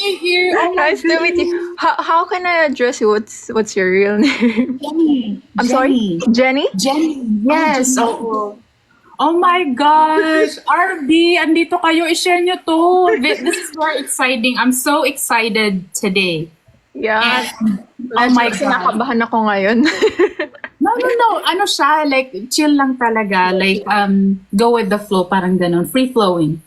you here. Oh my Nice to meet goodness. you. How can I address you? What's your real name? Jenny. I'm sorry, Jenny. Jenny. Yes. Jenny. Oh. Oh my gosh. RB, andito kayo. I-share nyo to. This is very exciting. I'm so excited today. Yeah. And, oh Medyo my God. kinakabahan ako ngayon. No. Ano siya? Like, chill lang talaga. Like, go with the flow. Parang ganun. Free flowing.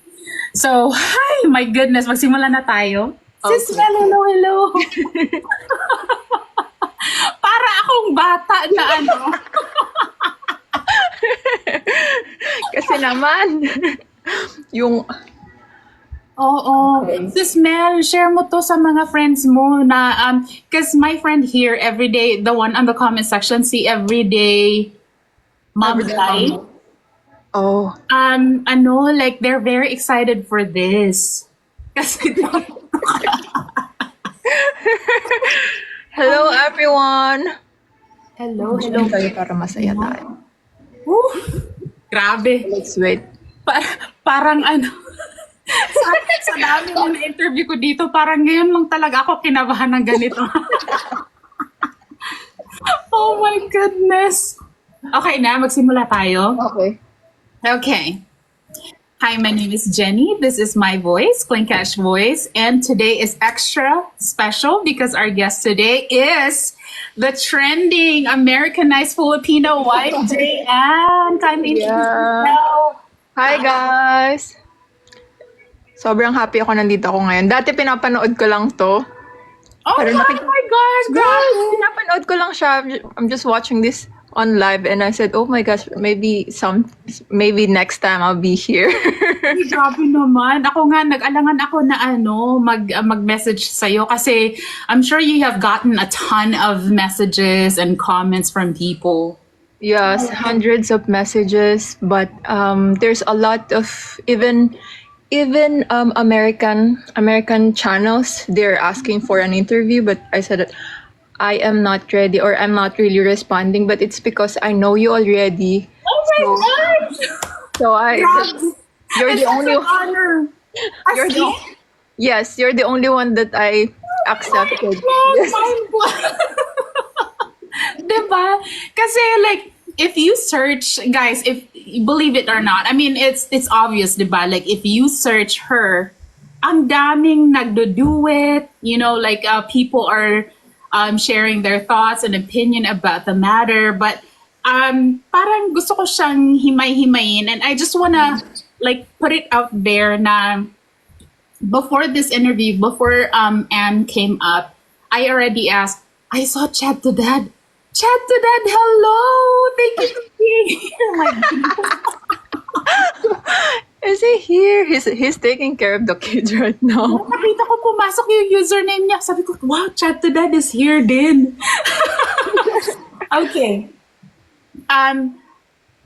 So, hi! My goodness. Magsimula na tayo. Sis Okay. Mel, hello. Para akong bata na ano. Kasi naman, yung, Oo. Okay. Sis Mel, share mo to sa mga friends mo na, cause my friend here every day, the one on the comment section, si everyday mom Everyday life. mom. Oh, Like they're very excited for this. Kasi, hello everyone. hello. Tayo para masaya tayo. Woo, grabe. Let's wait. Parang ano, sa dami mo na interview ko dito, parang ngayon lang talaga ako kinabahan ng ganito. Oh my goodness. Okay na, magsimula tayo. Okay. Okay. Hi, my name is Jenny. This is my voice, clingcatch voice, and today is extra special because our guest today is the trending Americanized Filipina wife, Jay Anne. Kindly introduce Yeah. yourself. Hi guys. Sobrang happy ako nandito ako ngayon. Dati pinapanood ko lang to. Oh Pero my gosh, grabe. Pinapanood ko lang siya. I'm just watching this on live and I said, oh my gosh, maybe next time I'll be here. Ay, grabe naman. Ako nga, nag-alangan ako na mag-message sa'yo kasi I'm sure you have gotten a ton of messages and comments from people. Yes, hundreds of messages, but there's a lot of even American channels. They're asking for an interview, but I said that I am not ready or I'm not really responding. But it's because I know you already. Oh my gosh! So you're It's the such only an honor. you're the yes, you're the only one that I accepted. Yes. Mind blown. Diba? Kasi like, if you search, guys, if believe it or not, I mean, it's obvious, diba? Like, if you search her, ang daming nagdo-do-it, like people are sharing their thoughts and opinion about the matter, but parang gusto ko siyang himay-himayin, and I just wanna like put it out there na before this interview, before Anne came up, I already asked, I saw Chat to Dad. Chat to Dad, hello! Thank you for being here. My goodness. Is he here? He's taking care of the kids right now. Nakita ko pumasok yung username niya. Sabi ko, wow, Chat to Dad is here din. Okay.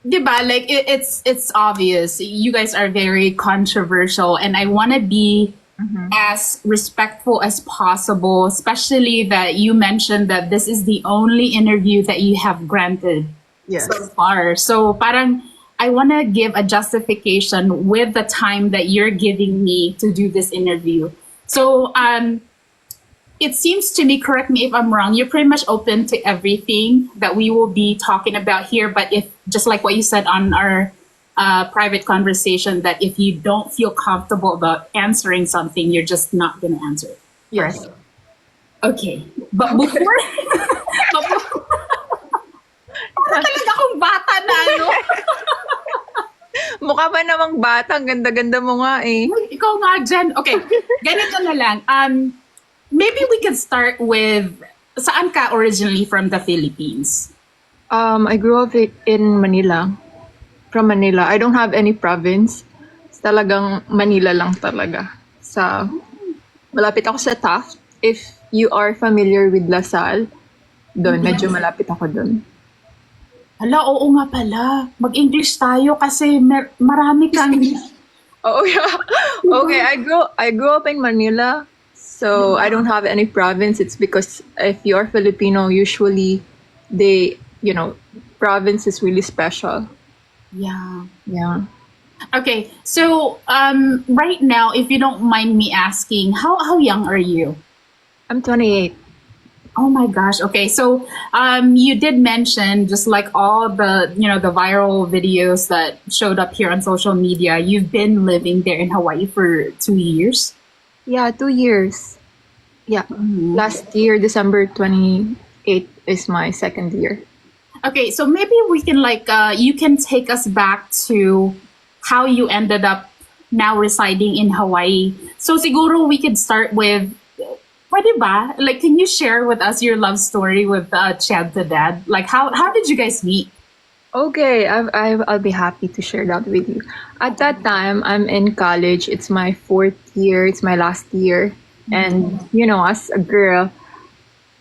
Diba, like it's obvious. You guys are very controversial, and I want to be as respectful as possible, especially that you mentioned that this is the only interview that you have granted Yes. so far. So parang I want to give a justification with the time that you're giving me to do this interview. So it seems to me, correct me if I'm wrong, you're pretty much open to everything that we will be talking about here. But if, just like what you said on our private conversation, that if you don't feel comfortable about answering something, you're just not going to answer it. Yes. Okay. But before... Para talaga akong bata na ano. Mukha pa namang bata. Ang ganda-ganda mo nga eh. Ikaw nga, Jen. Okay, ganito na lang. Maybe we can start with, saan ka originally from the Philippines? I grew up in Manila. From Manila. I don't have any province. Talagang Manila lang talaga. Malapit ako sa Taft. If you are familiar with LaSalle, doon, medyo malapit ako doon. Hala, oo nga pala. Mag-English tayo kasi marami kang... Oh yeah. Okay, I grew up in Manila. So I don't have any province. It's because if you're Filipino, usually province is really special. Yeah. Yeah. Okay, so right now, if you don't mind me asking, how young are you? I'm 28. Oh my gosh. Okay, so you did mention just like all the the viral videos that showed up here on social media. You've been living there in Hawaii for 2 years. Yeah, 2 years. Yeah. Last year, December 28th is my second year. Okay, so maybe we can like you can take us back to how you ended up now residing in Hawaii. So siguro we could start with pwede ba? Like can you share with us your love story with Chad the dad? Like how did you guys meet? Okay, I'll be happy to share that with you. At that time, I'm in college. It's my fourth year. It's my last year. And, as a girl,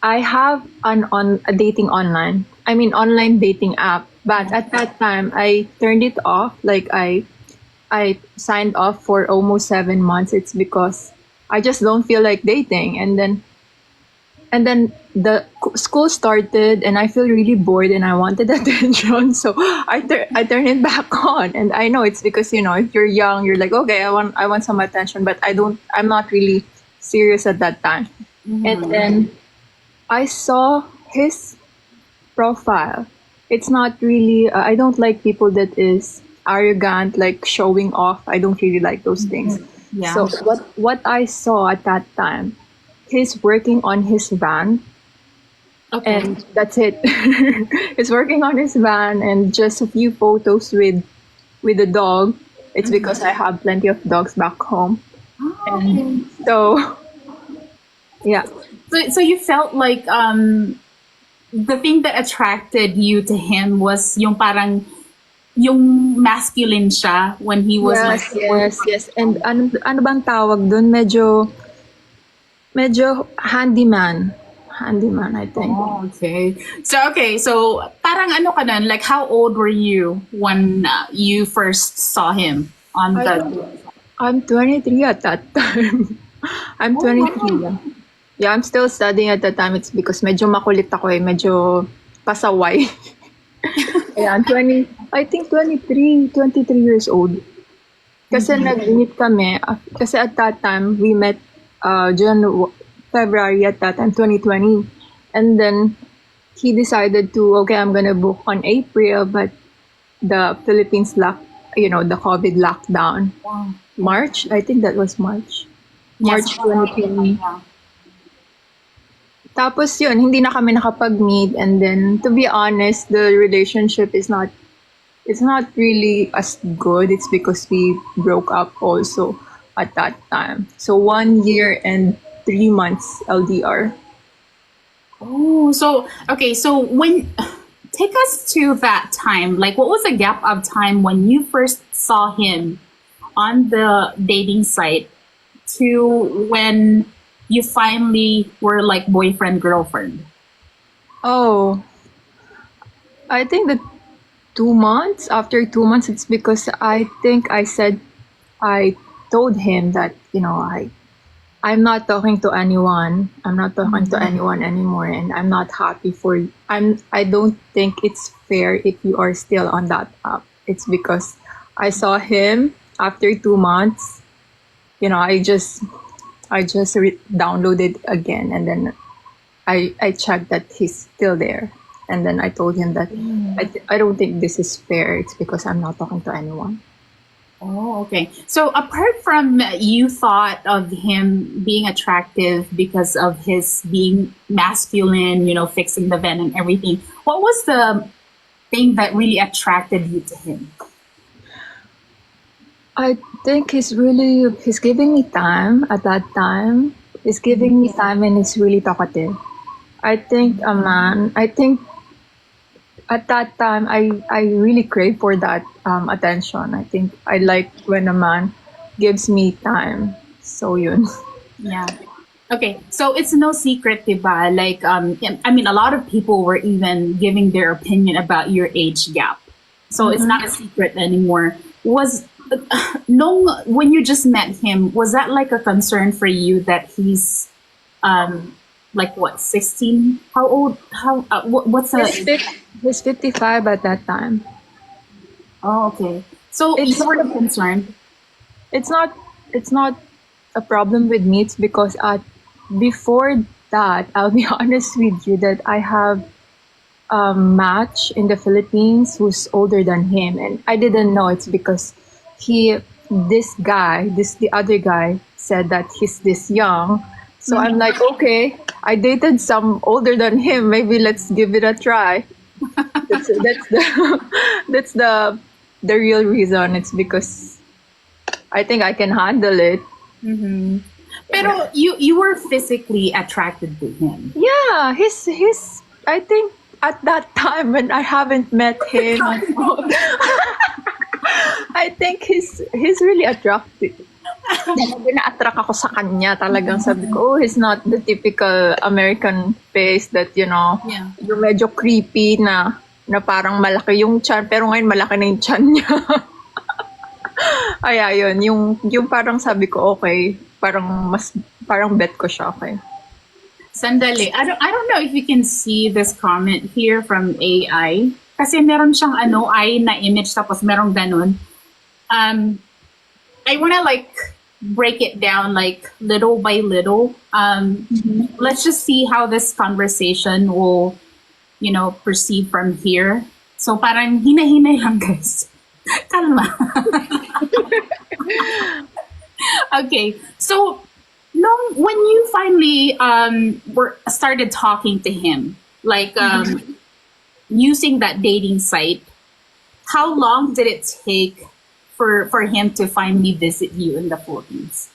I have a dating online. I mean, online dating app. But at that time, I turned it off. Like, I signed off for almost 7 months. It's because I just don't feel like dating. And then the school started and I feel really bored and I wanted attention, so I turned it back on. And I know it's because if you're young, you're like, okay, I want some attention, but I'm not really serious at that time. And then I saw his profile. It's not really I don't like people that is arrogant, like showing off. I don't really like those things. Yeah. So what I saw at that time, he's working on his van, Okay. and that's it. He's working on his van and just a few photos with the dog. It's because I have plenty of dogs back home. Oh, okay. And so yeah. So you felt like the thing that attracted you to him was yung parang yung masculine siya when he was like Yes, working. yes, yes. And ano bang tawag dun? Medyo handyman. Handyman, I think. Oh, okay. So parang ano ka nun? Like how old were you when you first saw him on I the? think I'm 23 at that time. I'm Oh my 23. God. Yeah, I'm still studying at that time. It's because medyo makulit ako eh. Medyo pasaway. Yeah, I think 23 years old. Kasi nag-meet kami, kasi at that time, we met February at that time, 2020. And then, he decided to, okay, I'm gonna book on April, but the Philippines the COVID lockdown. Wow. March, I think that was March. Yes. March 2020. Tapos yun, hindi na kami nakapag-meet. And then, to be honest, the relationship is not it's not really as good. It's because we broke up also at that time. So 1 year and 3 months LDR. Oh, so okay. So when take us to that time, like what was the gap of time when you first saw him on the dating site to when you finally were like boyfriend girlfriend? Oh, I think that 2 months. After 2 months, it's because I told him that I'm not talking to anyone. I'm not talking to anyone anymore, and I'm not happy for. I don't think it's fair if you are still on that app. It's because I saw him after 2 months. I just downloaded again, and then I checked that he's still there, and then I told him that I don't think this is fair. It's because I'm not talking to anyone. Oh, okay. So apart from you thought of him being attractive because of his being masculine, fixing the vent and everything, what was the thing that really attracted you to him? I think he's giving me time at that time. He's giving me time and he's really talkative. I think at that time I really crave for that attention. I think I like when a man gives me time. So yun. Yeah. Okay, so it's no secret, diba? Like, I mean, a lot of people were even giving their opinion about your age gap. So it's not a secret anymore. Was no when you just met him, was that like a concern for you that he's like what 16? How old? What's He's, the? fif- he's 55 at that time. Oh, okay. So It's you were concerned. it's not it's not a problem with me. It's because before that, I'll be honest with you that I have a match in the Philippines who's older than him, and I didn't know. It's because he the other guy said that he's this young. So I'm Mhm. like, okay, I dated some older than him. Maybe let's give it a try. That's the that's the real reason. It's because I think I can handle it. Mhm. Yeah. Pero you were physically attracted to him. Yeah, he's I think at that time when I haven't met him at all, I think he's really attractive. Talaga na-attract ako sa kanya. Talagang sabi ko, oh, he's not the typical American face that, Yeah. yung medyo creepy na parang malaki yung chan, pero ngayon malaki na yung chan niya. Kaya yun, yung parang sabi ko, okay, parang bet ko siya, okay. Sandali. I don't know if you can see this comment here from AI. Kasi meron siyang I na image tapos merong ganun. I wanna like break it down like little by little. Let's just see how this conversation will, proceed from here. So parang hina-hinay lang guys. Kalma. Okay. So when you finally were started talking to him, like using that dating site, how long did it take for him to finally visit you in the Philippines?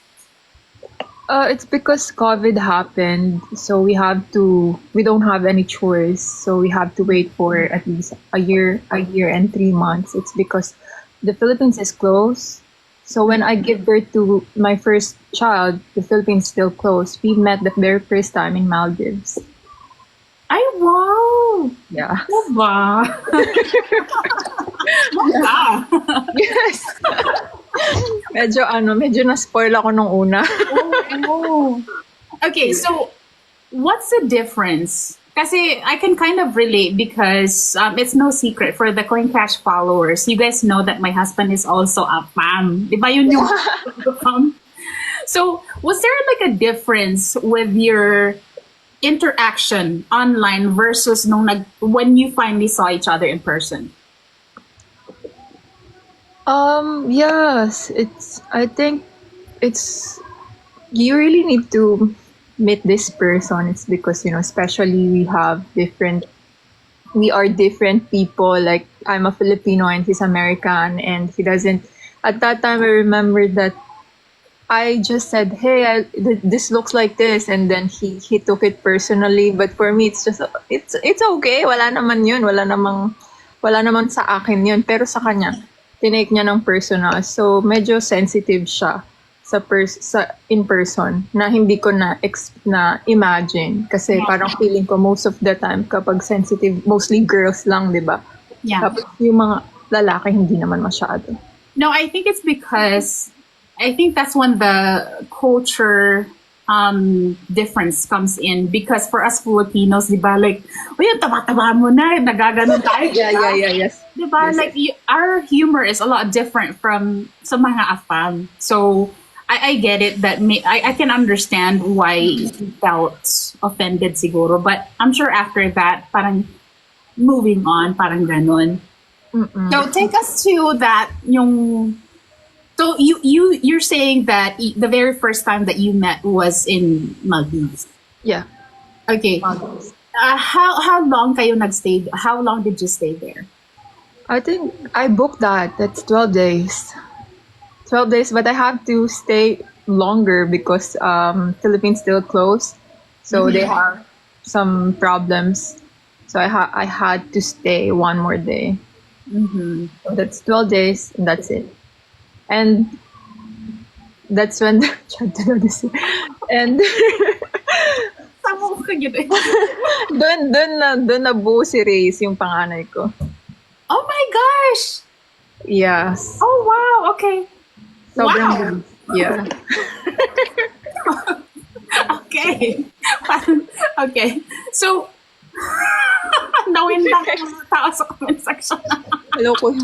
It's because COVID happened, so we don't have any choice. So we have to wait for at least a year and 3 months. It's because the Philippines is closed. So when I give birth to my first child, the Philippines still closed. We met the very first time in Maldives. Ay, wow! Yeah. Diba? Yeah. Yes. medyo na-spoil ako nung una. Oh. Okay, so what's the difference? Kasi I can kind of relate because it's no secret for the CoinCash followers. You guys know that my husband is also a fam. Di ba yun yung fam? So was there like a difference with your interaction online versus when you finally saw each other in person? Yes, I think it's, you really need to meet this person. It's because, especially we are different people. Like, I'm a Filipino and he's American, and he doesn't, at that time, I remember that I just said, hey, this looks like this. And then he took it personally. But for me, it's okay. Wala naman sa akin yun. Pero sa kanya, tinake niya ng personal. So, medyo sensitive siya sa in person na hindi ko na imagine, kasi parang feeling ko most of the time kapag sensitive, mostly girls lang, 'di ba? Yeah. Tapos yung mga lalaki hindi naman masyado. No, I think it's because I think that's when the culture difference comes in, because for us Filipinos, di ba, like, uy, ang taba-taba mo na, nagaganon tayo. Yes. Di ba, Yes. like, our humor is a lot different from sa mga Afam. So, I get it that I can understand why he felt offended siguro. But I'm sure after that, parang moving on, parang ganon. So take us to that yung. So you're saying that the very first time that you met was in Maldives. Yeah. Okay. How long kayo nagstay? How long did you stay there? I think I booked that. That's 12 days. 12 days, but I have to stay longer because Philippines still closed. So they have some problems. So I had to stay one more day. So that's 12 days, and that's it. And that's when and Samo ka yun eh. doon na buo si Reyes, yung panganay ko. Oh my gosh! Yes. Oh wow! Okay. Sobrang, yeah. Okay. Okay. So, nawin lang yung mga tao sa comment section. Hello ko.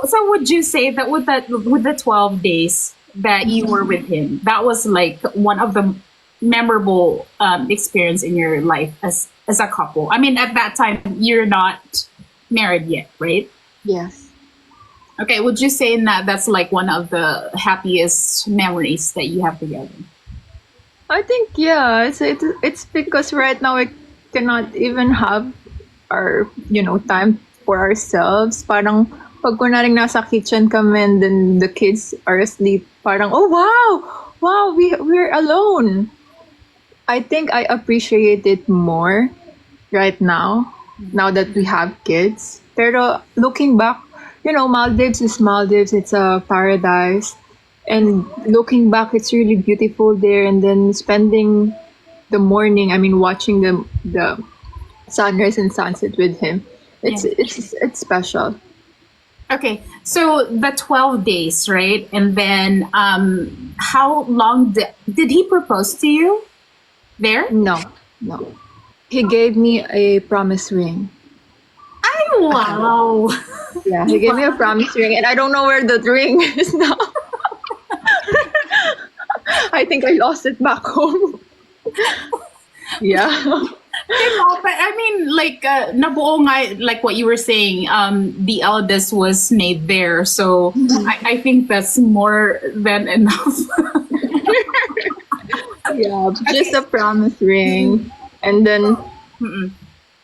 So would you say that with the 12 days that you were with him, that was like one of the memorable experience in your life as a couple? I mean, at that time you're not married yet, right? Yes. Okay, would you say that that's like one of the happiest memories that you have together? I think yeah, it's because right now we cannot even have our time for ourselves. Parang pag kunaring nasa kitchen kami and then the kids are asleep, parang oh wow we're alone. I think I appreciate it more right now that we have kids. Pero looking back, Maldives is Maldives. It's a paradise. And looking back, it's really beautiful there. And then spending the morning, I mean, watching the sunrise and sunset with him. Yeah. It's special. Okay, so the 12 days, right? And then how long did he propose to you there? No, no. He gave me a promise ring. Ay, wow. Yeah, he gave me a promise ring, and I don't know where the ring is now. I think I lost it back home. Yeah. But I mean, like, nabuo nga, like what you were saying, the eldest was made there. So I think that's more than enough. Yeah, just a promise ring. And then,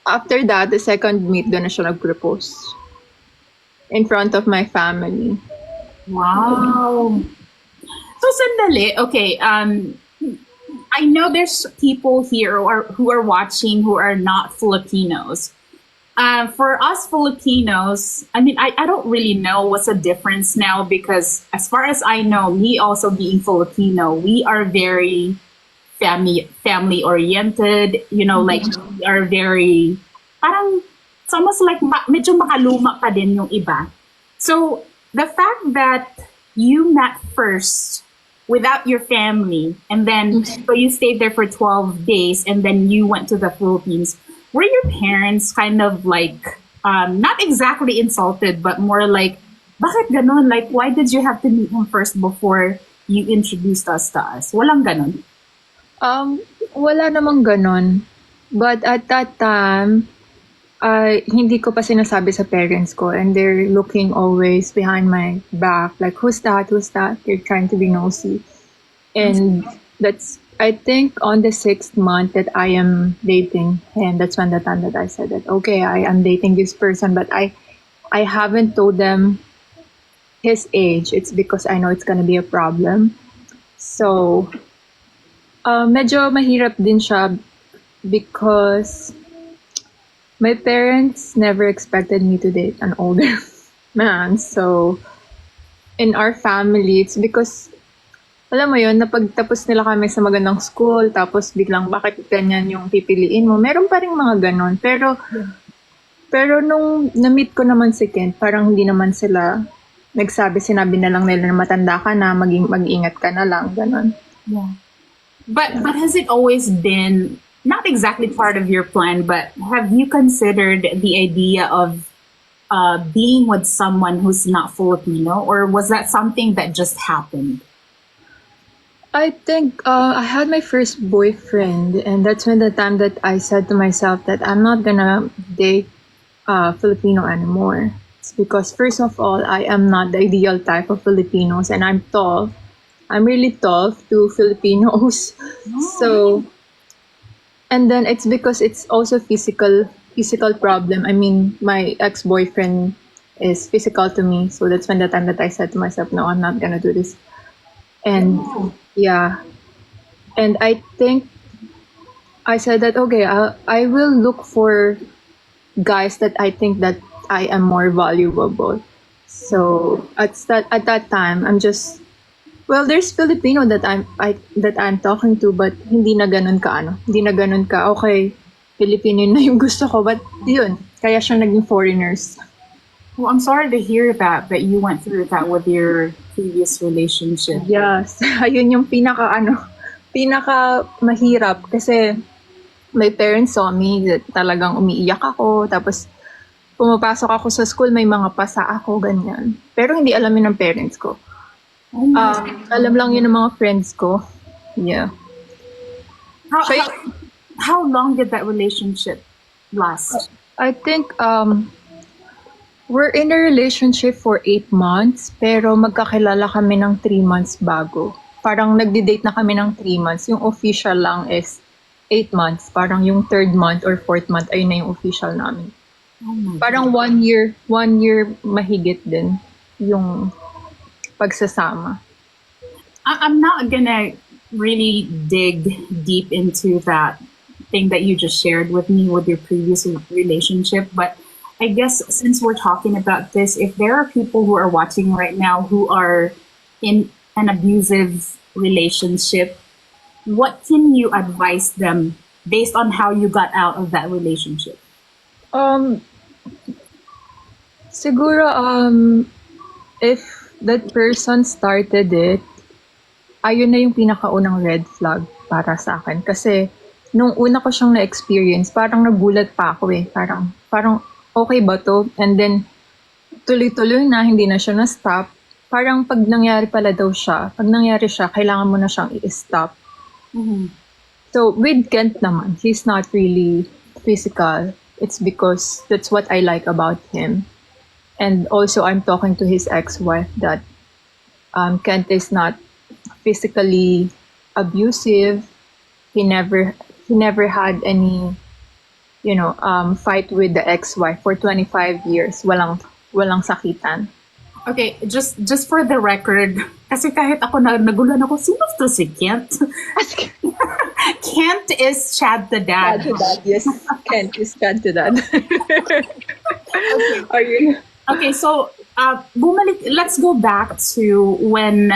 after that, the second meet, doon na siya nag-propose. In front of my family. Wow. So sandali, okay, I know there's people here who are watching who are not Filipinos. For us Filipinos, I mean, I don't really know what's the difference now because as far as I know, me also being Filipino, we are very family oriented. Like we are very parang it's almost like medyo makaluma pa din yung iba. So the fact that you met first without your family and then so you stayed there for 12 days and then you went to the Philippines, were your parents kind of like not exactly insulted but more like bakit ganon, like why did you have to meet him first before you introduced us to us? Walang ganon. Wala namang ganon. But at that time, hindi ko pa sinasabi sa parents ko and they're looking always behind my back like who's that, they're trying to be nosy. And that's I think on the 6th month that I am dating him, that's when the time that I said that okay, I am dating this person, but I haven't told them his age. It's because I know it's gonna be a problem. So medyo mahirap din siya because my parents never expected me to date an older man. So, in our family, it's because, alam mo yun, napagtapos nila kami sa magandang school, tapos biglang bakit ganyan yung pipiliin mo. Meron pa rin mga ganon. Pero nung na-meet ko naman si Kent, parang hindi naman sila sinabi na lang nila na matanda ka na, mag-ingat ka na lang, ganon. Yeah. But has it always been not exactly part of your plan, but have you considered the idea of being with someone who's not Filipino, or was that something that just happened? I think I had my first boyfriend, and that's when the time that I said to myself that I'm not gonna date Filipino anymore. It's because first of all, I am not the ideal type of Filipinos, and I'm tall. I'm really tall to Filipinos, so. And then it's because it's also physical problem. I mean, my ex-boyfriend is physical to me, so that's when the time that I said to myself, no, I'm not gonna do this. And yeah, and I think I said that okay, I will look for guys that I think that I am more valuable. So at that time, I'm just well, there's Filipino that I'm talking to, but hindi na ganun ka okay, Filipino na yung gusto ko, but yun, kaya siya naging foreigners. Well, I'm sorry to hear that you went through that with your previous relationship. Yes, ayun yung pinaka mahirap kasi my parents saw me that talagang umiiyak ako, tapos pumapasok ako sa school, may mga pasa ako, ganyan. Pero hindi alam yun ng parents ko. Oh my Alam lang yun ng mga friends ko. Yeah. how, So, how, how long did that relationship last? I think we're in a relationship for 8 months, pero magkakilala kami ng 3 months bago. Parang nagdi-date na kami ng 3 months. Yung official lang is 8 months. Parang yung 3rd month or 4th month, ayun na yung official namin. Oh my Parang 1 year mahigit din yung pagsasama. I'm not gonna really dig deep into that thing that you just shared with me with your previous relationship, but I guess since we're talking about this, if there are people who are watching right now who are in an abusive relationship, what can you advise them based on how you got out of that relationship? Siguro, if that person started it, ayun na yung pinakaunang red flag para sa akin. Kasi, nung una ko siyang na-experience, parang nagulat pa ako eh. Parang okay ba to? And then, tuloy-tuloy na, hindi na siya na-stop. Parang pag nangyari pala daw siya, pag nangyari siya, kailangan mo na siyang i-stop. Mm-hmm. So, with Kent naman, he's not really physical. It's because that's what I like about him. And also, I'm talking to his ex-wife that Kent is not physically abusive. He never had any, fight with the ex-wife for 25 years. Walang sakitan. Okay, just for the record, kasi kahit ako nagulan ako, sino to si Kent? Kent is Chad the dad. Chad to dad, yes. Kent is Chad to dad. Are you? Okay, so let's go back to when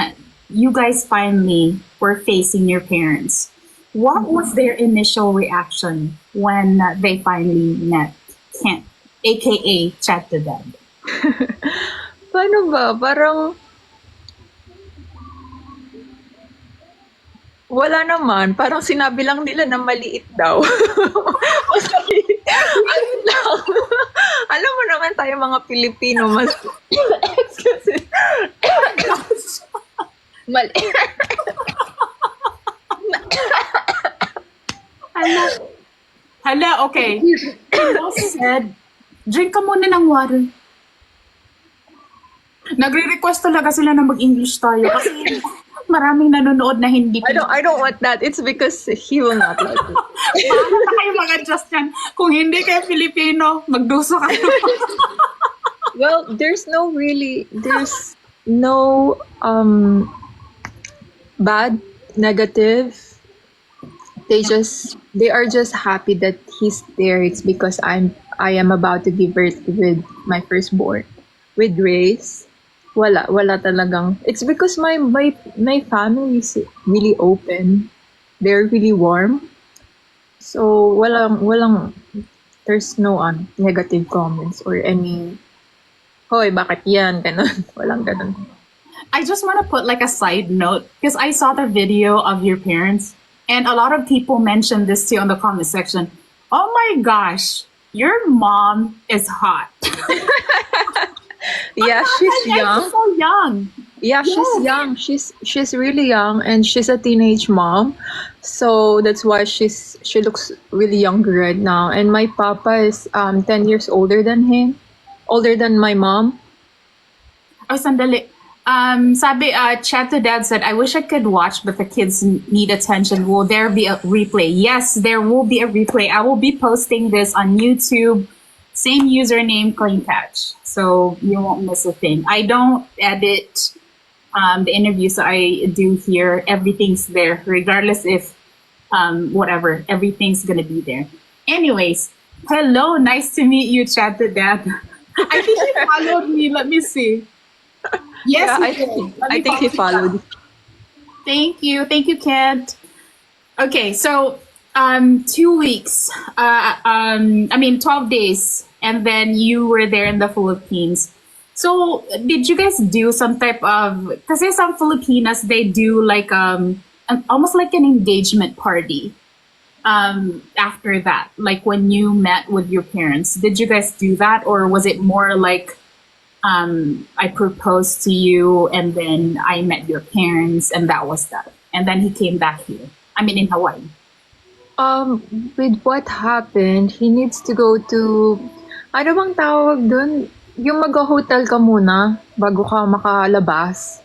you guys finally were facing your parents. What was their initial reaction when they finally met Kent, aka Chad the dad? Paano ba? Parang wala naman. Parang sinabi lang nila na maliit daw. Ayun lang. Alam mo naman tayo mga Pilipino, mas... Excuse me. Maliit. Hala, okay. Enough said, drink ka muna ng water. Nagre-request talaga sila na mag-English tayo kasi maraming nanonood na hindi. I don't want that. It's because he will not like it. Paano na kayo mag-adjust yan? Kung hindi kayo Filipino, magduso kayo. Well, there's no bad, negative. They are just happy that he's there. It's because I am about to give birth with my firstborn, with Grace. Wala talagang. It's because my family is really open. They're really warm. So walang there's no negative comments or any hoy bakit yan ganun. Walang ganun. I just want to put like a side note because I saw the video of your parents and a lot of people mentioned this too on the comment section. Oh my gosh, your mom is hot. Yeah, she's young. She's so young. Yeah, she's young. She's really young and she's a teenage mom. So that's why she looks really younger right now. And my papa is 10 years older than my mom. Oh, sandali. Sabi, Chat to Dad said, I wish I could watch, but the kids need attention. Will there be a replay? Yes, there will be a replay. I will be posting this on YouTube. Same username, clingcatch. So you won't miss a thing. I don't edit the interviews that I do here. Everything's there, regardless if whatever. Everything's gonna be there. Anyways, hello, nice to meet you, Chat to Dad. I think he followed me. Let me see. Yes, Yeah, I think he followed. Thank you, Kent. Okay, so 2 weeks. 12 days, and then you were there in the Philippines. So did you guys do some type of? Because some Filipinas they do like almost like an engagement party. after that? Like when you met with your parents, did you guys do that, or was it more like I proposed to you and then I met your parents and that was that, and then he came back here? I mean, in Hawaii. With what happened, he needs to go to, ano bang tawag dun? Yung mag-hotel ka muna bago ka makalabas.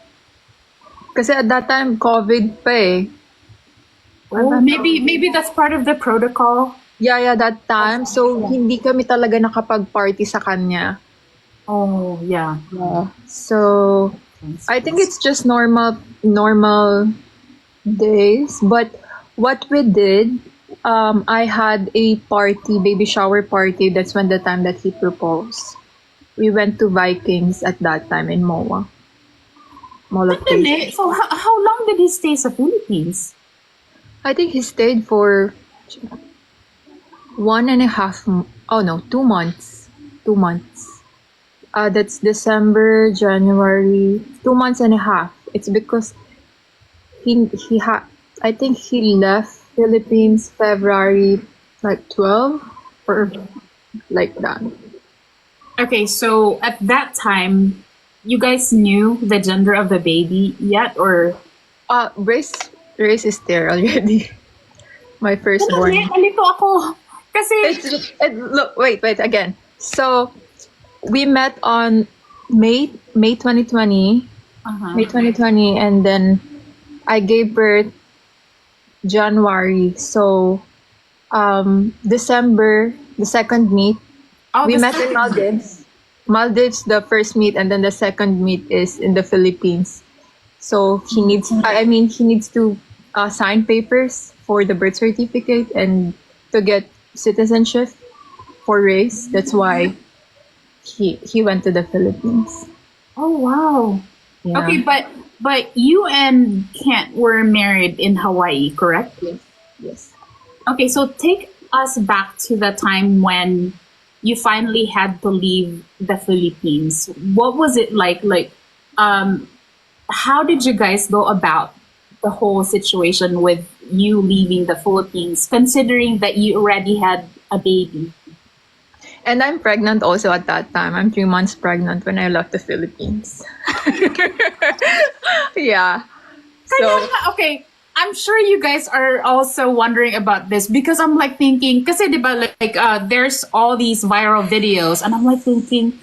Kasi at that time, COVID pa eh. Oh, maybe that's part of the protocol. Yeah, that time. So, hindi kami talaga nakapag-party sa kanya. Oh, yeah. So, I think it's just normal days. But what we did, I had a party, baby shower party. That's when the time that he proposed. We went to Vikings at that time in MOA. Mall of Taste. Really? So how long did he stay sa Philippines? I think he stayed for 2 months. 2 months. That's December, January, 2 months and a half. It's because I think he left Philippines February like 12 or like that. Okay, so at that time, you guys knew the gender of the baby yet, or? Race is there already. My firstborn. Nalito ako. Kasi, Look, wait again. So we met on May 2020. May 2020, and then I gave birth January. So December, the second meet, we met in Maldives. Maldives, the first meet, and then the second meet is in the Philippines. So he needs to sign papers for the birth certificate and to get citizenship for race. That's why he went to the Philippines. oh wow. Yeah. Okay, but you and Kent were married in Hawaii, correct? Yes. Okay, so take us back to the time when you finally had to leave the Philippines. What was it like? How did you guys go about the whole situation with you leaving the Philippines, considering that you already had a baby? And I'm pregnant also at that time. I'm 3 months pregnant when I left the Philippines. Yeah. So Okay, I'm sure you guys are also wondering about this because I'm like thinking, kasi diba, there's all these viral videos, and I'm like thinking,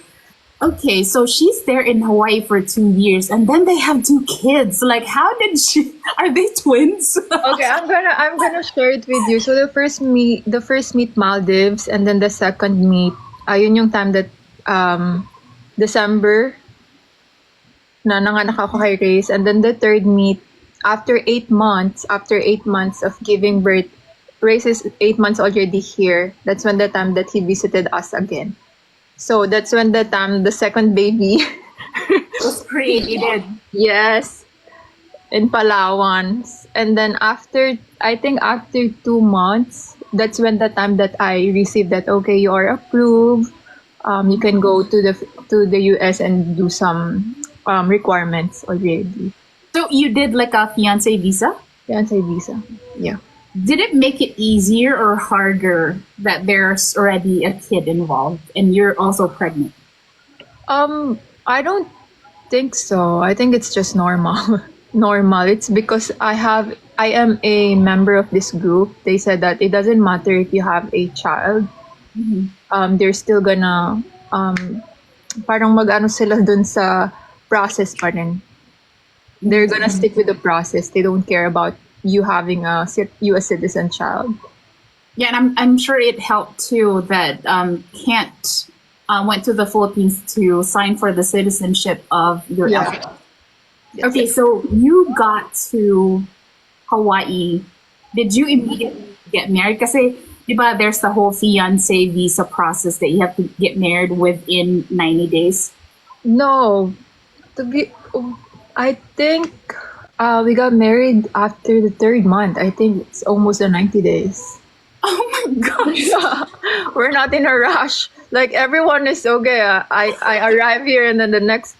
okay, so she's there in Hawaii for 2 years, and then they have 2 kids. Like, how did she? Are they twins? okay, I'm gonna share it with you. So the first meet Maldives, and then the second meet, yun yung time that December na nanganak ako kay Race, and then the third meet after 8 months of giving birth. Race is 8 months already here. That's when the time that he visited us again. So that's when the time the second baby Was created. yes, in Palawan. And then after 2 months, that's when the time that I received that, okay, you are approved. You can go to the US and do some requirements already. So you did like a fiance visa? Fiancé visa. Yeah. Did it make it easier or harder that there's already a kid involved and you're also pregnant? I don't think so. I think it's just normal. Normal. It's because I am a member of this group. They said that it doesn't matter if you have a child. They're still gonna parang mag-ano sila dun sa process pa rin. They're gonna stick with the process. They don't care about you having a US citizen child. Yeah, and I'm sure it helped too that Kent went to the Philippines to sign for the citizenship of your elder. Yes. Okay, so you got to Hawaii. Did you immediately get married? Kasi, di ba, there's the whole fiancé visa process that you have to get married within 90 days. No, I think we got married after the 3rd month. I think it's almost 90 days. Oh my gosh. We're not in a rush. Like everyone is okay. I arrive here and then the next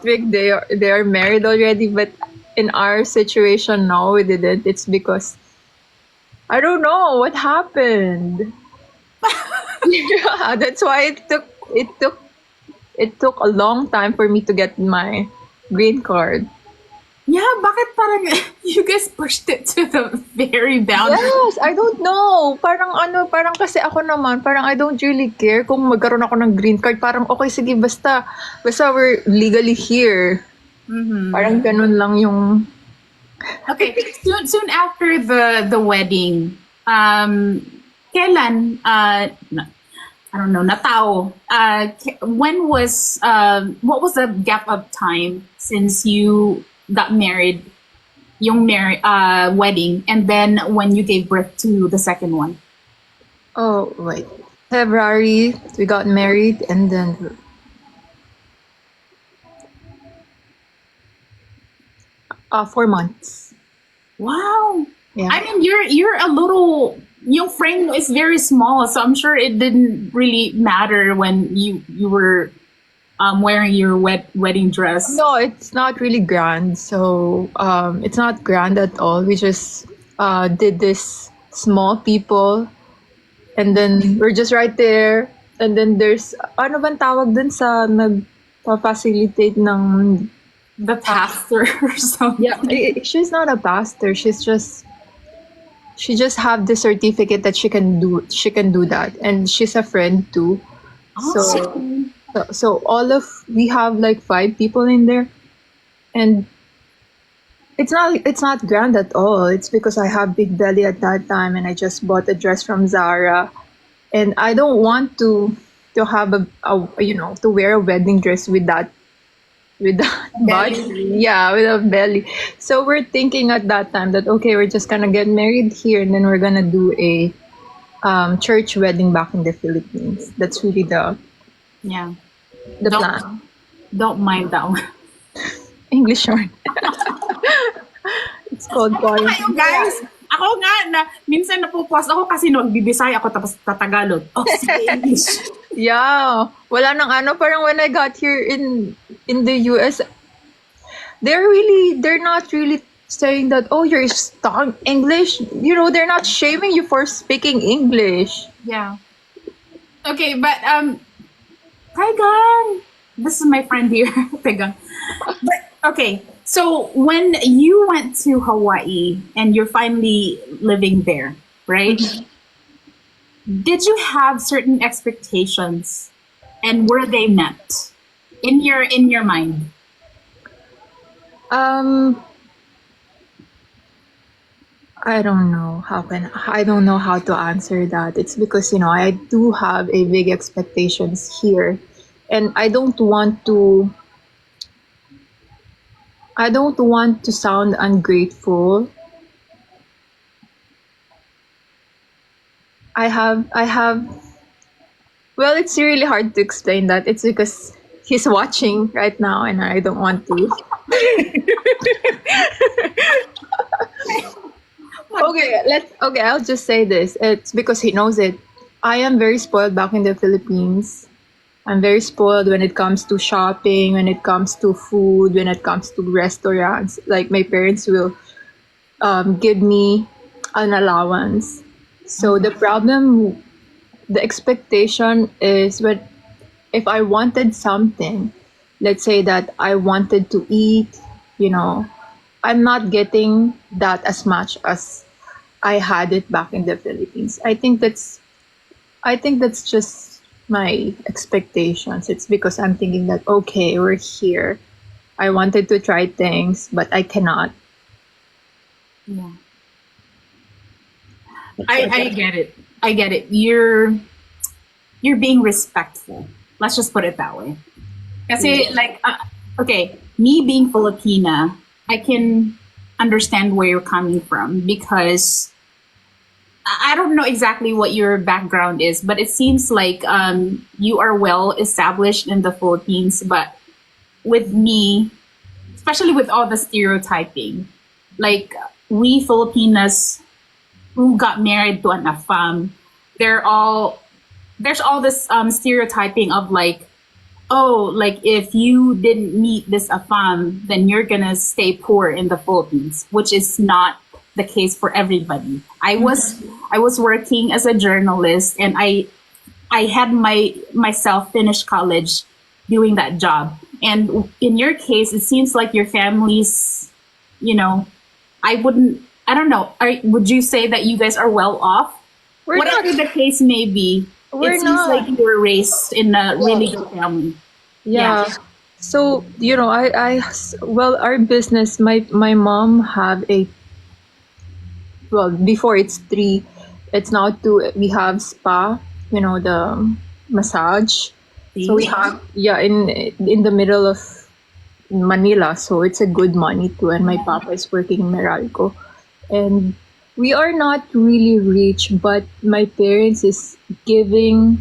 week they are married already. But in our situation, no, we didn't. It's because I don't know what happened. Yeah, that's why it took a long time for me to get my green card. Yeah, bakit parang you guys pushed it to the very boundary? Yes, I don't know. Parang kasi ako naman, parang I don't really care kung magkaroon ako ng green card. Parang okay, sige, basta we're legally here. Parang ganun lang yung, Okay, soon after the wedding, kailan I don't know, natao. When was what was the gap of time since you got married, yung wedding, and then when you gave birth to the second one? oh, wait. February, we got married, and then 4 months. Wow. Yeah. I mean, you're a little. Your frame is very small, so I'm sure it didn't really matter when you were wearing your wedding dress. No, it's not really grand. So it's not grand at all. We just did this small people, and then we're just right there. And then there's ano bang tawag dun sa nagpa-facilitate ng The pastor or something. yeah. She's not a pastor. She just have the certificate that she can do that, and she's a friend too. So Awesome. so we have like 5 people in there, and it's not grand at all. It's because I have big belly at that time, and I just bought a dress from Zara, and I don't want to have to wear a wedding dress with that body. Yeah, with a belly. So we're thinking at that time that okay, we're just gonna get married here, and then we're gonna do a church wedding back in the Philippines. That's really Yeah. the Don't plan. don't mind that one. English word. It's called choir. Kayo guys, ako nga na minsan napupuwas ako kasi nagbibisay ako tapos tatagalog. Oh, sige English. Yeah. Wala nang ano, parang when I got here in the US, they're not really saying that, oh, you're stuck English. They're not shaming you for speaking English. Yeah. Okay, but Tegang. This is my friend here, Tegang. But okay, so when you went to Hawaii and you're finally living there, right? Did you have certain expectations, and were they met in your mind? I don't know how to answer that. It's because I do have a big expectations here, and I don't want to sound ungrateful. I have well, it's really hard to explain that. It's because he's watching right now, and I don't want to. Okay, I'll just say this. It's because he knows it. I am very spoiled back in the Philippines. I'm very spoiled when it comes to shopping, when it comes to food, when it comes to restaurants. Like my parents will give me an allowance. So the expectation is when if I wanted something, let's say that I wanted to eat, I'm not getting that as much as I had it back in the Philippines. I think that's just my expectations. It's because I'm thinking that okay, we're here. I wanted to try things, but I cannot. Yeah. I get it. I get it. You're being respectful. Let's just put it that way. Kasi like okay, me being Filipina, I can understand where you're coming from because I don't know exactly what your background is, but it seems like you are well established in the Philippines. But with me, especially with all the stereotyping, like we Filipinas who got married to an afam, there's all this stereotyping of like, oh, like if you didn't meet this afam, then you're gonna stay poor in the Philippines, which is not the case for everybody. I was working as a journalist, and I had myself finish college doing that job. And in your case, it seems like your family's, you know, I don't know. Would you say that you guys are well off? We're Whatever not. the case may be, We're it seems like not. you were raised in a really good family. Yeah. Yeah. So, well, our business, my mom have a, well, before it's three, it's now two. We have spa, the massage. So we See? have, yeah, in the middle of Manila, so it's a good money too. And my papa is working in Meralco, and we are not really rich, but my parents is giving.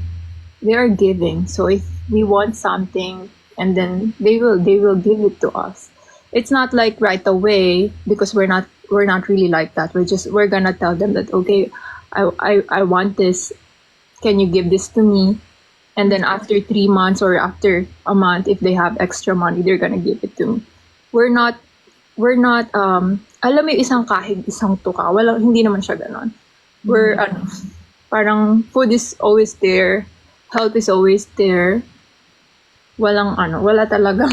They are giving. So if we want something, and then they will give it to us. It's not like right away, because we're not really like that. We're gonna tell them that, okay, I want this. Can you give this to me? And then after 3 months or after a month, if they have extra money, they're gonna give it to me. We're not alam mo yung isang kahig isang tuka, wala, hindi naman siya ganon. We're parang food is always there, health is always there. Wala talaga.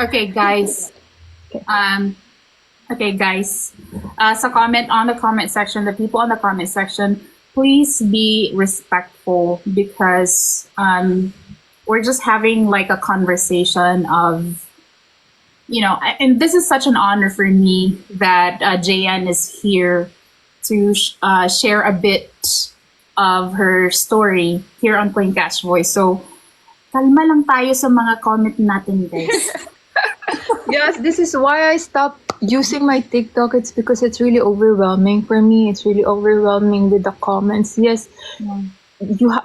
Okay, guys. Okay, guys. Sa on the comment section, the people on the comment section, please be respectful, because we're just having like a conversation of, and this is such an honor for me that JayAnne is here to share a bit of her story here on clingcatch Voice. So, kalma lang tayo sa mga comment natin, guys. Yes, this is why I stopped using my TikTok. It's because it's really overwhelming for me. It's really overwhelming with the comments. Yes,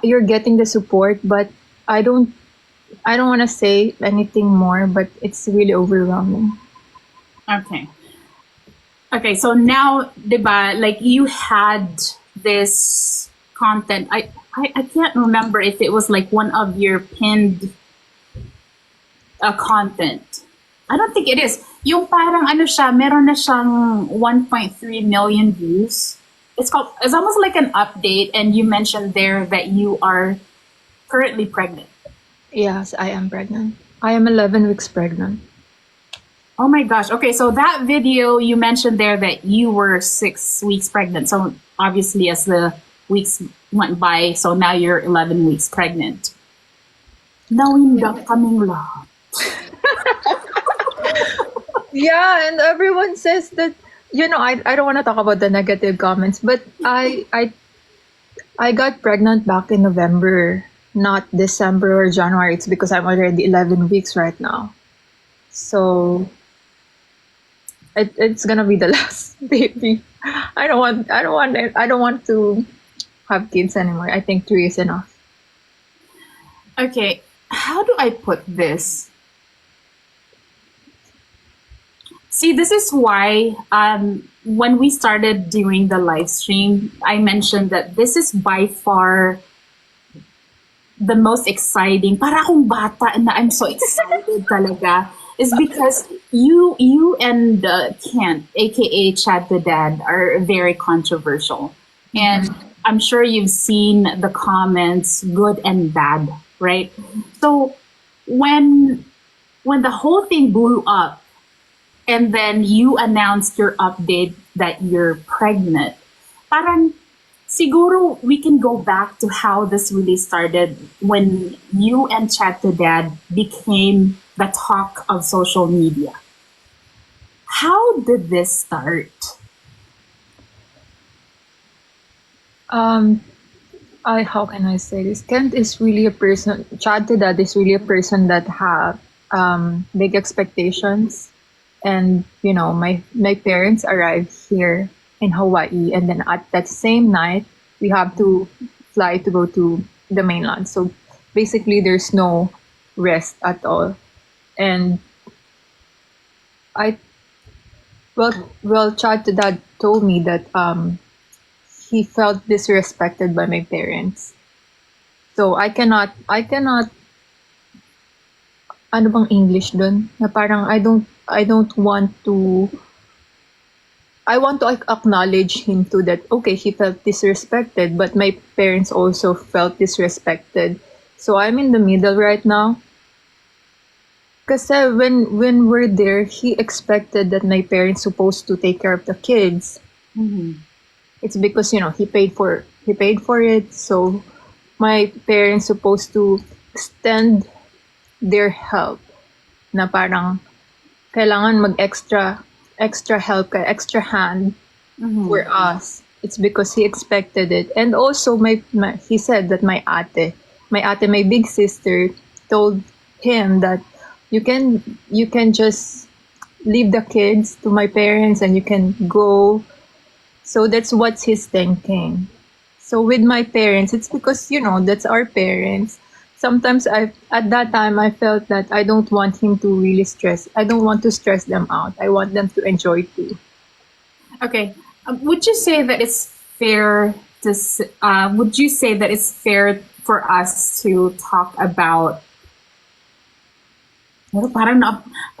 you're getting the support, but I don't want to say anything more, but it's really overwhelming. Okay. Okay, so now, diba, like you had this content. I can't remember if it was like one of your pinned content. I don't think it is. Yung parang ano siya, meron na siyang 1.3 million views. It's almost like an update, and you mentioned there that you are currently pregnant. Yes, I am pregnant. I am 11 weeks pregnant. Oh my gosh. Okay, so that video, you mentioned there that you were 6 weeks pregnant. So obviously, as the weeks went by, so now you're 11 weeks pregnant. Nawinda kaming lahat. Yeah, and everyone says that, I don't want to talk about the negative comments, but I got pregnant back in November, not December or January. It's because I'm already 11 weeks right now. So it's gonna be the last baby. I don't want to have kids anymore. I think 3 is enough. Okay, how do I put this? See, this is why when we started doing the live stream, I mentioned that this is by far the most exciting. Para akong bata na I'm so excited talaga. Is because you and Kent, aka Chad the Dad, are very controversial. And I'm sure you've seen the comments, good and bad, right? So when the whole thing blew up, and then you announced your update that you're pregnant, parang siguro we can go back to how this really started when you and Chad the Dad became the talk of social media. How did this start? How can I say this? Kent is really a person. Chad the Dad is really a person that have big expectations. And my parents arrived here in Hawaii, and then at that same night we have to fly to go to the mainland. So basically, there's no rest at all. And Chad the Dad told me that he felt disrespected by my parents. So I cannot ano bang English dun? Na parang I don't want to I want to acknowledge him too that okay, he felt disrespected, but my parents also felt disrespected. So I'm in the middle right now. Kasi when we're there, he expected that my parents supposed to take care of the kids. It's because he paid for it. So my parents supposed to extend their help na parang kailangan extra help ka, extra hand for us. It's because he expected it. And also he said that my big sister told him that you can just leave the kids to my parents and you can go. So that's what's his thinking. So with my parents, it's because that's our parents. Sometimes at that time I felt that I don't want him to really stress. I don't want to stress them out. I want them to enjoy too. Okay. Would you say that it's fair would you say that it's fair for us to talk about, pero parang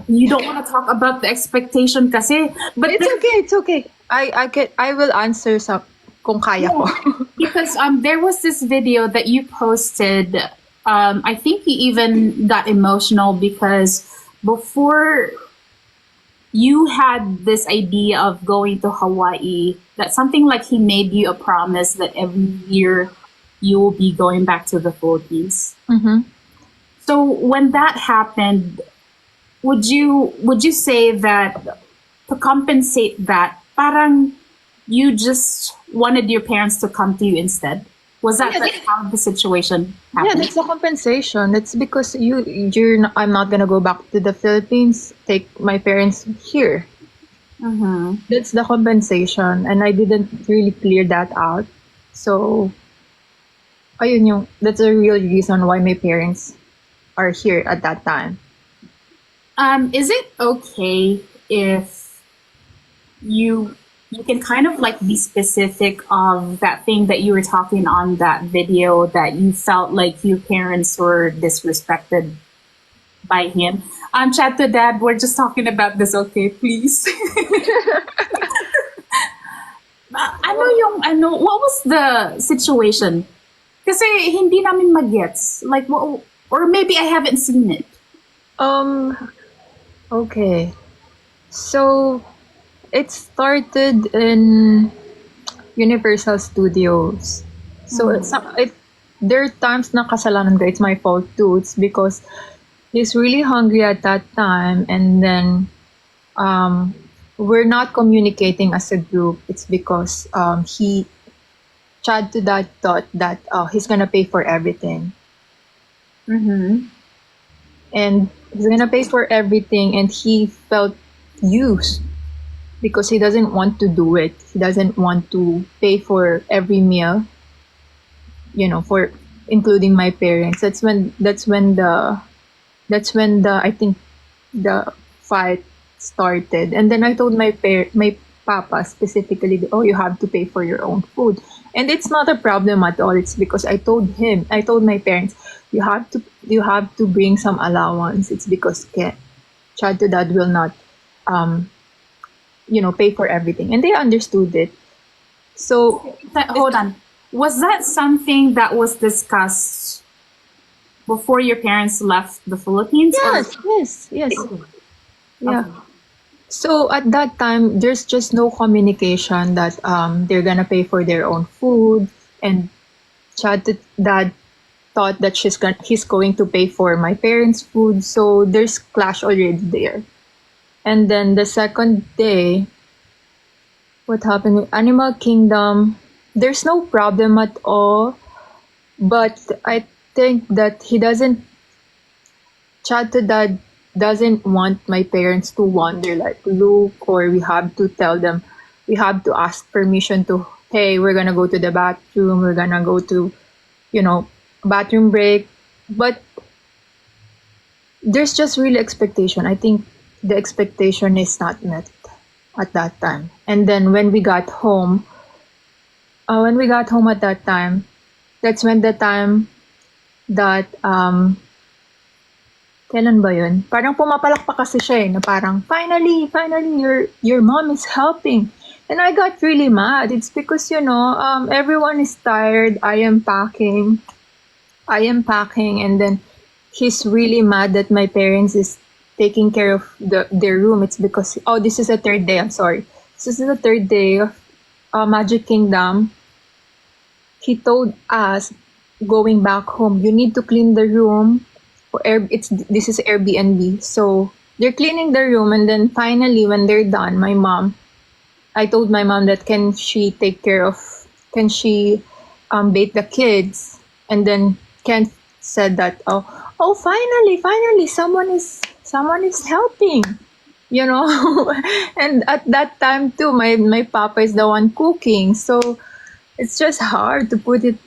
you don't want to talk about the expectation kasi, but It's okay. It's okay. I will answer some kung kaya ko. because there was this video that you posted. I think you even got emotional because before you had this idea of going to Hawaii, that something like he made you a promise that every year you will be going back to the Philippines. Mm-hmm. So when that happened, would you say that to compensate that, parang you just wanted your parents to come to you instead? Was that how the situation Yeah, happened? that's the compensation. That's because I'm not gonna go back to the Philippines. Take my parents here. That's the compensation, and I didn't really clear that out. So, that's a real reason why my parents are here at that time. Is it okay if you can kind of like be specific of that thing that you were talking on that video that you felt like your parents were disrespected by him? Chat to dad, we're just talking about this, okay, please. What was the situation? Kasi hindi namin magets. Like, or maybe I haven't seen it. Okay. So, it started in Universal Studios. So there are times na kasalanan ko. It's my fault too. It's because he's really hungry at that time, and then we're not communicating as a group. It's because he Chad to that thought that he's gonna pay for everything, and he's gonna pay for everything, and he felt used because he doesn't want to do it. He doesn't want to pay for every meal, for including my parents. That's when the I think the fight started. And then I told my papa specifically, oh, you have to pay for your own food. And it's not a problem at all. It's because I told my parents, you have to bring some allowance. It's because Chad to dad will not pay for everything. And they understood it. So Hold on. Was that something that was discussed before your parents left the Philippines? yes. Yeah. So at that time, there's just no communication that they're gonna pay for their own food, and dad thought that he's going to pay for my parents' food. So there's clash already there. And then the second day, what happened with Animal Kingdom? There's no problem at all, but I think that dad doesn't want my parents to wander like Luke, or we have to tell them, we have to ask permission to, hey, we're gonna go to the bathroom, we're gonna go to, bathroom break. But there's just real expectation. I think the expectation is not met at that time. And then when we got home at that time, that's when the time that kailan ba yun? Parang pumapalakpak kasi siya na parang, finally, your mom is helping. And I got really mad. It's because, everyone is tired. I am packing, and then he's really mad that my parents is taking care of their room. It's because, oh, this is the third day. I'm sorry. This is the third day of Magic Kingdom. He told us going back home, you need to clean the room. This is Airbnb, so they're cleaning the room, and then finally, when they're done, I told my mom that can she bait the kids, and then Ken said that, oh, finally, someone is helping, you know. And at that time too, my papa is the one cooking, so it's just hard to put it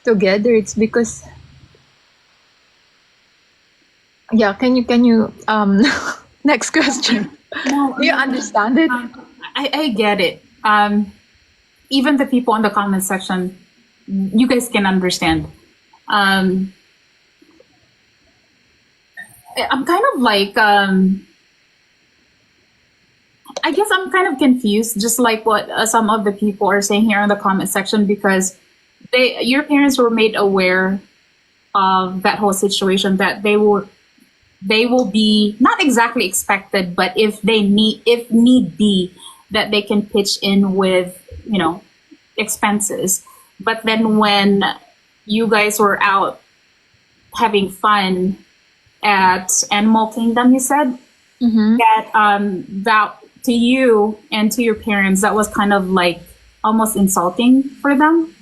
together. It's because, yeah, can you next question. No, Do you understand it? I get it. Even the people in the comment section, you guys can understand. Um, I'm kind of like, I guess I'm kind of confused, just like what some of the people are saying here in the comment section, because your parents were made aware of that whole situation, that they will be not exactly expected, but if need be, that they can pitch in with, expenses. But then when you guys were out having fun at Animal Kingdom, you said that to you and to your parents, that was kind of like almost insulting for them.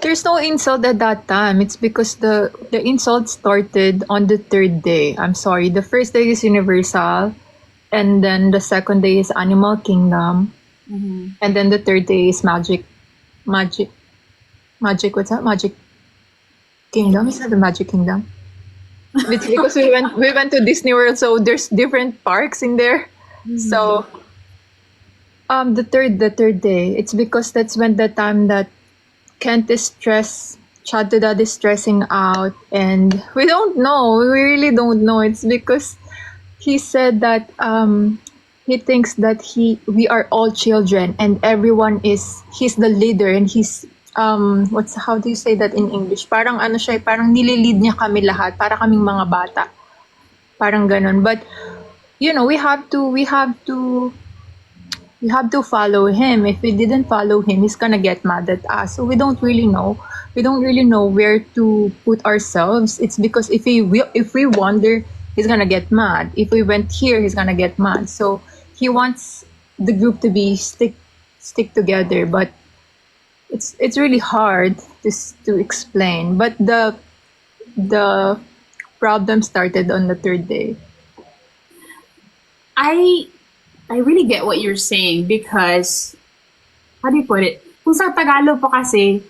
There's no insult at that time. It's because the insult started on the third day. I'm sorry. The first day is Universal, and then the second day is Animal Kingdom, and then the third day is Magic. What's that? Magic Kingdom? Is that the Magic Kingdom? It's because we went to Disney World, so there's different parks in there. So the third day, it's because that's when the time that Kent is stressed, Chadodad is stressing out, and we don't know. We really don't know. It's because he said that he thinks that we are all children, and he's the leader, and he's how do you say that in English? Parang ano siya, parang nililid niya kami lahat, para kaming mga bata. Parang ganun. But we have to follow him. If we didn't follow him, he's gonna get mad at us. So we don't really know. We don't really know where to put ourselves. It's because if we wander, he's gonna get mad. If we went here, he's gonna get mad. So he wants the group to be stick together, but it's really hard to explain. But the problem started on the third day. I really get what you're saying, because, how do you put it? Kung sa Tagalog po kasi,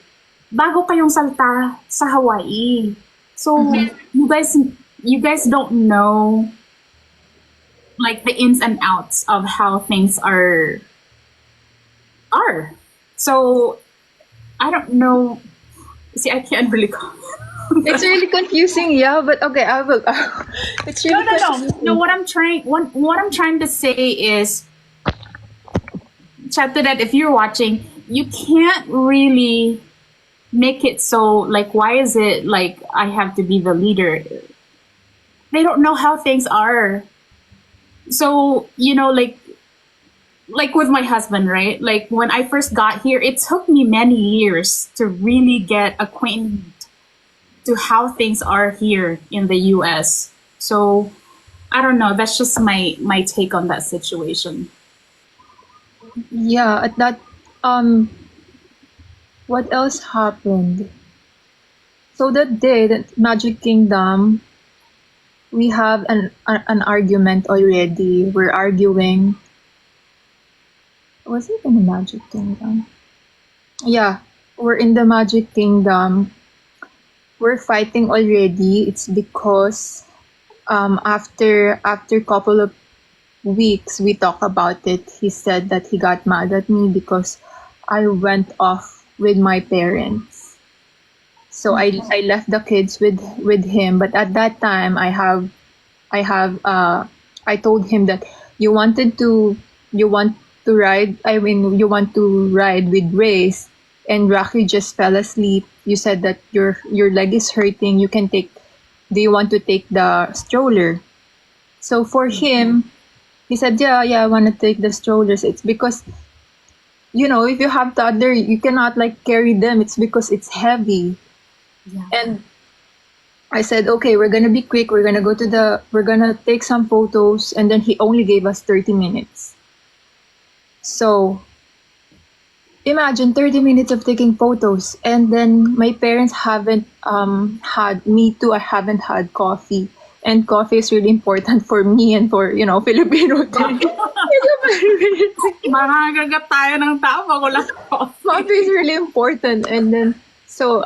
bago kayong salta sa Hawaii. So, you guys don't know, like, the ins and outs of how things are. So, I don't know. See, I can't really comment. It's really confusing, yeah, but okay, I will. It's really No. confusing. No, what I'm trying to say is, chat to that, if you're watching, you can't really make it so, like, why is it like I have to be the leader? They don't know how things are. So, like with my husband, right? Like, when I first got here, it took me many years to really get acquainted to how things are here in the US. So I don't know. That's just my take on that situation. Yeah, at that what else happened? So that day, that Magic Kingdom, we have an argument already. We're arguing. Was it in the Magic Kingdom? Yeah, we're in the Magic Kingdom. We're fighting already. It's because after couple of weeks we talk about it. He said that he got mad at me because I went off with my parents. So I left the kids with him. But at that time I told him that you want to ride. I mean, you want to ride with Race, and Rocky just fell asleep. You said that your leg is hurting. You can take. Do you want to take the stroller? So for him, he said, yeah, I want to take the strollers. It's because if you have toddler, you cannot like carry them. It's because it's heavy. Yeah. And I said, okay, we're gonna be quick. We're gonna take some photos, and then he only gave us 30 minutes. So imagine 30 minutes of taking photos, and then my parents haven't had me too. I haven't had coffee, and coffee is really important for me and for Filipino thing. Makakagat tayo ng tao pag walang coffee. Coffee is really important, and then so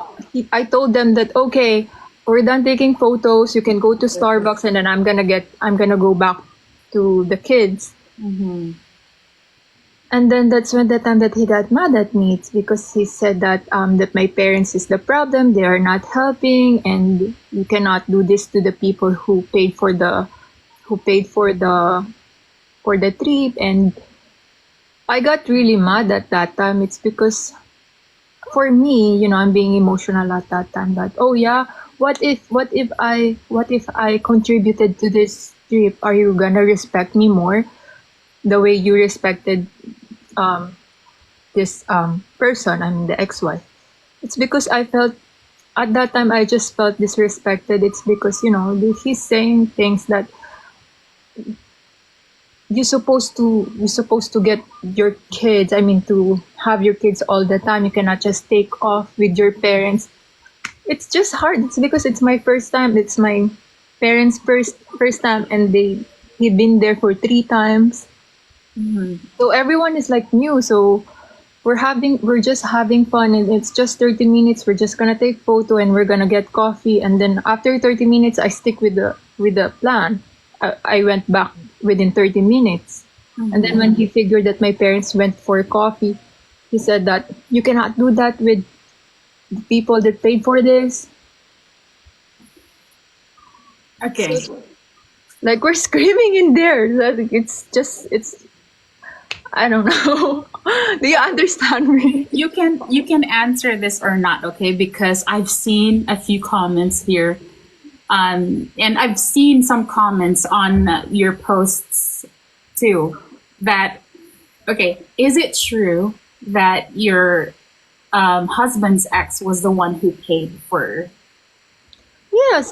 I told them that okay, we're done taking photos. You can go to Starbucks, and then I'm gonna go back to the kids. Mm-hmm. And then that's when the time that he got mad at me. It's because he said that that my parents is the problem. They are not helping, and you cannot do this to the people who paid for the trip. And I got really mad at that time. It's because for me, I'm being emotional at that time. That oh yeah, what if I contributed to this trip? Are you gonna respect me more the way you respected this person, I mean the ex-wife? It's because I felt at that time I just felt disrespected. It's because he's saying things that you're supposed to get your kids. I mean to have your kids all the time. You cannot just take off with your parents. It's just hard. It's because it's my first time. It's my parents' first time, and he'd been there for 3 times. Mm-hmm. So everyone is like new. So we're just having fun, and it's just 30 minutes. We're just gonna take photo, and we're gonna get coffee, and then after 30 minutes, I stick with the plan. I went back within 30 minutes, and then when he figured that my parents went for coffee, he said that you cannot do that with the people that paid for this. Okay. So, like we're screaming in there. Like, it's I don't know. Do you understand me? You can answer this or not, okay? Because I've seen a few comments here, and I've seen some comments on your posts too. That okay, is it true that your husband's ex was the one who paid for? Yes.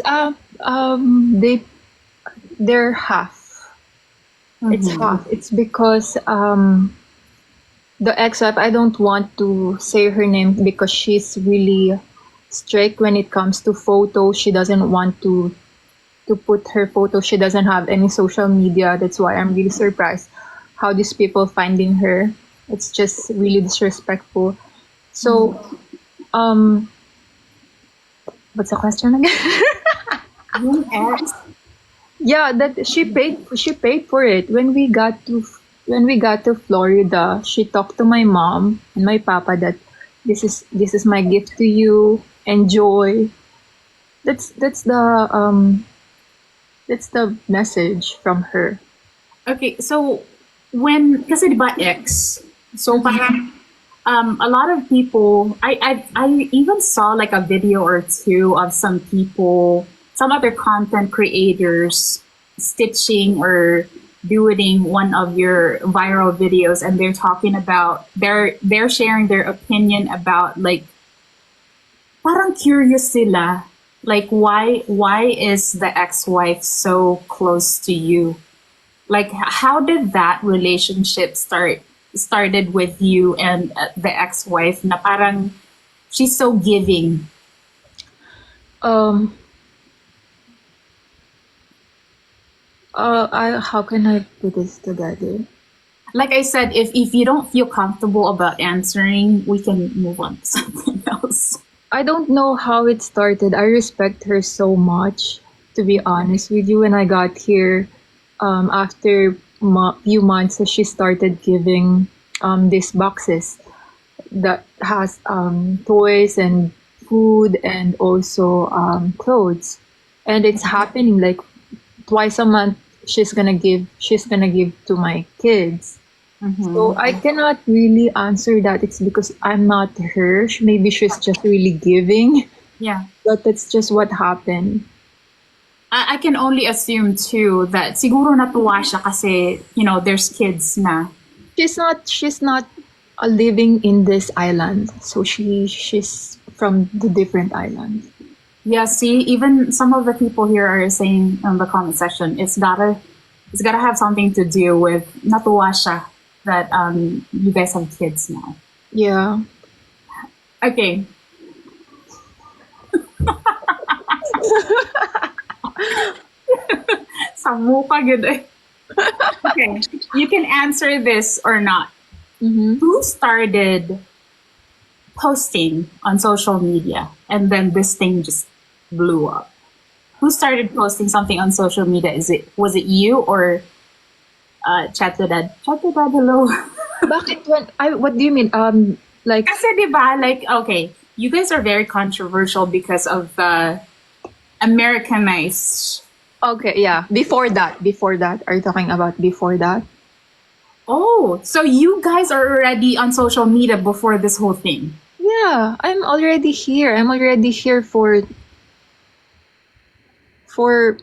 They're half. It's half. It's because the ex-wife, I don't want to say her name because she's really strict when it comes to photos. She doesn't want to put her photo. She doesn't have any social media. That's why I'm really surprised how these people finding her. It's just really disrespectful. So, what's the question again? Yung ex? Yeah, that she paid for it. When we got to Florida, she talked to my mom and my papa that this is my gift to you. Enjoy. That's the message from her. Okay, so kasi diba ex, so parang a lot of people, I even saw like a video or two of some people, some other content creators stitching or doing one of your viral videos, and they're talking about they're sharing their opinion about like parang curious sila, like why is the ex-wife so close to you? Like how did that relationship started with you and the ex-wife na parang she's so giving? How can I put this together? Like I said, if you don't feel comfortable about answering, we can move on to something else. I don't know how it started. I respect her so much, to be honest with you. When I got here, after few months, she started giving these boxes that has toys and food and also clothes, and it's happening like twice a month. She's gonna give to my kids, So I cannot really answer that. It's because I'm not her. Maybe she's just really giving, Yeah. but that's just what happened. I can only assume too that siguro natuwa siya kasi, there's kids na. She's not living in this island. So she's from the different island. Yeah, see, even some of the people here are saying in the comment section, it's gotta have something to do with natuwa siya that you guys have kids now. Yeah. Okay. Sa mukha gid eh. Okay, you can answer this or not. Who started posting on social media and then this thing just blew up? Who started posting something on social media? Was it you or chat to dad? Chat to dad, hello. Bakit what do you mean? Like Kasi diba, like, okay, you guys are very controversial because of the Americanized. okay, yeah. Before that. Are you talking about before that? Oh, so you guys are already on social media before this whole thing. Yeah, I'm already here. For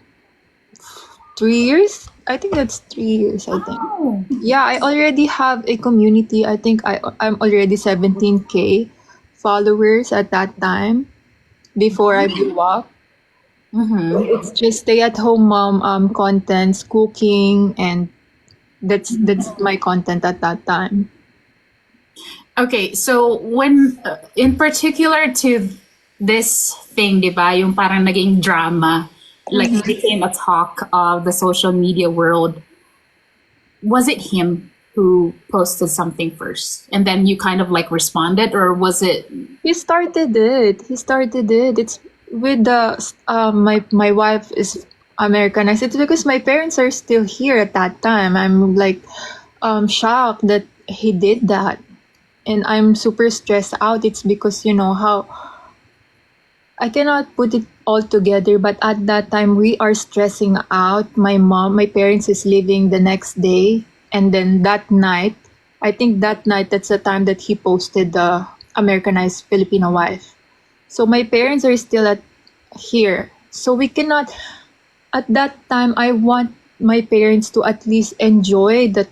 3 years. I think that's 3 years. I think. Oh. Yeah, I already have a community. I think I'm already 17K followers at that time before I blew up. It's just stay at home mom contents, cooking, and that's my content at that time. Okay, so when, in particular to this thing, di ba, yung parang naging drama, like it became a talk of the social media world, was it him who posted something first? And then you kind of like responded, or was it? He started it. It's with the my wife is Americanized. It's because my parents are still here at that time. I'm like shocked that he did that, and I'm super stressed out. It's because how I cannot put it all together, but at that time we are stressing out. My parents is leaving the next day, and then that night, I think that night that's the time that he posted the Americanized Filipina wife. So my parents are still here. So we cannot at that time I want my parents to at least enjoy the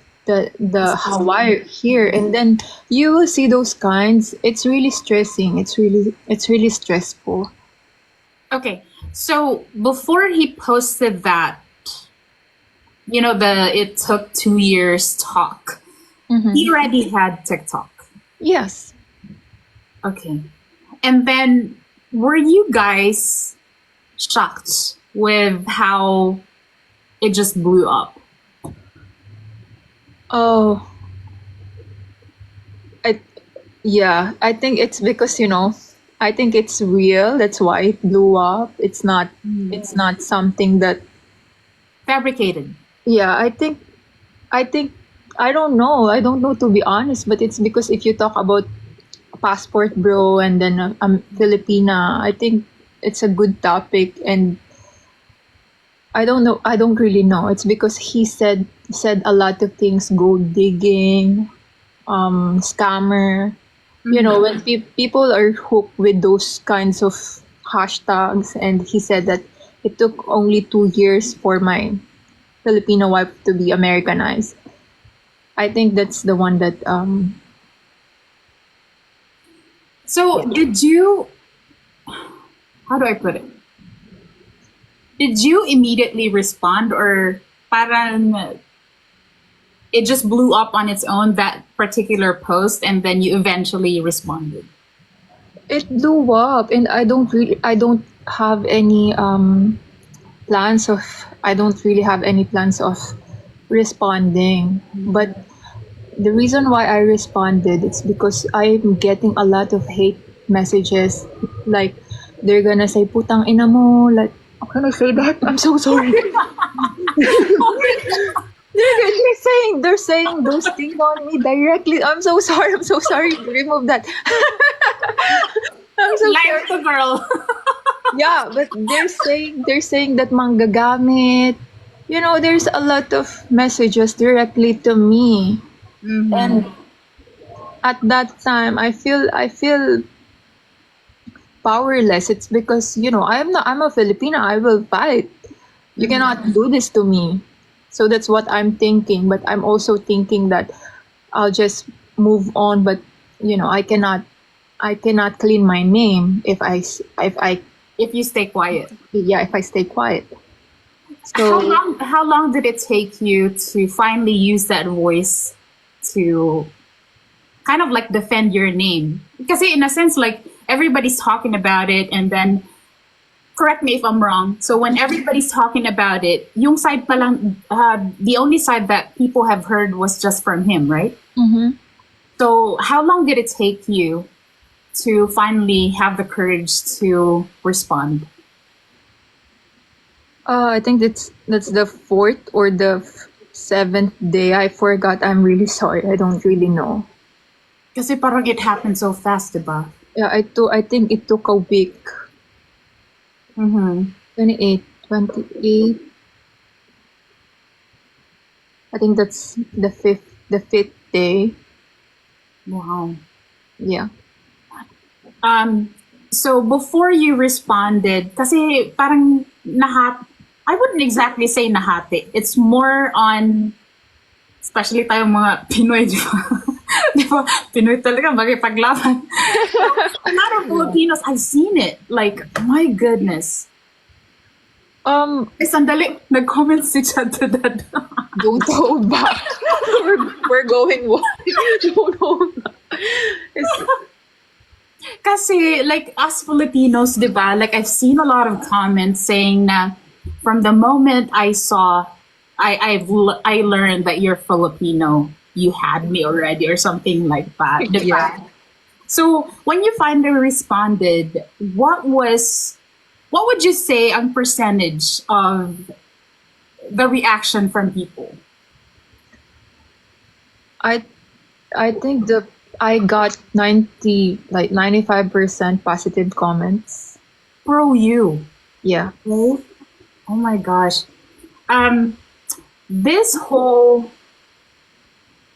Hawaii here, and then you will see those kinds. It's really stressing. It's really stressful. Okay, so before he posted that, it took 2 years talk. He already had TikTok. Yes. Okay. And then were you guys shocked with how it just blew up? Oh, I think it's because I think it's real. That's why it blew up. It's not something that. Fabricated. Yeah, I think I don't know. I don't know, to be honest, but it's because if you talk about passport bro and then Filipina, I think it's a good topic, and I don't know. I don't really know. It's because he said a lot of things: gold digging, scammer. When people are hooked with those kinds of hashtags, and he said that it took only 2 years for my Filipino wife to be Americanized. I think that's the one that So did you, how do I put it? Did you immediately respond, or parang it just blew up on its own, that particular post, and then you eventually responded? it blew up, and I don't have any plans of I don't really have any plans of responding. But the reason why I responded, it's because I'm getting a lot of hate messages. Like they're gonna say putang ina mo, like how can I say that? I'm so sorry. They're saying those things on me directly. I'm so sorry. I'm so sorry. Remove that. I'm so sorry. Live to girl. Yeah, but they're saying that manggagamit. There's a lot of messages directly to me. And at that time, I feel powerless. It's because, I'm a Filipina. I will fight. You cannot do this to me. So that's what I'm thinking. But I'm also thinking that I'll just move on. But I cannot clean my name If you stay quiet. if I stay quiet. How So long how long did it take you to finally use that voice to kind of like defend your name? Because in a sense, like everybody's talking about it, and then correct me if I'm wrong. So when everybody's talking about it, yung side palang, the only side that people have heard was just from him, right? mhm. So how long did it take you to finally have the courage to respond? I think that's the fourth or the seventh day. I forgot. I'm really sorry. I don't really know. Kasi parang it happened so fast, diba? Yeah, I think it took a week. Mm-hmm. 28. I think that's the fifth day. Wow. Yeah. So before you responded, kasi parang I wouldn't exactly say nahati. It's more on, especially tayong mga Pinoy, di ba? Di ba? Pinoy talaga, makipaglaban. A lot of Filipinos, I've seen it. Like, my goodness. Eh, sandali, nag-comment si Chad to that. Don't hold back. we're going one. Don't hold back. Kasi, like, us Filipinos, di ba? Like, I've seen a lot of comments saying na from the moment I learned that you're Filipino, you had me already or something like that. Di ba? Yeah. So, when you finally responded, what would you say ang percentage of the reaction from people? I think I got 95% positive comments. Pro you. Yeah. Oh my gosh. This whole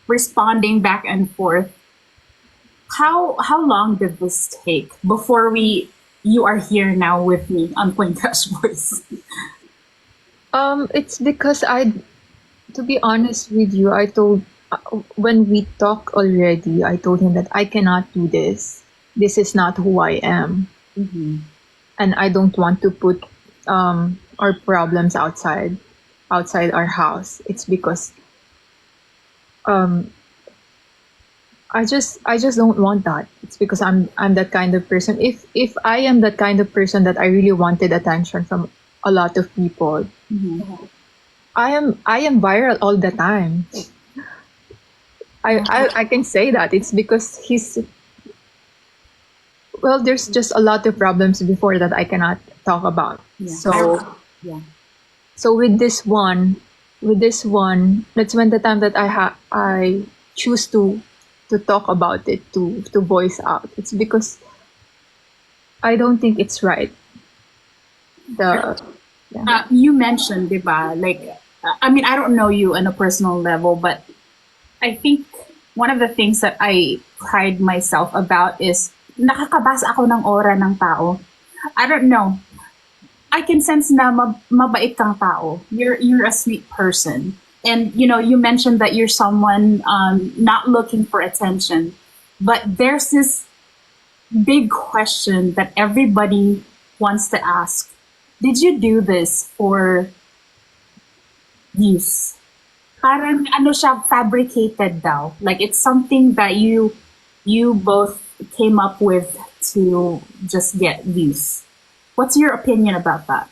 responding back and forth, how long did this take before you are here now with me on clingcatch voice? It's because to be honest with you, when we talk already, I told him that I cannot do this. This is not who I am. And I don't want to put our problems outside our house. It's because I just don't want that. It's because I'm that kind of person. If I am that kind of person that I really wanted attention from a lot of people, I am viral all the time. I can say that it's because there's just a lot of problems before that I cannot talk about. Yeah. Yeah. So with this one, that's when the time that I choose to talk about it, to voice out. It's because I don't think it's right. You mentioned, diba? Like, I mean, I don't know you on a personal level, but I think one of the things that I pride myself about is nakakabasa ako ng aura ng tao. I don't know. I can sense na mabait kang tao. You're a sweet person. And, you mentioned that you're someone not looking for attention. But there's this big question that everybody wants to ask. Did you do this for views? Parang ano siya, fabricated daw. Like it's something that you both came up with to just get views. What's your opinion about that?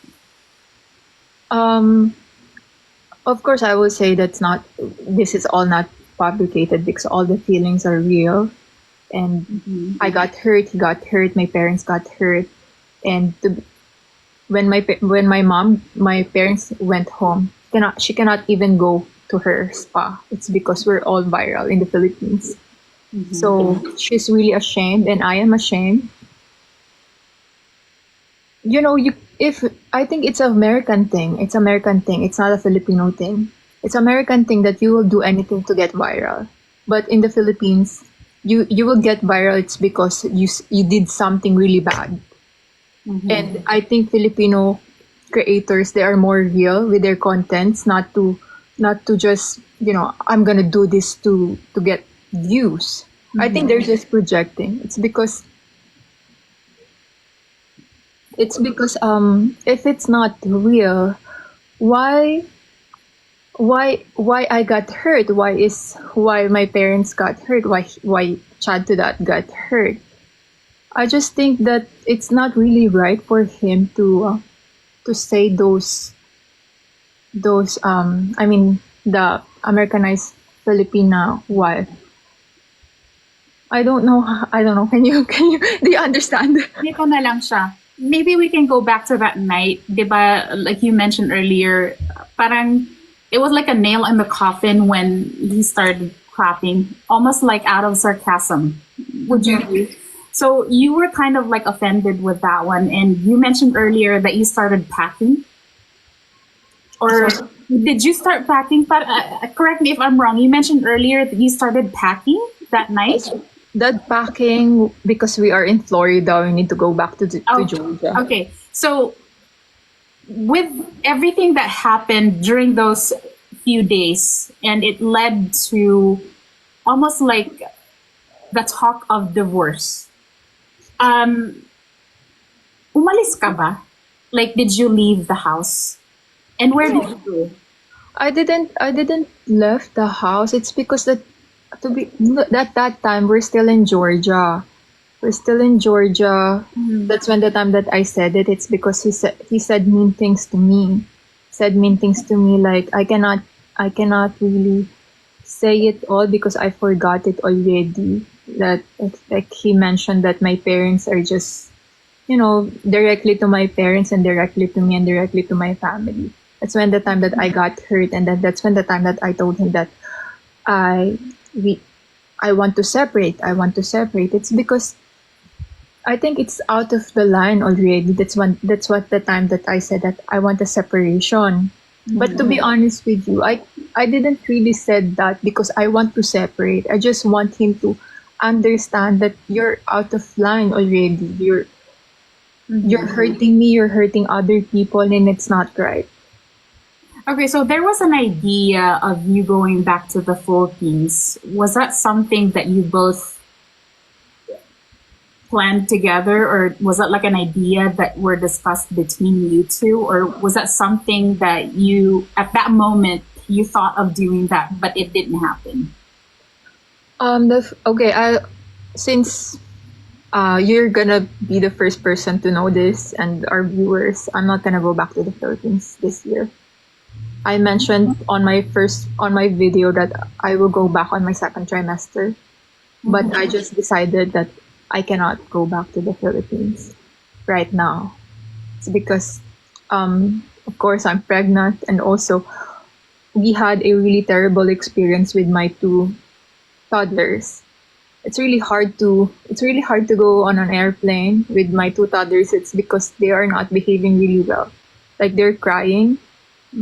Of course, I will say this is all not fabricated because all the feelings are real. And I got hurt, he got hurt, my parents got hurt. And when my parents went home, she cannot even go to her spa. It's because we're all viral in the Philippines. So she's really ashamed, and I am ashamed. If I think it's an American thing. It's American thing. It's not a Filipino thing. It's American thing that you will do anything to get viral. But in the Philippines, you will get viral. It's because you did something really bad. And I think Filipino creators, they are more real with their contents, not to just, I'm gonna do this to get views. I think they're just projecting. It's because if it's not real, why why I got hurt? Why my parents got hurt? Why Chad to that got hurt? I just think that it's not really right for him to say those I mean the Americanized Filipina wife. I don't know. I don't know. Can you do you understand? Dito na lang siya. Maybe we can go back to that night, diba? Like you mentioned earlier, parang it was like a nail in the coffin when he started clapping, almost like out of sarcasm. Would you agree? So you were kind of like offended with that one, and you mentioned earlier that you started packing, or did you start packing? But correct me if I'm wrong. You mentioned earlier that you started packing that night. That packing, because we are in Florida, we need to go back to Georgia. Okay, so with everything that happened during those few days, and it led to almost like the talk of divorce. Umalis ka ba? Like, did you leave the house? And where did you go? I didn't left the house. It's because that time we're still in Georgia. We're still in Georgia. That's when the time that I said it. It's because he said mean things to me. Said mean things to me, like I cannot really say it all because I forgot it already. That, like, he mentioned that my parents are just, directly to my parents and directly to me and directly to my family. That's when the time that I got hurt, and that's when the time that I told him that I we I want to separate. I want to separate. It's because I think it's out of the line already. That's what the time that I said that I want a separation. But to be honest with you, I didn't really said that because I want to separate. I just want him to understand that you're out of line already. You're hurting me, you're hurting other people, and it's not right. Okay, so there was an idea of you going back to the Philippines. Was that something that you both planned together, or was that like an idea that were discussed between you two, or was that something that you at that moment you thought of doing that but it didn't happen? Okay, since you're gonna be the first person to know this, and our viewers, I'm not gonna go back to the Philippines this year. I mentioned on my video that I will go back on my second trimester, but I just decided that I cannot go back to the Philippines right now. It's because, of course, I'm pregnant, and also we had a really terrible experience with my two toddlers. It's really hard to go on an airplane with my two toddlers. It's because they are not behaving really well. Like, they're crying,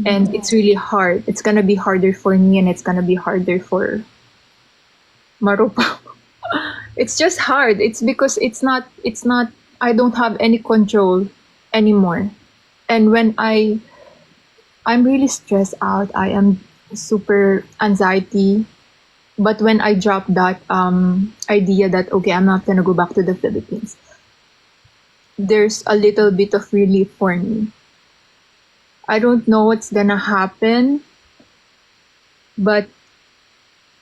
and it's really hard. It's gonna be harder for me, and it's gonna be harder for Marupa. It's just hard. It's because it's not I don't have any control anymore. And when I'm really stressed out, I am super anxiety. But when I drop that idea that, okay, I'm not gonna go back to the Philippines, there's a little bit of relief for me. I don't know what's gonna happen, but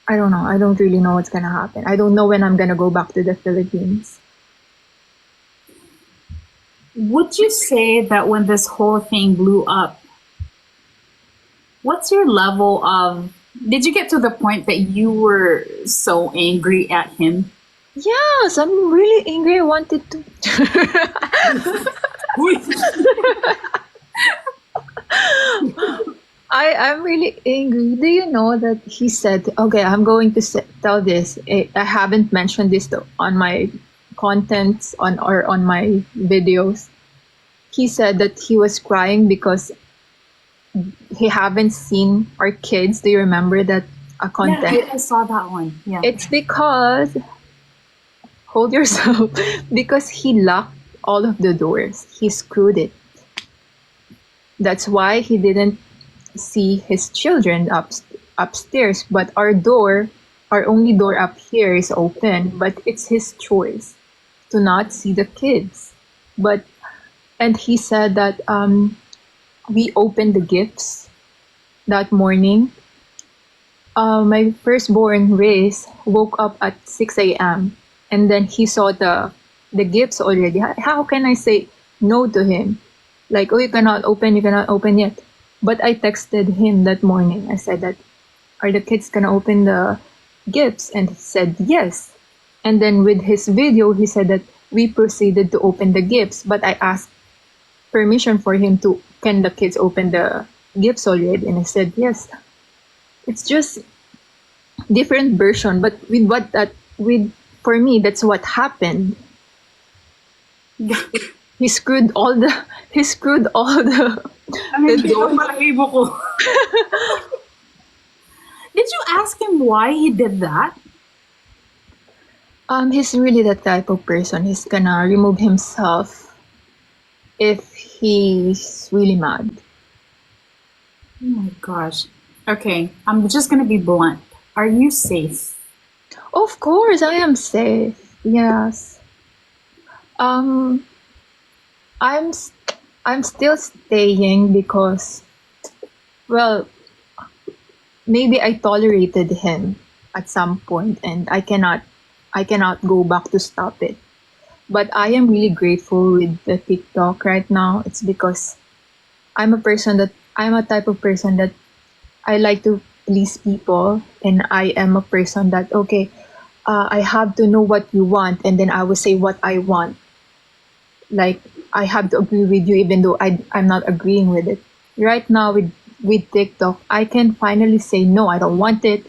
I don't know. I don't really know what's gonna happen. I don't know when I'm gonna go back to the Philippines. Would you say that when this whole thing blew up, what's your level of did you get to the point that you were so angry at him? Yes, I'm really angry. I wanted to. I'm really angry. Do you know that he said, okay, I'm going to tell this. I haven't mentioned this on my contents on my videos. He said that he was crying because he haven't seen our kids. Do you remember that Yeah, content. I saw that one. Yeah. It's because, hold yourself, because he locked all of the doors. He screwed it. That's why he didn't see his children upstairs, but our only door up here is open, but it's his choice to not see the kids. But and he said that we opened the gifts that morning. My firstborn Race woke up at 6 a.m. and then he saw the gifts already. How can I say no to him? Like, oh, you cannot open yet. But I texted him that morning. I said that, are the kids gonna open the gifts? And he said yes. And then with his video, he said that we proceeded to open the gifts. But I asked permission for him to, can the kids open the gifts already? And I said yes. It's just different version, but with for me that's what happened. He screwed all the he screwed all the Ang door. balahibo ko. Did you ask him why he did that? He's really the type of person, he's gonna remove himself if he's really mad. Oh my gosh. Okay, I'm just gonna be blunt. Are you safe? Of course I am safe. Yes. I'm I'm still staying because, well, maybe I tolerated him at some point and I cannot go back to stop it. But I am really grateful with the TikTok right now. It's because I'm a type of person that I like to please people, and I am a person that, okay, I have to know what you want and then I will say what I want. Like, I have to agree with you even though I'm not agreeing with it. Right now with TikTok, I can finally say no, I don't want it.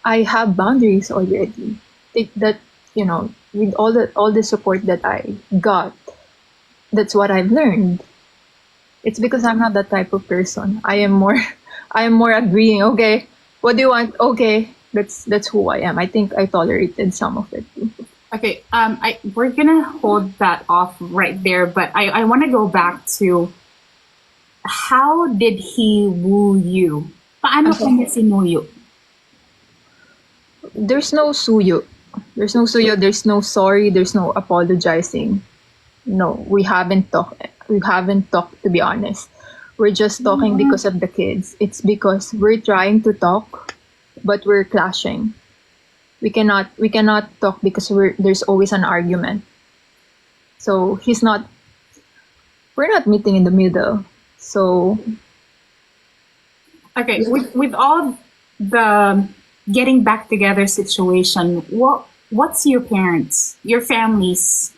I have boundaries already. Think that, with all the support that I got, that's what I've learned. It's because I'm not that type of person. I am more I am more agreeing, okay, what do you want? Okay, that's who I am. I think I tolerated some of it too. Okay, we're gonna hold that off right there, but I want to go back to how did he woo you? Paano Okay. kanya sinuyo? There's no suyo. There's no suyo, there's no sorry, there's no apologizing. No, we haven't talked. We haven't talked, to be honest. We're just talking because of the kids. It's because we're trying to talk, but we're clashing. We cannot talk because there's always an argument. So we're not meeting in the middle. So Okay, with all the getting back together situation, what's your family's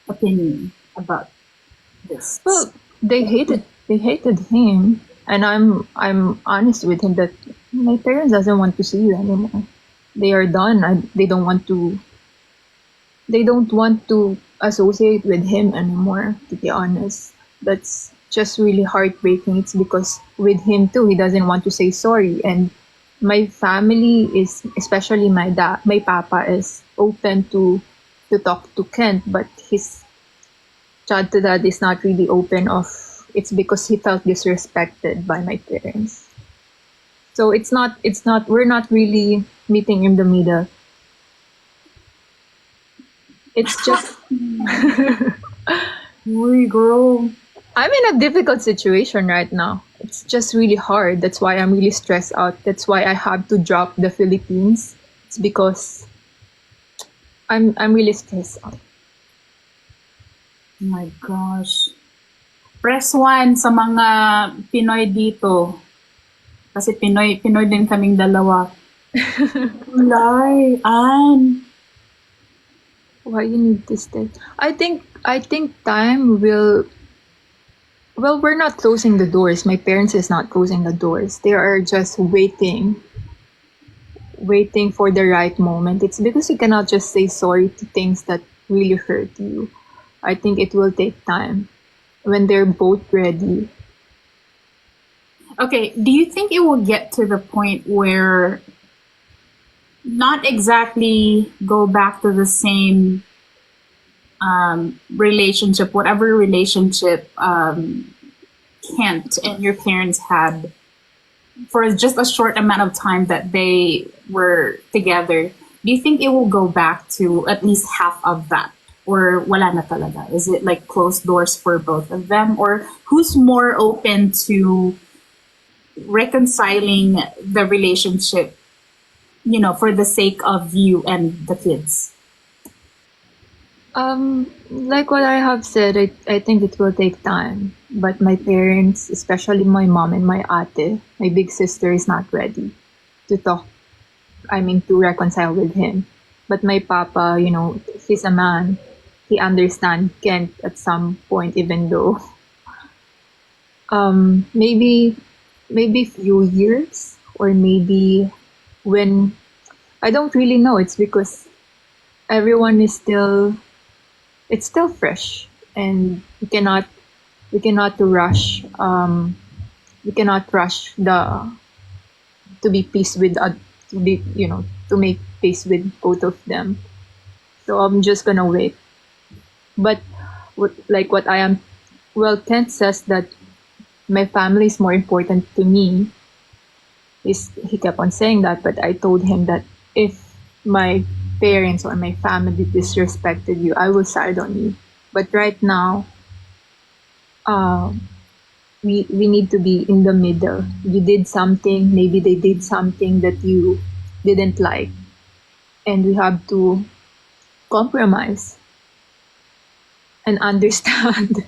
opinion about this? well, they hated him, and I'm honest with him that my parents doesn't want to see you anymore. They are done. They don't want to associate with him anymore, to be honest. That's just really heartbreaking. It's because with him too, he doesn't want to say sorry. And my family is, especially my papa is open to talk to Kent, but his Chad to dad is not really open of, it's because he felt disrespected by my parents. So it's not we're not really meeting in the middle. It's just Uy, girl. I'm in a difficult situation right now. It's just really hard. That's why I'm really stressed out. That's why I have to drop the Philippines. It's because I'm really stressed out. Oh my gosh. Press 1 sa mga Pinoy dito. Kasi Pinoy din kaming dalawa. Lie, Anne. Why you need to stay? I think time will. Well, we're not closing the doors. My parents is not closing the doors. They are just waiting for the right moment. It's because you cannot just say sorry to things that really hurt you. I think it will take time when they're both ready. Okay, do you think it will get to the point where not exactly go back to the same relationship, whatever relationship Kent and your parents had for just a short amount of time that they were together. Do you think it will go back to at least half of that? Or wala na talaga? Is it like closed doors for both of them? Or who's more open to reconciling the relationship, for the sake of you and the kids? Like what I have said, I think it will take time. But my parents, especially my mom and my ate, my big sister, is not ready to talk. I mean, to reconcile with him. But my papa, he's a man. He understands Kent at some point, even though maybe few years, or maybe when, I don't really know. It's because everyone is still, it's still fresh, and we cannot rush the to be peace with to be to make peace with both of them. So I'm just gonna wait. But what I am, well, Kent says that my family is more important to me. He kept on saying that, but I told him that if my parents or my family disrespected you, I will side on you. But right now, uh, we need to be in the middle. You did something, maybe they did something that you didn't like, and we have to compromise and understand.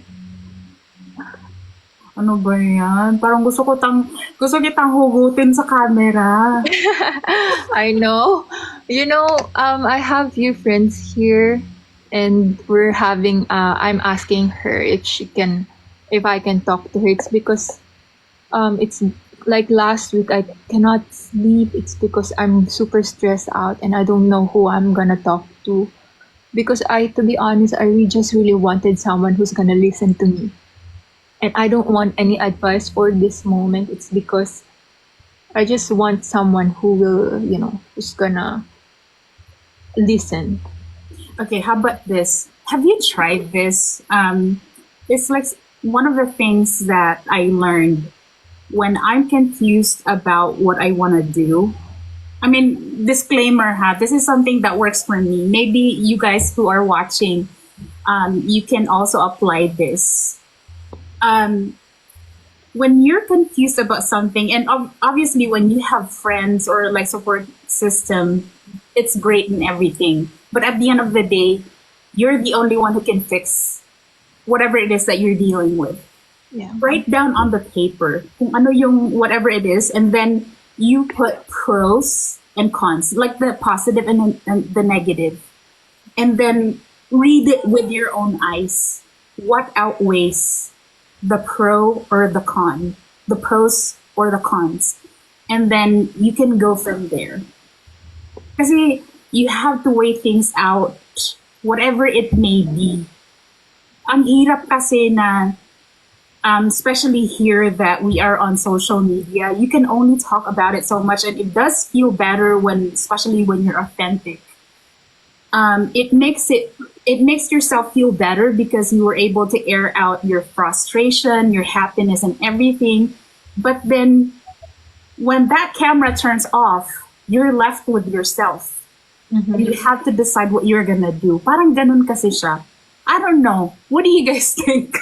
Ano ba yan? Parang gusto kitang hugutin sa camera. I know. I have few friends here, and I'm asking her if I can talk to her. It's because, it's like last week I cannot sleep. It's because I'm super stressed out and I don't know who I'm gonna talk to. Because to be honest, I just really wanted someone who's gonna listen to me. And I don't want any advice for this moment. It's because I just want someone who will, who's gonna listen. Okay, how about this? Have you tried this? It's like one of the things that I learned when I'm confused about what I want to do. I mean, disclaimer, this is something that works for me. Maybe you guys who are watching, you can also apply this. Um, when you're confused about something, and obviously when you have friends or like support system, it's great and everything. But at the end of the day, you're the only one who can fix whatever it is that you're dealing with. Yeah. Write down on the paper kung ano yung whatever it is, and then you put pros and cons, like the positive and the negative, and then read it with your own eyes. What outweighs the pro or the con, the pros or the cons, and then you can go from there. Kasi you have to weigh things out, whatever it may be. Ang hirap kasi na, especially here that we are on social media, you can only talk about it so much, and it does feel better especially when you're authentic. It makes yourself feel better because you were able to air out your frustration, your happiness, and everything. But then when that camera turns off, you're left with yourself. And you have to decide what you're gonna do. Parang ganun kasi siya. I don't know. What do you guys think?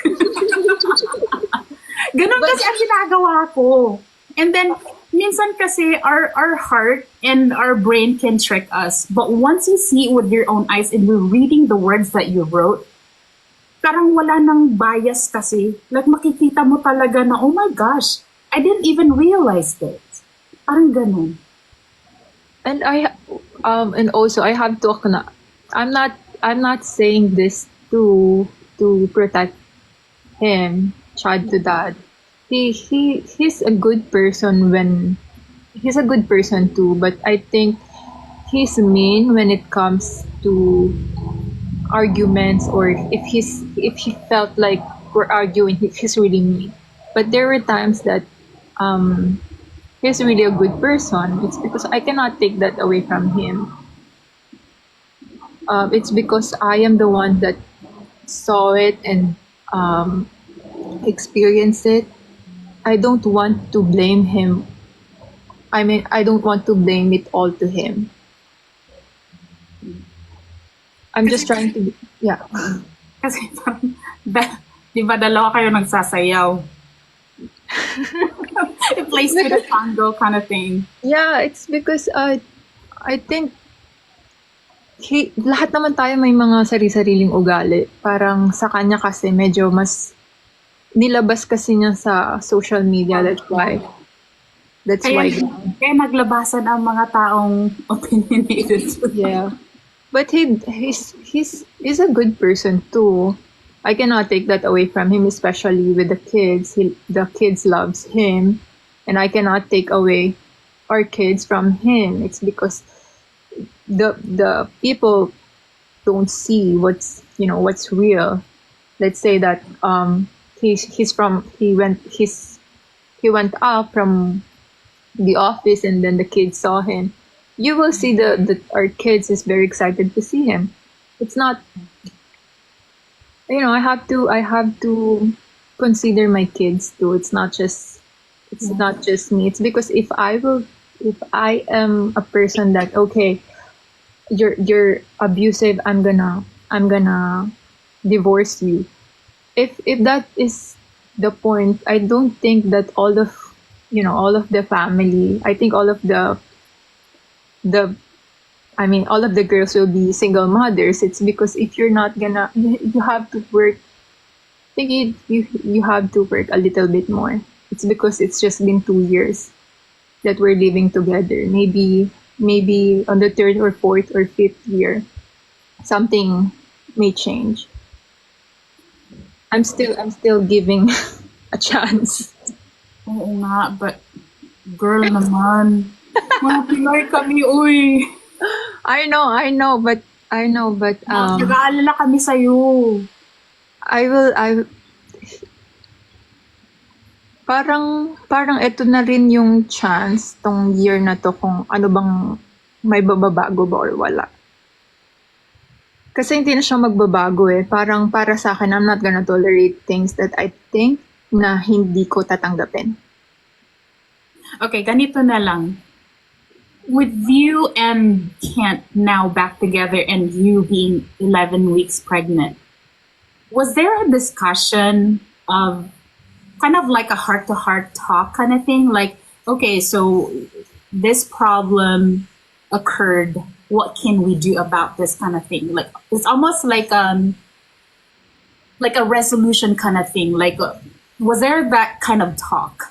Ganun kasi ang ginagawa ko. And then, minsan kasi our heart and our brain can trick us. But once you see it with your own eyes and you're reading the words that you wrote, parang wala nang bias kasi. Like makikita mo talaga na, oh my gosh, I didn't even realize that. Parang ganun. And and also I have to I'm not saying this to protect him, Chad, to that. He's a good person when he's a good person too, but I think he's mean when it comes to arguments, or if he felt like we're arguing, he's really mean. But there were times that um he's really a good person. It's because I cannot take that away from him. It's because I am the one that saw it and um, experienced it. I don't want to blame him. I mean, I don't want to blame it all to him. I'm just Kasi, trying to, yeah. kasi parang, di ba dalawa kayo nagsasayaw? It plays to the tango kind of thing. Yeah, it's because I think lahat naman tayo may mga sari-sariling ugali. Parang sa kanya kasi medyo mas nilabas kasi niya sa social media. That's Kaya, why. kaya naglabasan ang mga taong opinionated. Yeah. But he's a good person too. I cannot take that away from him, especially with the kids. The kids loves him, and I cannot take away our kids from him. It's because the people don't see what's real. Let's say that he went out from the office and then the kids saw him. You will see the our kids is very excited to see him. It's not, I have to consider my kids too. It's not just me. It's because if I am a person that, okay, you're abusive, I'm gonna divorce you. If that is the point, I don't think that all of the family, I think the I mean all of the girls will be single mothers. It's because if you're not gonna, you have to work. I think you have to work a little bit more. It's because it's just been 2 years that we're living together. Maybe on the third or fourth or fifth year, something may change. I'm still giving a chance. Oo nga, but girl naman. Mga Pinoy kami, uy. I know, but Nag-aalala kami sa'yo. I parang ito na rin yung chance tong year na to kung ano bang may bababago ba or wala. Kasi hindi na siya magbabago eh. Parang para sa akin, I'm not gonna tolerate things that I think na hindi ko tatanggapin. Okay, ganito na lang. With you and Kent now back together and you being 11 weeks pregnant, was there a discussion of kind of like a heart-to-heart talk kind of thing? Like, okay, so this problem occurred. What can we do about this kind of thing? Like, it's almost like a resolution kind of thing. Like, was there that kind of talk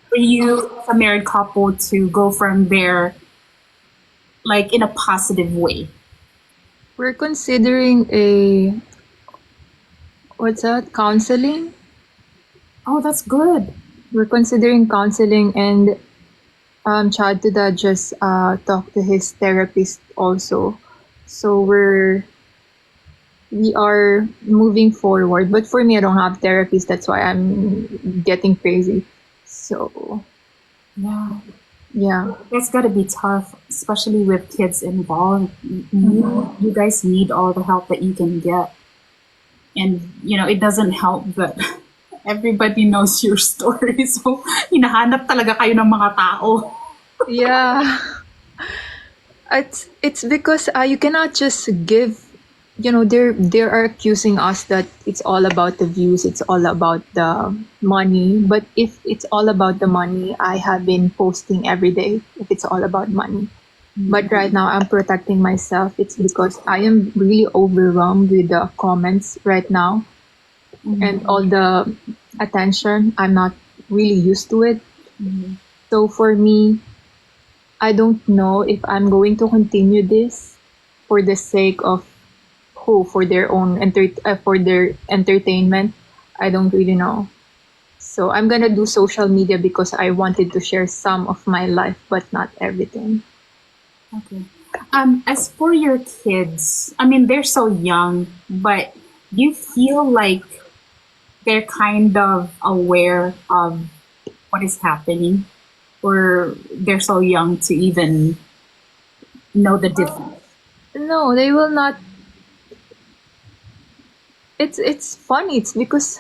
for you, as a married couple, to go from there, like in a positive way? We're considering what's that? Counseling? Oh, that's good. We're considering counseling, and Chad to that just talked to his therapist also. So we are moving forward. But for me, I don't have therapist. That's why I'm getting crazy. So Yeah, yeah, it's got to be tough, especially with kids involved. You guys need all the help that you can get. And, it doesn't help that everybody knows your story. So, hinahanap talaga kayo ng mga tao. yeah. It's because you cannot just give. They are accusing us that it's all about the views, it's all about the money. But if it's all about the money, I have been posting every day. If it's all about money, but right now I'm protecting myself. It's because I am really overwhelmed with the comments right now and all the attention. I'm not really used to it. So for me, I don't know if I'm going to continue this for the sake of for their own for their entertainment. I don't really know. So I'm gonna do social media because I wanted to share some of my life, but not everything. Okay. As for your kids, I mean, they're so young, but do you feel like they're kind of aware of what is happening? or they're so young to even know the difference? No, they will not. It's funny. It's because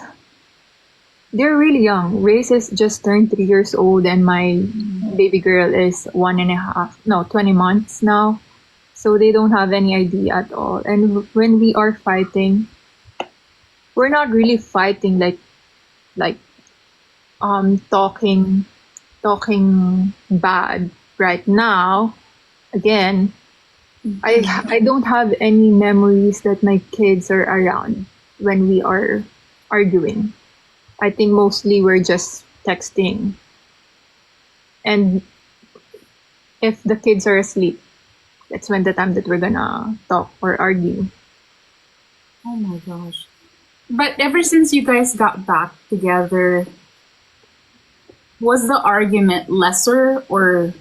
they're really young. Race has just turned 3 years old, and my baby girl is 1.5, no, 20 months now. So they don't have any idea at all. And when we are fighting, we're not really fighting like talking bad right now. Again, I don't have any memories that my kids are around when we are arguing. I think mostly we're just texting. And if the kids are asleep, that's when the time that we're gonna talk or argue. Oh my gosh. But ever since you guys got back together, was the argument lesser or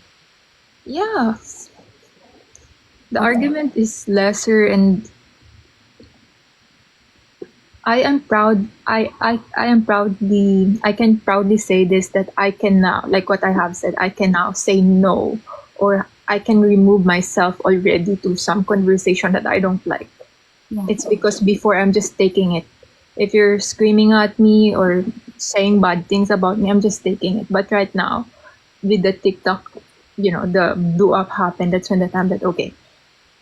Yeah. The argument is lesser, and I am proud. I can proudly say this, that I can now, like what I have said, I can now say no, or I can remove myself already to some conversation that I don't like. yeah. It's because before I'm just taking it. If you're screaming at me or saying bad things about me, I'm just taking it. But right now, with the TikTok, the blew up happened, that's when the time that, okay,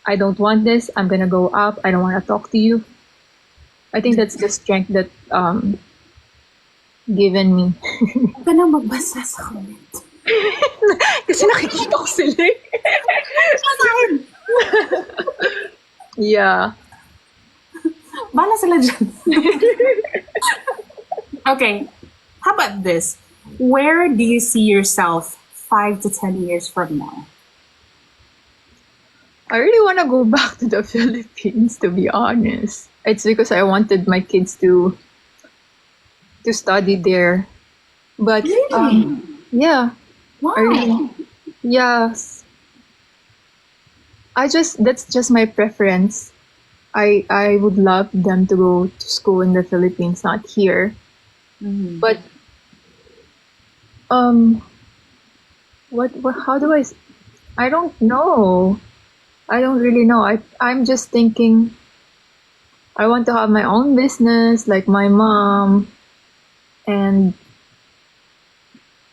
I don't want this, I'm gonna go up, I don't wanna talk to you. I think that's the strength that given me. Huwag ka nang magbasa sa comment. Kasi nakikita ko sila eh. Basahin! Yeah. Bala sila dyan. Okay, how about this? Where do you see yourself 5 to 10 years from now? I really want to go back to the Philippines, to be honest. It's because I wanted my kids to study there. But Really? yeah, Wow. I really, yes. That's just my preference. I would love them to go to school in the Philippines, not here. Mhm. But what how do I don't know. I don't really know. I'm just thinking I want to have my own business like my mom, and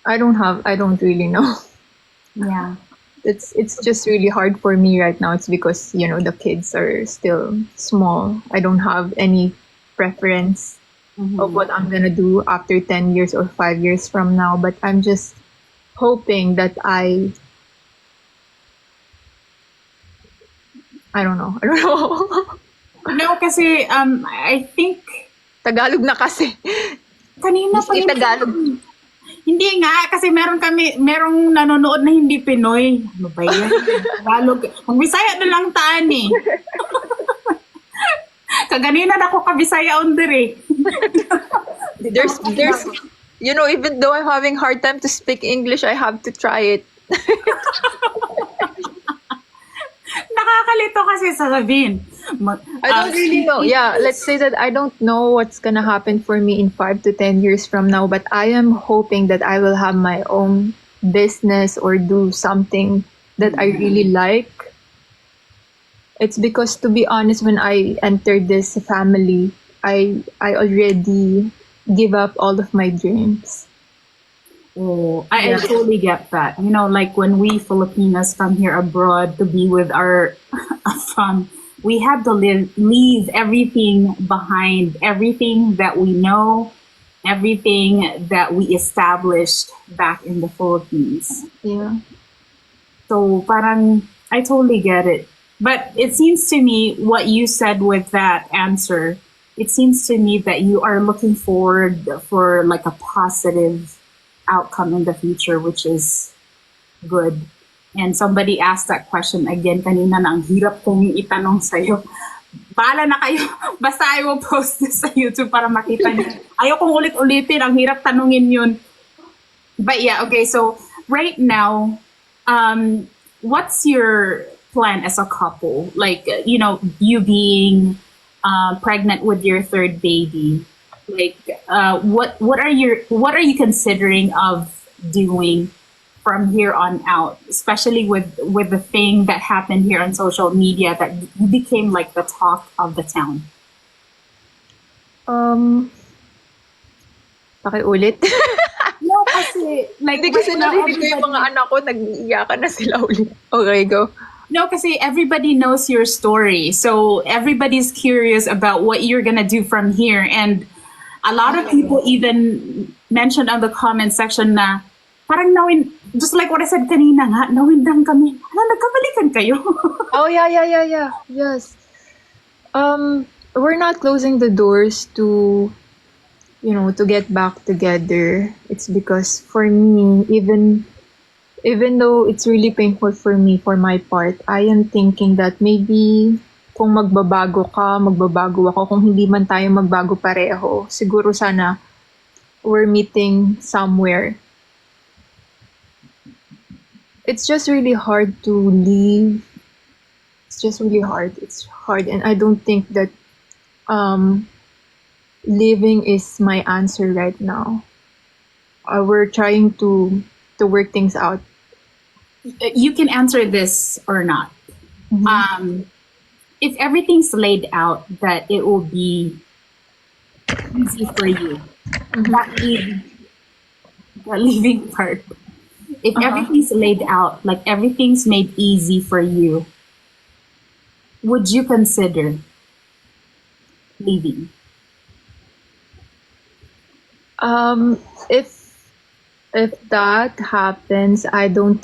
I don't really know. Yeah. It's just really hard for me right now. It's because, the kids are still small. I don't have any preference of what I'm gonna do after 10 years or 5 years from now. But I'm just hoping that I don't know. I don't know. No, kasi I think Tagalog na kasi. kanina pa Speak yun. Tagalog. Hindi nga, kasi merong nanonood na hindi Pinoy. Ano ba yan? Tagalog. Mag-Bisaya na lang taan eh. Kaganina na ako kabisaya on dire. There's even though I'm having hard time to speak English, I have to try it. Nakakalito kasi sasabihin. I don't really know. Yeah, let's say that I don't know what's gonna happen for me in 5 to 10 years from now, but I am hoping that I will have my own business or do something that I really like. It's because, to be honest, when I entered this family, I already give up all of my dreams. Oh, I totally get that. Like when we Filipinas come here abroad to be with our fam, we had to leave everything behind, everything that we know, everything that we established back in the Philippines. Yeah. So parang I totally get it. But it seems to me what you said with that answer, it seems to me that you are looking forward for like a positive outcome in the future, which is good. And somebody asked that question again kanina na ang hirap kong itanong sa'yo. Bahala na kayo. Basta I will post this sa YouTube para makita niyo. Ayaw kong ulit-ulitin. Ang hirap tanungin yun. But yeah, okay. So right now, what's your plan as a couple? Like, you being pregnant with your third baby. Like, what are you considering of doing from here on out, especially with the thing that happened here on social media that you became like the talk of the town? Um, Pakiulit. No, kasi like Hindi right kasi now narinig ko yung mga everybody. anak ko, nag-iiyakan na sila ulit. Okay, go. No, kasi everybody knows your story. So everybody's curious about what you're gonna do from here. And a lot of people even mentioned on the comment section na parang nawin, just like what I said kanina nga, nawindang kami. Hala, nagkabalikan kayo. Oh, yeah. Yes. We're not closing the doors to, to get back together. It's because for me, even though it's really painful for me, for my part, I am thinking that maybe kung magbabago ka, magbabago ako. Kung hindi man tayo magbago pareho, siguro sana we're meeting somewhere. It's just really hard to leave. It's just really hard. It's hard, and I don't think that leaving is my answer right now. We're trying to work things out. You can answer this or not. If everything's laid out that it will be easy for you, that leaving part. If everything's laid out, like everything's made easy for you, would you consider leaving? If that happens, I don't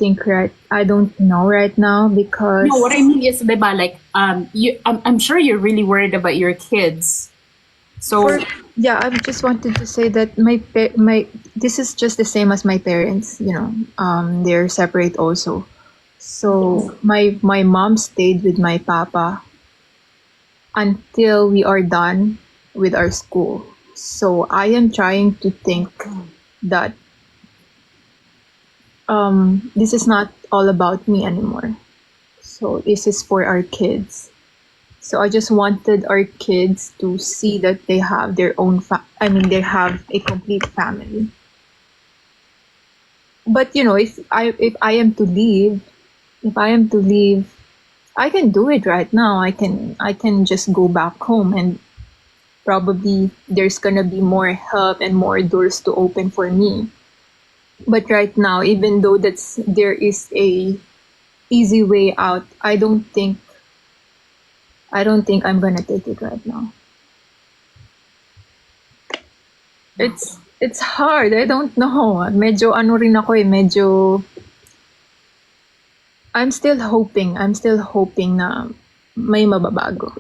know right now because No, what I mean is, diba, like, I'm sure you're really worried about your kids. So, yeah, I just wanted to say that my this is just the same as my parents. They're separate also. So my mom stayed with my papa until we are done with our school. So I am trying to think that this is not all about me anymore. So this is for our kids. So I just wanted our kids to see that they have their own they have a complete family. But if I am to leave, I can do it right now. I can just go back home, and probably there's gonna be more help and more doors to open for me. But right now, even though there is a easy way out, I don't think I'm gonna take it right now. It's hard. I don't know. Medyo ano rin ako medyo I'm still hoping na may mababago.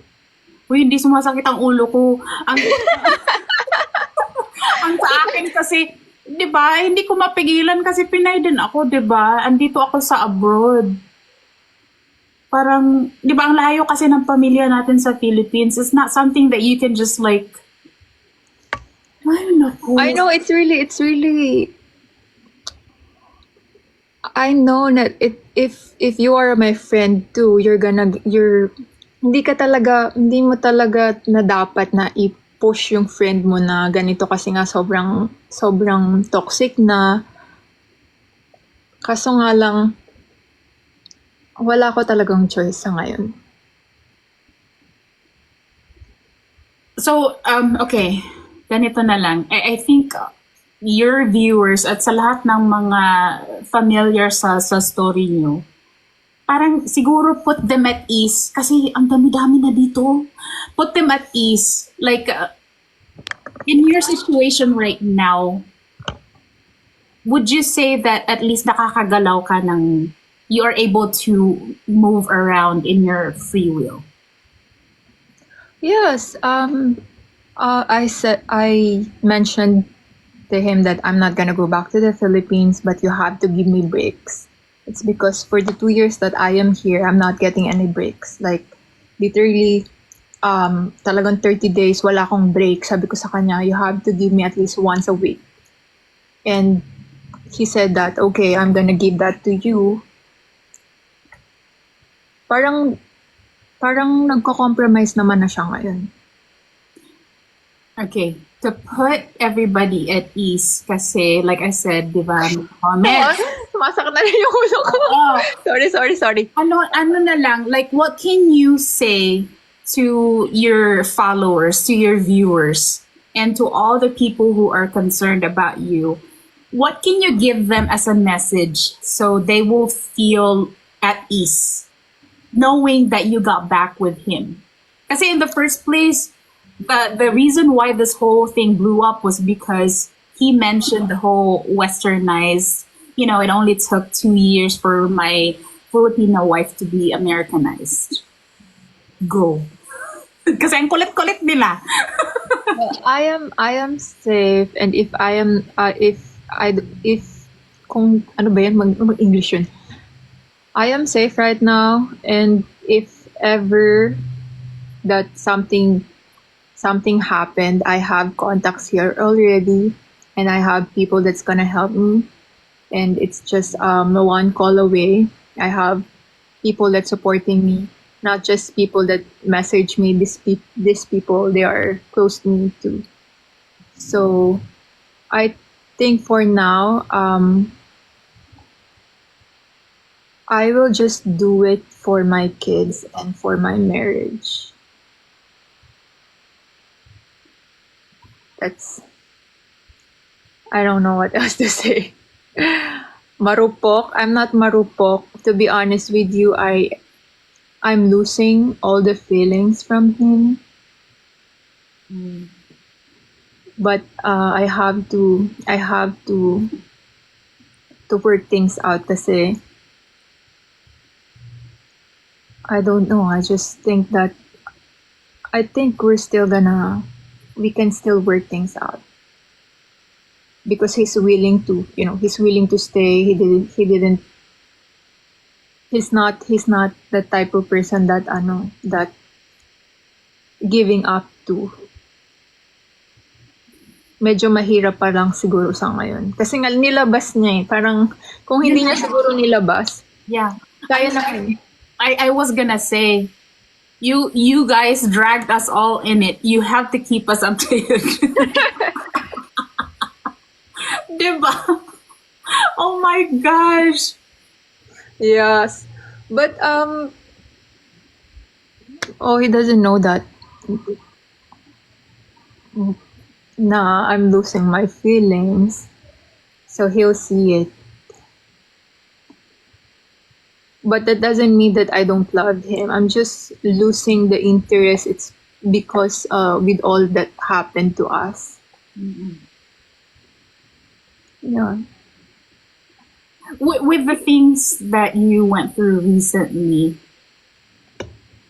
uy, hindi sumasakit ang ulo ko. Ang sa akin kasi, di ba, hindi ko mapigilan kasi Pinay din ako, di ba? Andito ako sa abroad. Parang, di ba, ang layo kasi ng pamilya natin sa Philippines. It's not something that you can just like, ay, naku. I know it's really I know that if you are my friend too, hindi mo talaga na dapat na i-push yung friend mo na ganito kasi nga sobrang toxic na. Kaso nga lang, wala ko talagang choice sa ngayon. So, okay. Ganito na lang. I think your viewers at sa lahat ng mga familiar sa story nyo, parang siguro put them at ease kasi ang dami-dami na dito. Put them at ease. Like, in your situation right now, would you say that at least nakakagalaw ka ng you are able to move around in your free will? Yes, I mentioned to him that I'm not gonna go back to the Philippines, but you have to give me breaks. It's because for the 2 years that I am here, I'm not getting any breaks. Like, literally, talagang 30 days, wala akong break. Sabi ko sa kanya, you have to give me at least once a week. And he said that, okay, I'm gonna give that to you. Parang nagko-compromise naman na siya ngayon. Okay, to put everybody at ease, kasi like I said, di ba, comments. sumasakit na rin yung ulo ko. Oh, Sorry. ano na lang, like, what can you say to your followers, to your viewers, and to all the people who are concerned about you? What can you give them as a message so they will feel at ease knowing that you got back with him? Because in the first place, the reason why this whole thing blew up was because he mentioned the whole westernized, it only took 2 years for my Filipino wife to be Americanized. Go. Kasi ang kulit-kulit nila. I am safe, and if I am if kung ano ba yan mag-English yun. I am safe right now, and if ever that something happened, I have contacts here already, and I have people that's gonna help me, and it's just one call away. I have people that's supporting me, not just people that message me. These people, they are close to me too. So I think for now, I will just do it for my kids and for my marriage. I don't know what else to say. Marupok. I'm not marupok. To be honest with you, I'm losing all the feelings from him. But I have to work things out kasi I don't know. I just think that I think we can still work things out. Because he's willing to stay. He's not the type of person that giving up to. Medyo mahirap pa lang siguro sa ngayon. Kasi nga nilabas niya eh. Parang kung hindi niya siguro nilabas, Yeah. kaya na kayo. I was gonna say, you guys dragged us all in it. You have to keep us updated. Diba? Oh my gosh. Yes. But he doesn't know that nah, I'm losing my feelings. So he'll see it. But that doesn't mean that I don't love him. I'm just losing the interest. It's because with all that happened to us. Yeah. With the things that you went through recently,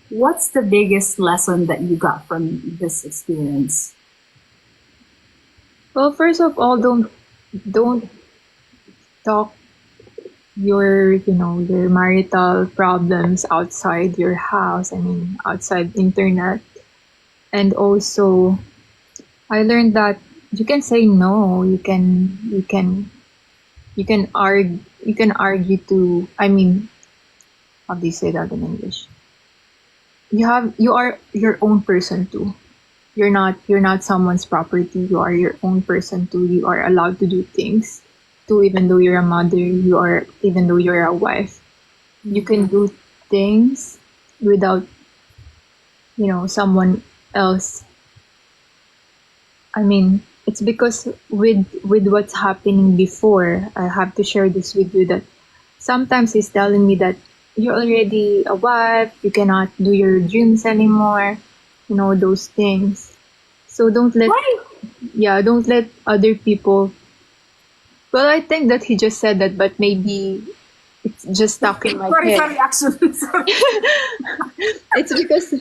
what's the biggest lesson that you got from this experience? Well, first of all, don't talk your marital problems outside your house. I mean, outside internet. And also, I learned that you can say no. You can argue to. I mean, how do you say that in English? You are your own person too. You're not someone's property. You are your own person too. You are allowed to do things too, even though you're a mother. Even though you're a wife. You can do things without someone else. I mean, it's because with what's happening before, I have to share this with you that sometimes he's telling me that you're already a wife, you cannot do your dreams anymore, those things. So don't let other people. Well, I think that he just said that, but maybe it's just stuck in my head. Sorry, action. Sorry. It's because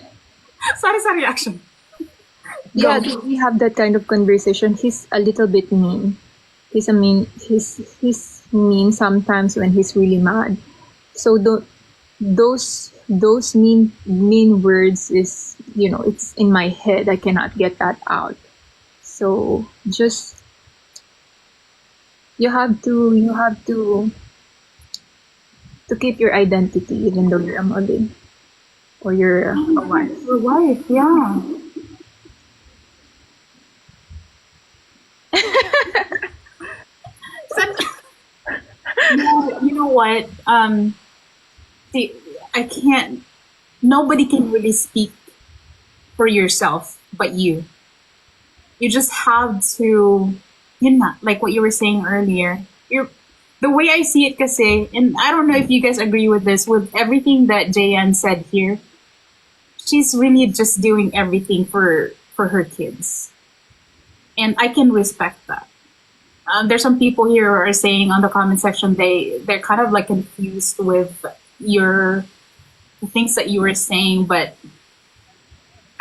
sorry, action. yeah, we have that kind of conversation. He's a little bit mean. He's mean sometimes when he's really mad. So those mean words is it's in my head. I cannot get that out. So just you have to keep your identity even though you're a mother or you're a wife. Your wife, yeah. No, you know what? See, I can't. Nobody can really speak for yourself but you. You just have to, like what you were saying earlier. You're the way I see it, kasi, and I don't know if you guys agree with this. With everything that JayAnne said here, she's really just doing everything for her kids, and I can respect that. There's some people here who are saying on the comment section they're kind of like confused with your the things that you were saying, but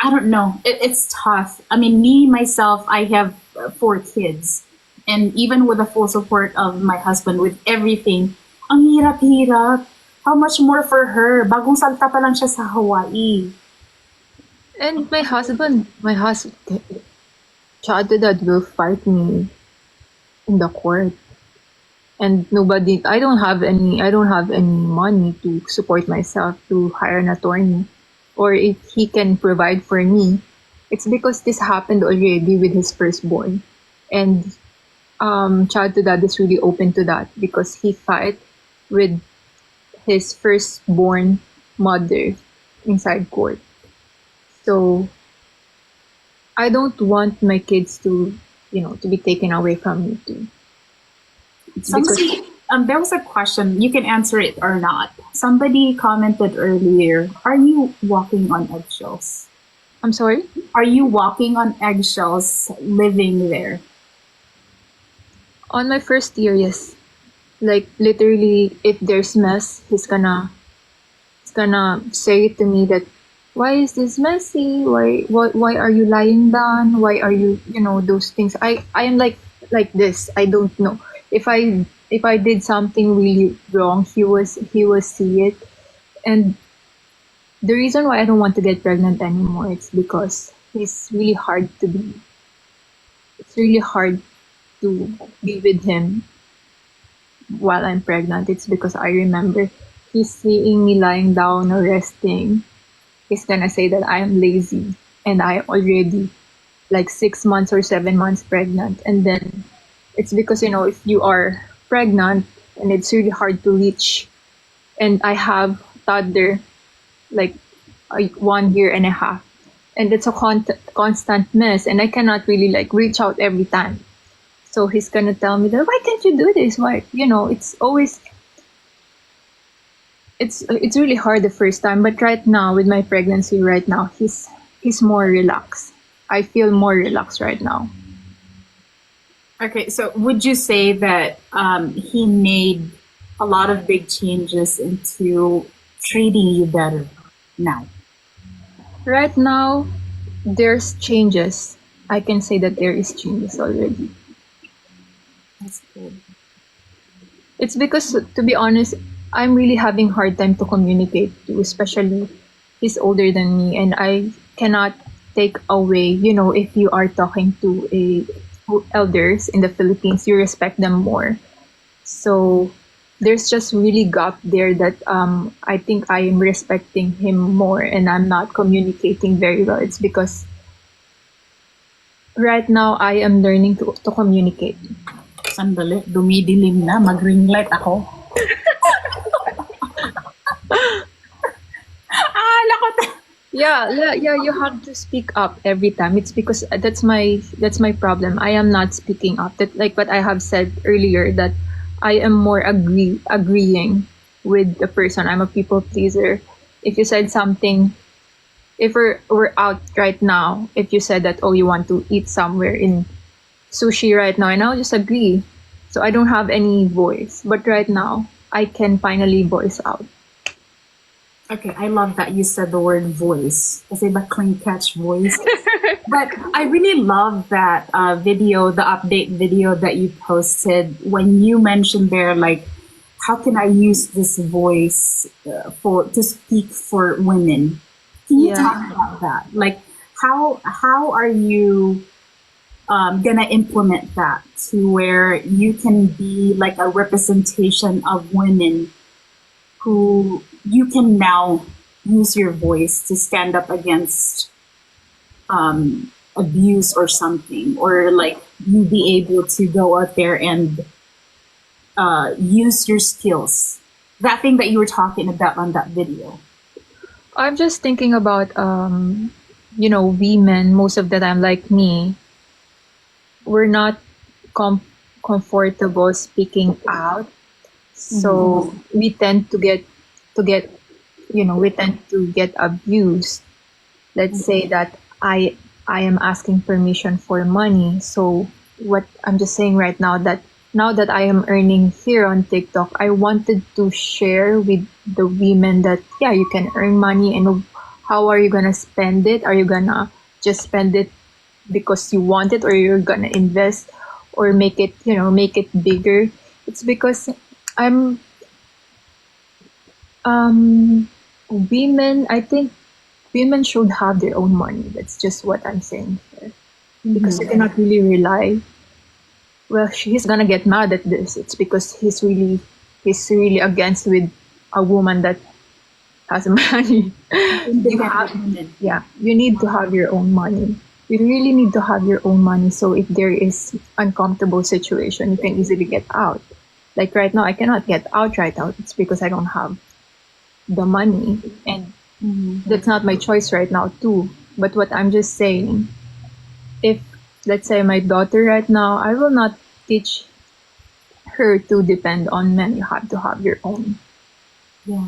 I don't know. It's tough. I mean, me myself, I have four kids, and even with the full support of my husband, with everything, ang hirap-hirap. How much more for her? Bagong salta pa lang siya sa Hawaii. And my husband, child dad will fight me in the court. And I don't have any money to support myself to hire an attorney. Or if he can provide for me, it's because this happened already with his firstborn. And child to dad is really open to that because he fight with his firstborn mother inside court. So I don't want my kids to be taken away from me too. It's because There was a question. You can answer it or not. Somebody commented earlier. Are you walking on eggshells? I'm sorry. Are you walking on eggshells living there? On my first year, yes. Like literally, if there's mess, he's gonna say to me that why is this messy? Why are you lying down? Why are you those things? I am like this. I don't know. If I did something really wrong, he will see it. And the reason why I don't want to get pregnant anymore it's because it's really hard to be with him while I'm pregnant. It's because I remember he's seeing me lying down or resting. He's gonna say that I am lazy and I am already like 6 months or 7 months pregnant. And then it's because, if you are pregnant and it's really hard to reach, and I have toddler like 1 year and a half, and it's a constant mess, and I cannot really like reach out every time. So he's gonna tell me that why can't you do this? Why it's always it's really hard the first time, but right now with my pregnancy right now he's more relaxed. I feel more relaxed right now. Okay, so would you say that he made a lot of big changes into treating you better now? Right now there's changes. I can say that there is changes already. That's good. It's because, to be honest, I'm really having hard time to communicate to, especially he's older than me, and I cannot take away. If you are talking to elders in the Philippines, you respect them more. So there's just really gap there that I think I am respecting him more, and I'm not communicating very well. It's because right now I am learning to communicate. Sandali, dumidilim na, mag-ring light ako. Lakot. Yeah, you have to speak up every time. It's because that's my problem. I am not speaking up. That, like what I have said earlier, that I am more agreeing with the person. I'm a people pleaser. If you said something, if we're out right now, if you said that, oh, you want to eat somewhere in sushi right now, and I'll just agree. So I don't have any voice. But right now I can finally voice out. Okay, I love that you said the word voice. Kasi ba clingcatch voice? But I really love that video, the update video that you posted when you mentioned there, like, how can I use this voice to speak for women? Can you Yeah. talk about that? Like, how are you gonna implement that to where you can be like a representation of women who you can now use your voice to stand up against abuse or something, or like you be able to go out there and use your skills. That thing that you were talking about on that video. I'm just thinking about women most of the time like me, we're not com- comfortable speaking out. So we tend to get we tend to get abused. Let's say that I am asking permission for money. So what I'm just saying right now, that now that I am earning here on TikTok, I wanted to share with the women that yeah, you can earn money, and how are you gonna spend it? Are you gonna just spend it because you want it, or you're gonna invest or make it bigger? It's because I'm women, I think women should have their own money. That's just what I'm saying here. Because you cannot really rely. Well, he's gonna get mad at this. It's because he's really against with a woman that has money. You have, Independent women. yeah, you need to have your own money. You really need to have your own money. So if there is uncomfortable situation, you can easily get out. Like right now, I cannot get out right now. It's because I don't have the money, and that's not my choice right now too. But what I'm just saying, if let's say my daughter right now, I will not teach her to depend on men. You have to have your own. Yeah.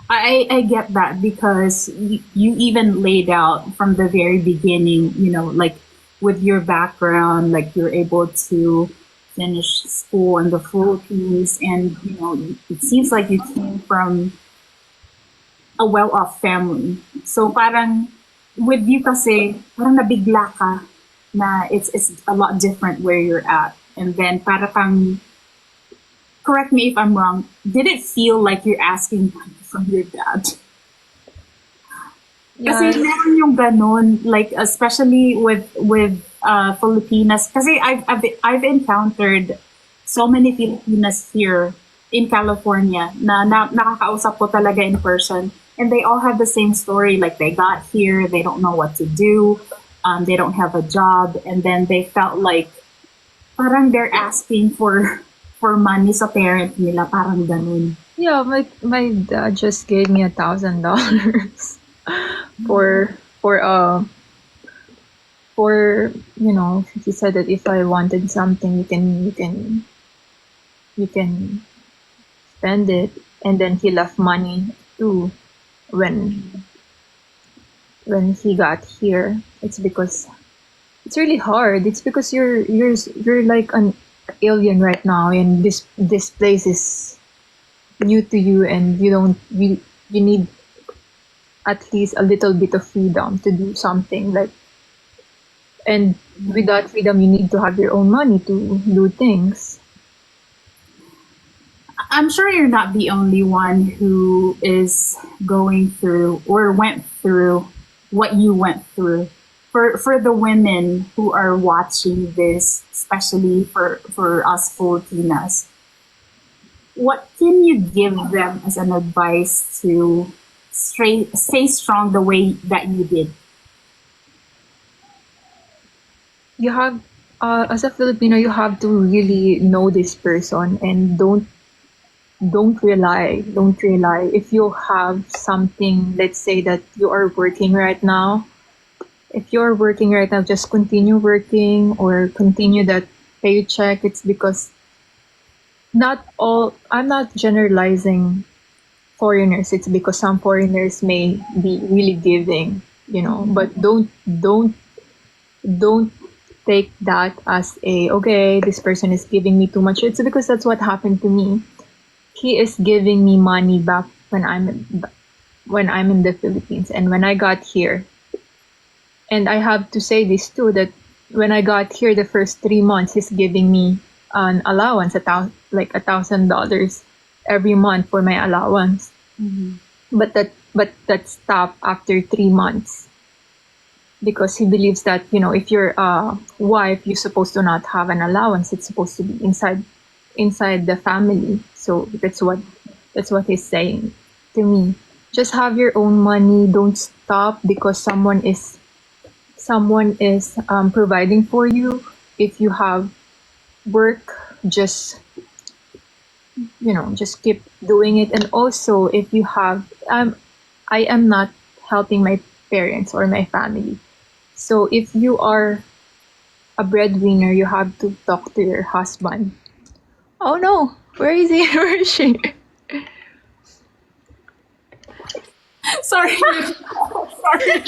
I get that because you even laid out from the very beginning, like with your background, like you're able to finish school in the Philippines, and it seems like you came from a well-off family. So parang with you kasi, parang nabigla ka na it's a lot different where you're at. And then parang, correct me if I'm wrong, did it feel like you're asking money from your dad? Kasi Yeah, meron yung ganun, like especially with Filipinas. Kasi I've encountered so many Filipinas here in California na nakakausap ko talaga in person, and they all have the same story. Like they got here, they don't know what to do, they don't have a job, and then they felt like parang they're asking for money sa parent nila, parang ganun. yeah. My dad just gave me $1,000 for for uh for he said that if I wanted something, you can spend it, and then he left money too when he got here. It's because it's really hard. It's because you're like an alien right now, and this place is new to you, and you need at least a little bit of freedom to do something like. And with that freedom, you need to have your own money to do things. I'm sure you're not the only one who is going through or went through what you went through. For the women who are watching this, especially for us Filipinas, what can you give them as an advice to stay strong the way that you did? You have, as a Filipino, you have to really know this person, and don't rely if you have something. Let's say that you are working right now. If you're working right now, just continue working or continue that paycheck. It's because not all, I'm not generalizing foreigners. It's because some foreigners may be really giving, but don't take that as a okay, this person is giving me too much. It's because that's what happened to me. He is giving me money back when I'm in the Philippines, and when I got here. And I have to say this too, that when I got here, the first 3 months, he's giving me an allowance, like $1,000 every month for my allowance. But that stopped after 3 months, because he believes that if you're a wife, you're supposed to not have an allowance. It's supposed to be inside the family. So that's what he's saying to me. Just have your own money. Don't stop because someone is providing for you. If you have work, just just keep doing it. And also, if you have, I am not helping my parents or my family. So if you are a breadwinner, you have to talk to your husband. Oh no, where is he? Where is she? Sorry. Sorry.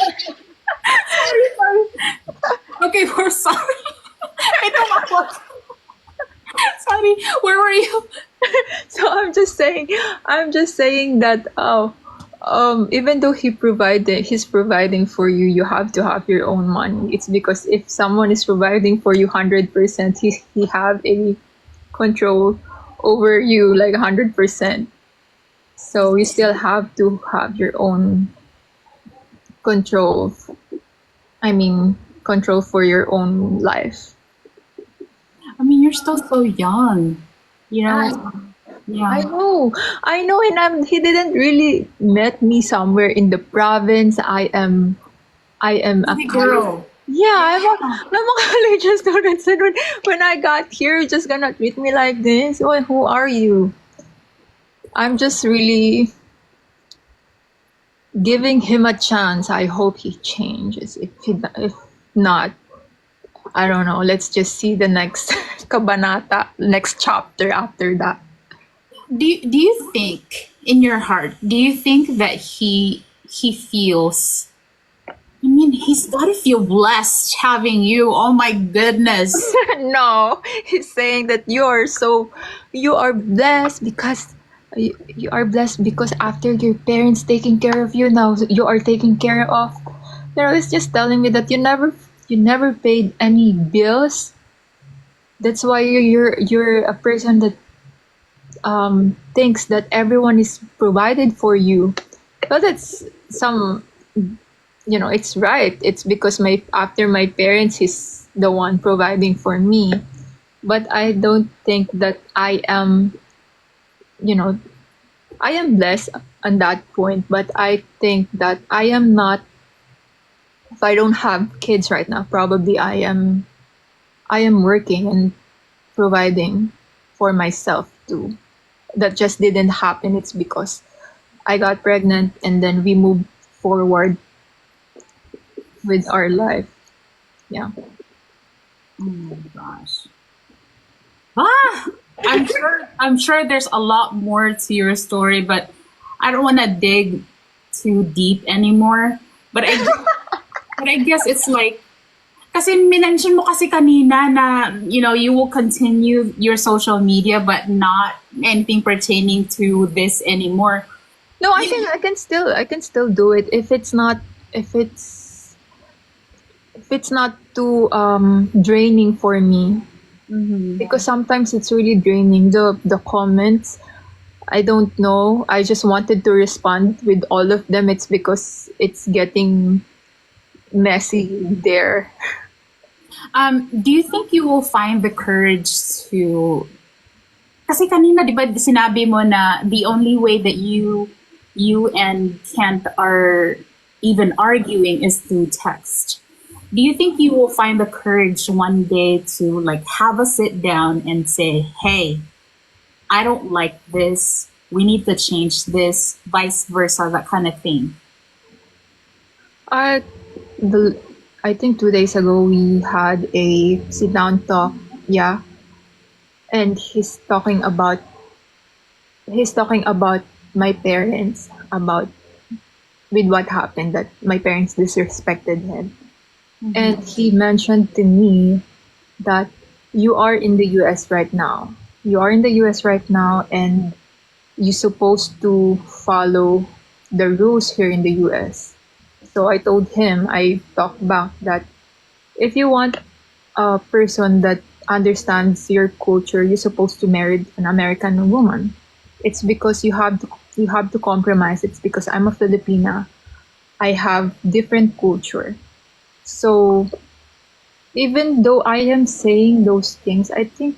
Sorry. Okay, we're sorry. May tumakot. Sorry. Where were you? So I'm just saying that even though he's providing for you, you have to have your own money. It's because if someone is providing for you 100%, he have a control over you like 100%. So you still have to have your own control. I mean, control for your own life. I mean, you're still so young. You I, know? I Yeah. know, I know, and he didn't really met me somewhere in the province. I am a City college. girl. Yeah, Yeah. I'm a college student. So when I got here, you're just gonna treat me like this. Oh, who are you? I'm just really giving him a chance. I hope he changes. If not, I don't know. Let's just see the next kabanata, next chapter after that. Do you think in your heart, do you think that he feels, I mean, he's gotta feel blessed having you. Oh my goodness. No, he's saying that you are blessed because you are blessed because after your parents taking care of you, now you are taken care of. He's just telling me that you never paid any bills. That's why you're a person that thinks that everyone is provided for you. Well, that's some, it's right. It's because my after my parents, he's the one providing for me. But I don't think that you know, I am blessed on that point. But I think that I am not. If I don't have kids right now, probably I am working and providing for myself too. That just didn't happen. It's because I got pregnant and then we moved forward with our life. Yeah. Oh my gosh. Ah, I'm sure there's a lot more to your story, but I don't want to dig too deep anymore. But I guess it's like, kasi minention mo kasi kanina na, you will continue your social media but not anything pertaining to this anymore. No, I can still do it if it's not if it's if it's not too draining for me, Mm-hmm. because sometimes it's really draining the comments. I don't know. I just wanted to respond with all of them. It's because it's getting messy there. Do you think you will find the courage to, kasi kanina, di ba, sinabi mo na the only way that you and Kent are even arguing is through text. Do you think you will find the courage one day to like have a sit down and say, "Hey, I don't like this. We need to change this," vice versa, that kind of thing. I the I think 2 days ago we had a sit down talk. Yeah, and he's talking about my parents, about with what happened, that my parents disrespected him. And he mentioned to me that you are in the US right now. You are in the US right now, and you're supposed to follow the rules here in the US. So I told him, I talked back that if you want a person that understands your culture, you're supposed to marry an American woman. It's because you have to compromise. It's because I'm a Filipina. I have different culture. So even though I am saying those things, I think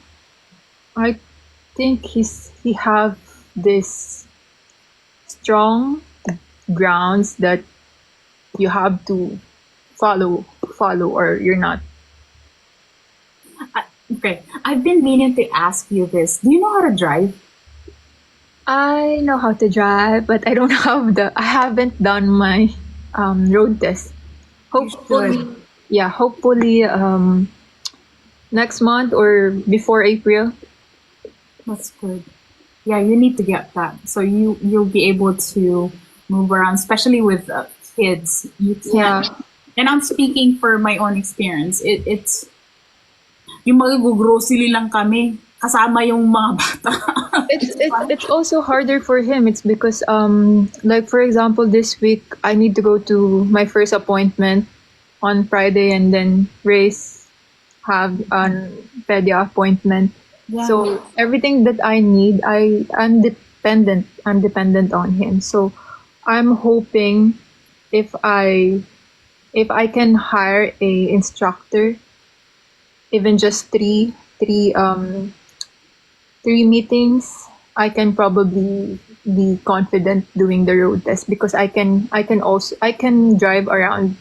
he have this strong grounds that you have to follow or you're not. Okay, I've been meaning to ask you this. Do you know how to drive? I know how to drive, but I haven't done my road test. You Hopefully, should. yeah, hopefully next month or before April. That's good. Yeah, you need to get that. So you'll be able to move around, especially with kids. You Yeah, can't. And I'm speaking for my own experience. It's yung mag-grocery lang kami kasama yung mga bata. it's also harder for him. It's because like for example this week I need to go to my first appointment on Friday and then Race have an pedia appointment. Yeah. So everything that I need, I'm dependent on him. So I'm hoping if I if I can hire a instructor, even just three meetings, I can probably be confident doing the road test because I can drive around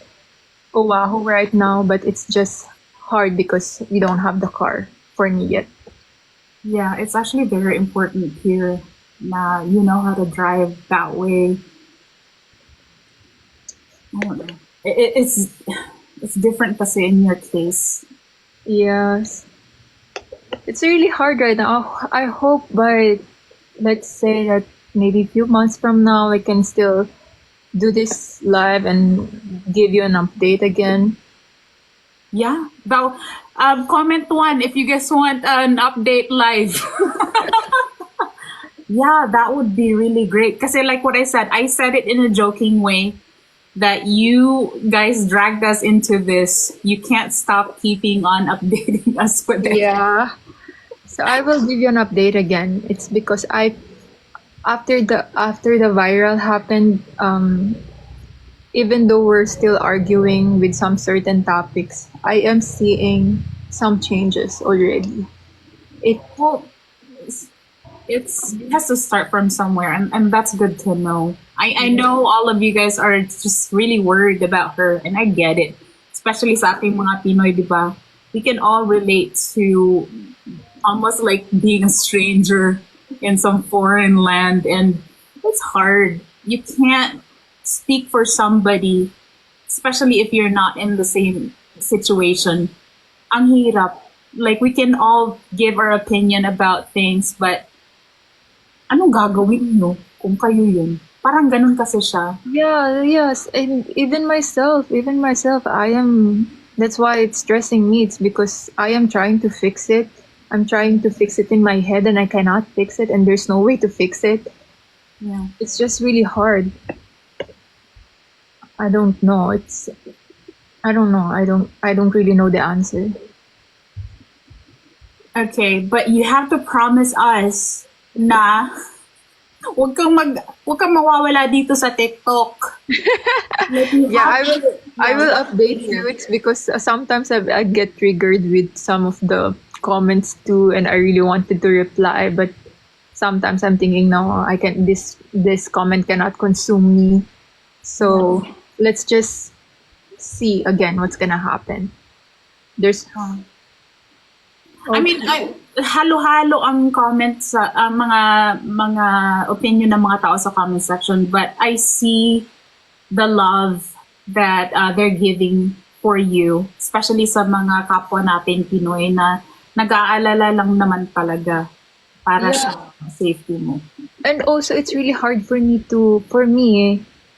Oahu right now, but it's just hard because we don't have the car for me yet. Yeah, it's actually very important here na you know how to drive that way. I don't know. It's different kasi in your case. Yes. It's really hard right now. I hope by, let's say that maybe a few months from now, I can still do this live and give you an update again. Yeah. Now, comment one if you guys want an update live. Yeah, that would be really great. Because, like what I said it in a joking way that you guys dragged us into this. You can't stop keeping on updating us with it. Yeah. So I will give you an update again. It's because I after the viral happened, even though we're still arguing with some certain topics, I am seeing some changes already. It Well, it has to start from somewhere, and that's good to know. I know all of you guys are just really worried about her, and I get it. Especially sa ating mga Pinoy, di ba? We can all relate to almost like being a stranger in some foreign land, and it's hard. You can't speak for somebody, especially if you're not in the same situation. Ang hirap. Like, we can all give our opinion about things, but anong gagawin nyo kung kayo yun? Parang ganun kasi siya. Yeah, yes, and even myself, I am. That's why it's stressing me. It's because I am trying to fix it. I'm trying to fix it in my head, and I cannot fix it, and there's no way to fix it. Yeah. It's just really hard. I don't know. I don't know. I don't really know the answer. Okay, but you have to promise us na wag kang mawawala dito sa TikTok. Like, you Yeah, have to, I yeah, will update you. It's because sometimes I get triggered with some of the comments too, and I really wanted to reply, but sometimes I'm thinking, no, I can. This comment cannot consume me. So let's just see again what's gonna happen. There's I mean, halo-halo ang comments sa mga opinion ng mga tao sa comment section, but I see the love that they're giving for you, especially sa mga kapwa natin Pinoy na nag-aalala lang naman talaga para Yeah. sa safety mo. And also it's really hard for me,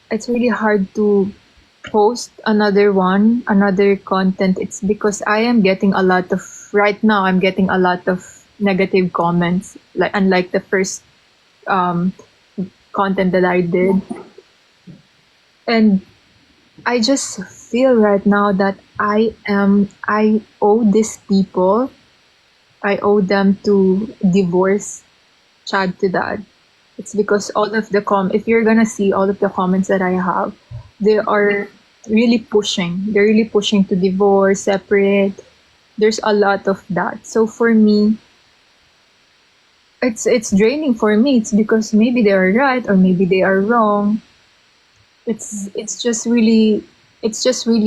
it's really hard to post another content. It's because right now I'm getting a lot of negative comments, like unlike the first um content that I did. And I just feel right now that I owe these people, I owe them to divorce Chad to Dad. It's because if you're gonna see all of the comments that I have, they are really pushing. They're really pushing to divorce, separate. There's a lot of that. So for me, it's draining for me. It's because maybe they are right or maybe they are wrong. It's just really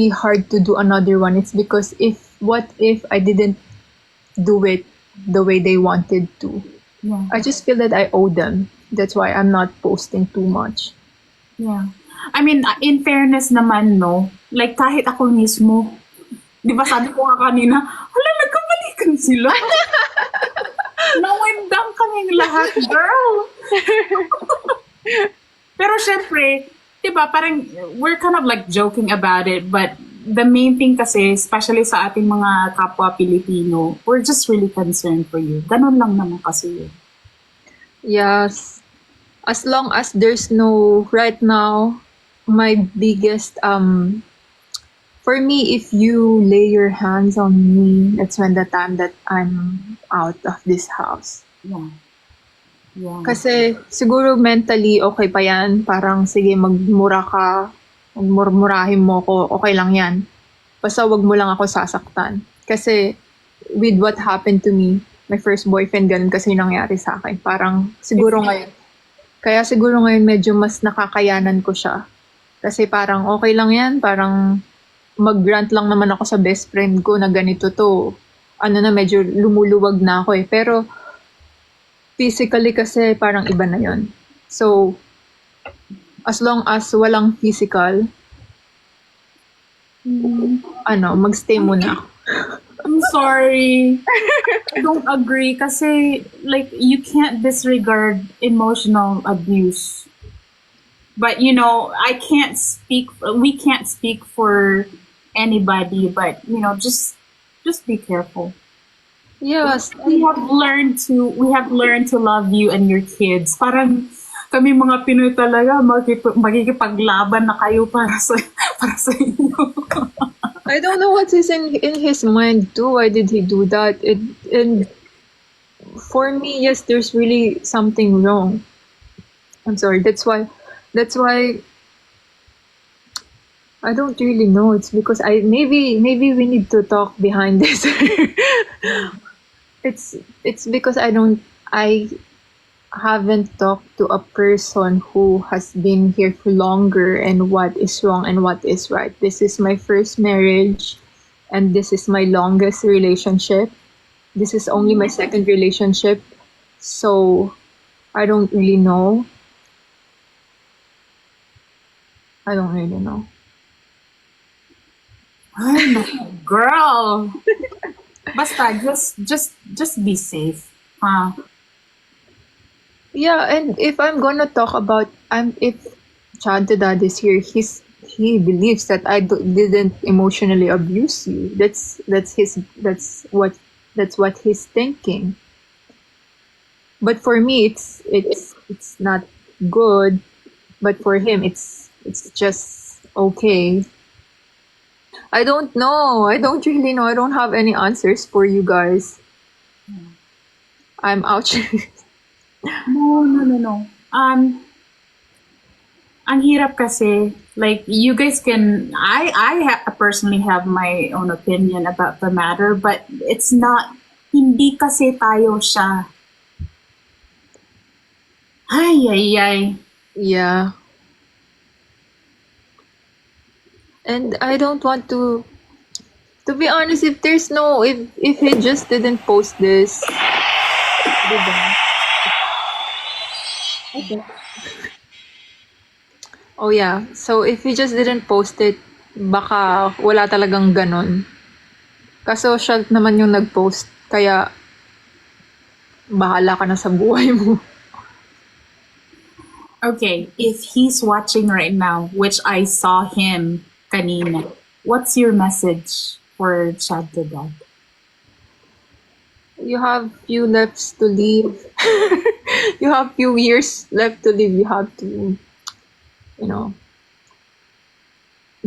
hard to do another one. It's because what if I didn't do it the way they wanted to? Yeah. I just feel that I owe them. That's why I'm not posting too much. Yeah. I mean, in fairness naman, no? Like, kahit ako mismo, di ba sabi ko nga kanina, hala, nagkabalikan sila. Nawindang kaming lahat, girl. Pero syempre, di ba, parang we're kind of like joking about it, but the main thing kasi, especially sa ating mga kapwa Pilipino, we're just really concerned for you. Ganun lang naman kasi yun. Yes. As long as there's no, right now, my biggest, for me, if you lay your hands on me, that's when the time that I'm out of this house. Yeah. Yeah. Kasi siguro mentally okay pa yan. Parang sige magmura ka, magmurahin mo ko, okay lang yan. Basta wag mo lang ako sasaktan. Kasi with what happened to me, my first boyfriend, ganun kasi yung nangyari sa akin. Parang siguro ngayon, kaya siguro ngayon medyo mas nakakayanan ko siya. Kasi parang okay lang yan, parang mag-grant lang naman ako sa best friend ko na ganito to. Ano na, medyo lumuluwag na ako eh. Pero physically kasi parang iba na yon. So, as long as walang physical, magstay muna ako. I'm sorry. I don't agree kasi like you can't disregard emotional abuse. But you know, we can't speak for anybody, but you know, just be careful. Yes. We have learned to love you and your kids. Parang kami mga Pinoy talaga magkikipaglaban na kayo para sa inyo. I don't know what's in his mind too. Why did he do that? And for me, yes, there's really something wrong. I'm sorry. That's why I don't really know. It's because maybe we need to talk behind this. It's because I haven't talked to a person who has been here for longer and what is wrong and what is right. This is my first marriage and this is my longest relationship. This is only my second relationship. So I don't really know. I don't really know. Ay, naku, girl. Basta just be safe. Huh? Yeah, and if I'm gonna talk about if Chad the dad is here, he believes that didn't emotionally abuse you. That's what he's thinking. But for me, it's not good. But for him, it's just okay. I don't know. I don't really know. I don't have any answers for you guys. I'm out. No. Ang hirap kasi, like, you guys can, personally have my own opinion about the matter, but it's not, hindi kasi tayo siya. Ay. Yeah. And I don't want to be honest, if he just didn't post this, diba? Okay. Oh yeah, so if he just didn't post it, baka wala talagang ganon. Kaso siya naman yung nag-post, kaya bahala ka na sa buhay mo. Okay, if he's watching right now, which I saw him kanina, what's your message for Chad the dad? You have few left to live. You have few years left to live. You have to,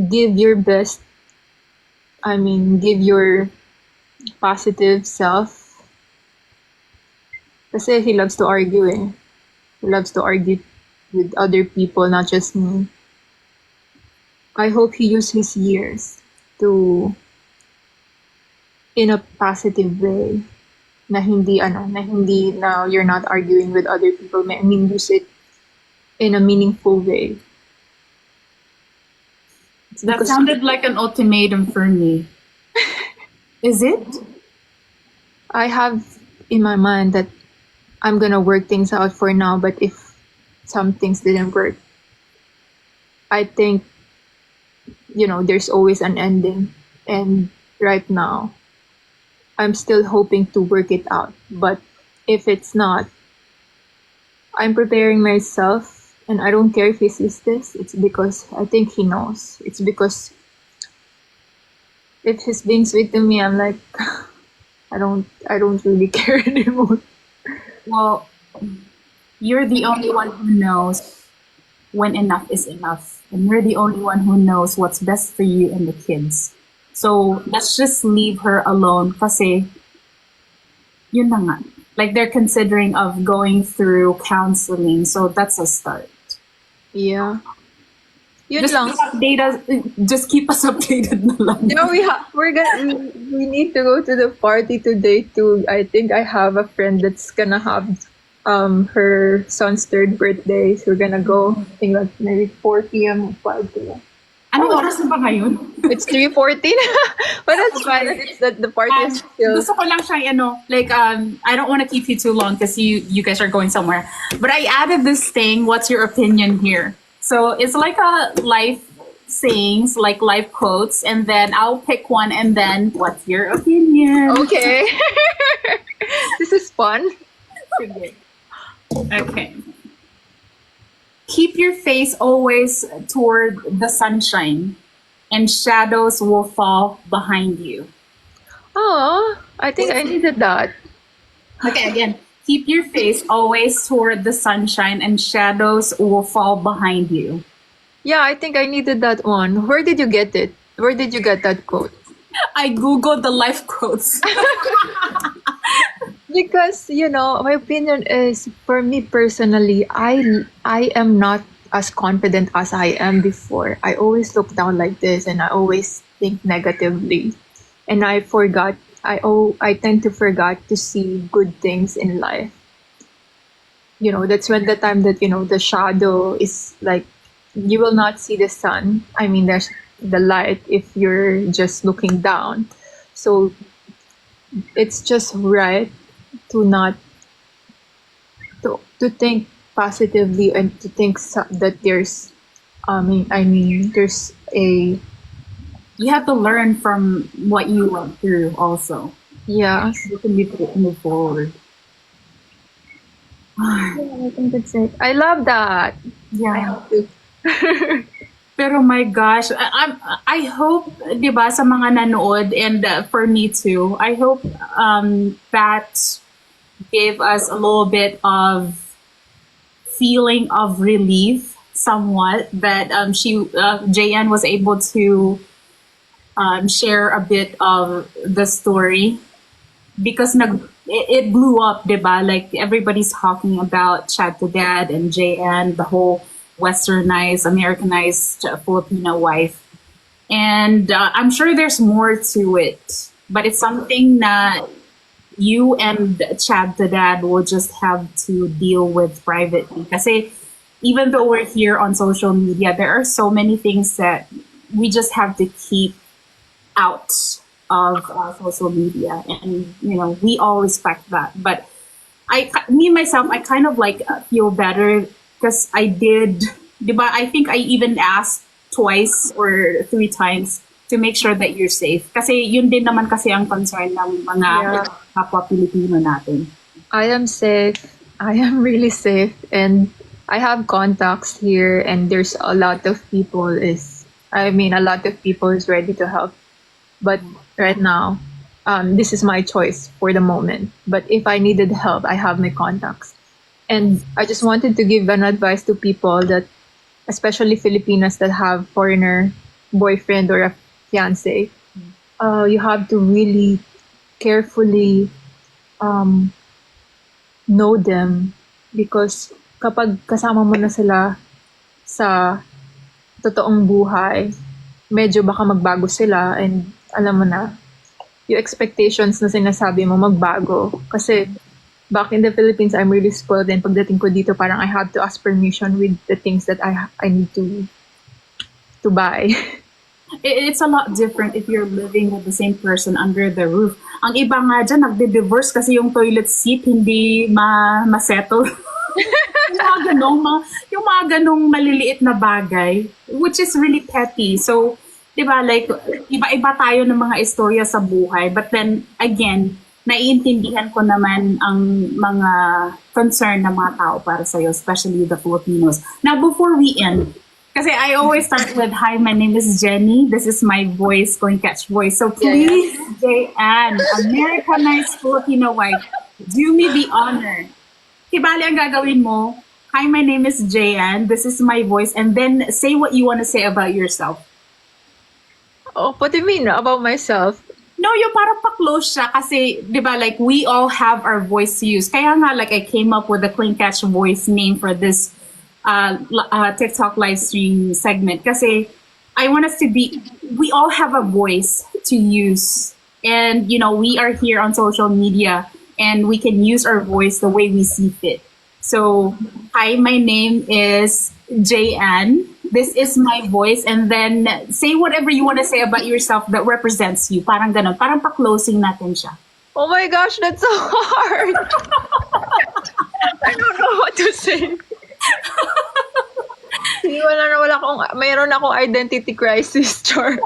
give your best. I mean, give your positive self. Kasi he loves to argue eh. He loves to argue with other people, not just me. I hope he uses his years in a positive way. Na hindi you're not arguing with other people. I mean, use it in a meaningful way. That sounded like an ultimatum for me. Is it? I have in my mind that I'm gonna work things out for now, but if some things didn't work, I think, there's always an ending. And right now, I'm still hoping to work it out. But if it's not, I'm preparing myself, and I don't care if he sees this. It's because I think he knows. It's because if he's being sweet to me, I'm like, I don't really care anymore. Well, you're the only one who knows when enough is enough. And you're the only one who knows what's best for you and the kids. So let's just leave her alone kasi yun na nga. Like they're considering of going through counseling. So that's a start. Yeah. Yun Just lang. update us, just keep us updated na lang. No, we need to go to the party today too. I think I have a friend that's gonna have her son's third birthday. So we're gonna go. I think like maybe 4 p.m. or 5 p.m. Anong oras na ba ngayon? It's 3:14. But that's fine. It's that the party is still. Gusto ko lang siyang I don't want to keep you too long because you guys are going somewhere. But I added this thing, what's your opinion here? So it's like a life sayings, like life quotes, and then I'll pick one and then what's your opinion? Okay. This is fun. Okay. Keep your face always toward the sunshine and shadows will fall behind you. Oh, I think I needed that. Okay, again. Keep your face always toward the sunshine and shadows will fall behind you. Yeah, I think I needed that one. Where did you get it? Where did you get that quote? I googled the life quotes. Because, my opinion is, for me personally, I am not as confident as I am before. I always look down like this and I always think negatively. And I tend to forget to see good things in life. That's when the time that, the shadow is like, you will not see the sun. I mean, there's the light if you're just looking down. So it's just right to not, to think positively and to think that there's, there's a, You have to learn from what you went through also. yeah. You can move forward. I think that's it. I love that. I Yeah. have to. Pero my gosh, I hope, di ba, sa mga nanood and for me too, I hope that gave us a little bit of feeling of relief somewhat that JayAnne was able to share a bit of the story because it blew up, diba? Like everybody's talking about Chad to Dad and JayAnne, the whole westernized, Americanized Filipina wife. And I'm sure there's more to it, but it's something that you and Chad to Dad will just have to deal with privately. Kasi even though we're here on social media, there are so many things that we just have to keep out of social media, and we all respect that. But me myself, I kind of like feel better because I did, diba? I think I even asked twice or 3 times to make sure that you're safe. Kasi yun din naman kasi ang concern ng mga kapwa Pilipino natin. I am safe. I am really safe, and I have contacts here, and there's a lot of people is ready to help. But right now, this is my choice for the moment. But if I needed help, I have my contacts. And I just wanted to give an advice to people that, especially Filipinas that have foreigner boyfriend or a fiance, you have to really carefully know them, because kapag kasama mo na sila sa totoong buhay, medyo baka magbago sila, and alam mo na, yung expectations na sinasabi mo magbago. Kasi back in the Philippines, I'm really spoiled, and pagdating ko dito, parang I have to ask permission with the things that I need to buy. It's a lot different if you're living with the same person under the roof. Ang iba nga dyan, nagde-divorce kasi yung toilet seat hindi ma-settle. yung mga ganong maliliit na bagay, which is really petty. So, di ba, like, iba-iba tayo ng mga istorya sa buhay. But then, again, naiintindihan ko naman ang mga concern ng mga tao para sa'yo, especially the Filipinos. Now, before we end, kasi I always start with, hi, my name is Jenny. This is my voice, clingcatch voice. So please, Jay Anne, Americanized Filipino wife, do me the honor. Kibali ang gagawin mo, hi, my name is Jay Anne. This is my voice. And then say what you want to say about yourself. Oh, what do you mean about myself? No, yung parang pa-close siya kasi, di ba, like, we all have our voice to use. Kaya nga, like, I came up with the clingcatch voice name for this TikTok live stream segment kasi I want us to be, we all have a voice to use. And, you know, we are here on social media and we can use our voice the way we see fit. So, hi, my name is Jay Anne. This is my voice. And then say whatever you want to say about yourself that represents you. Parang ganun. Parang pa-closing natin siya. Oh my gosh, that's so hard. I don't know what to say. Mayroon akong identity crisis, Char.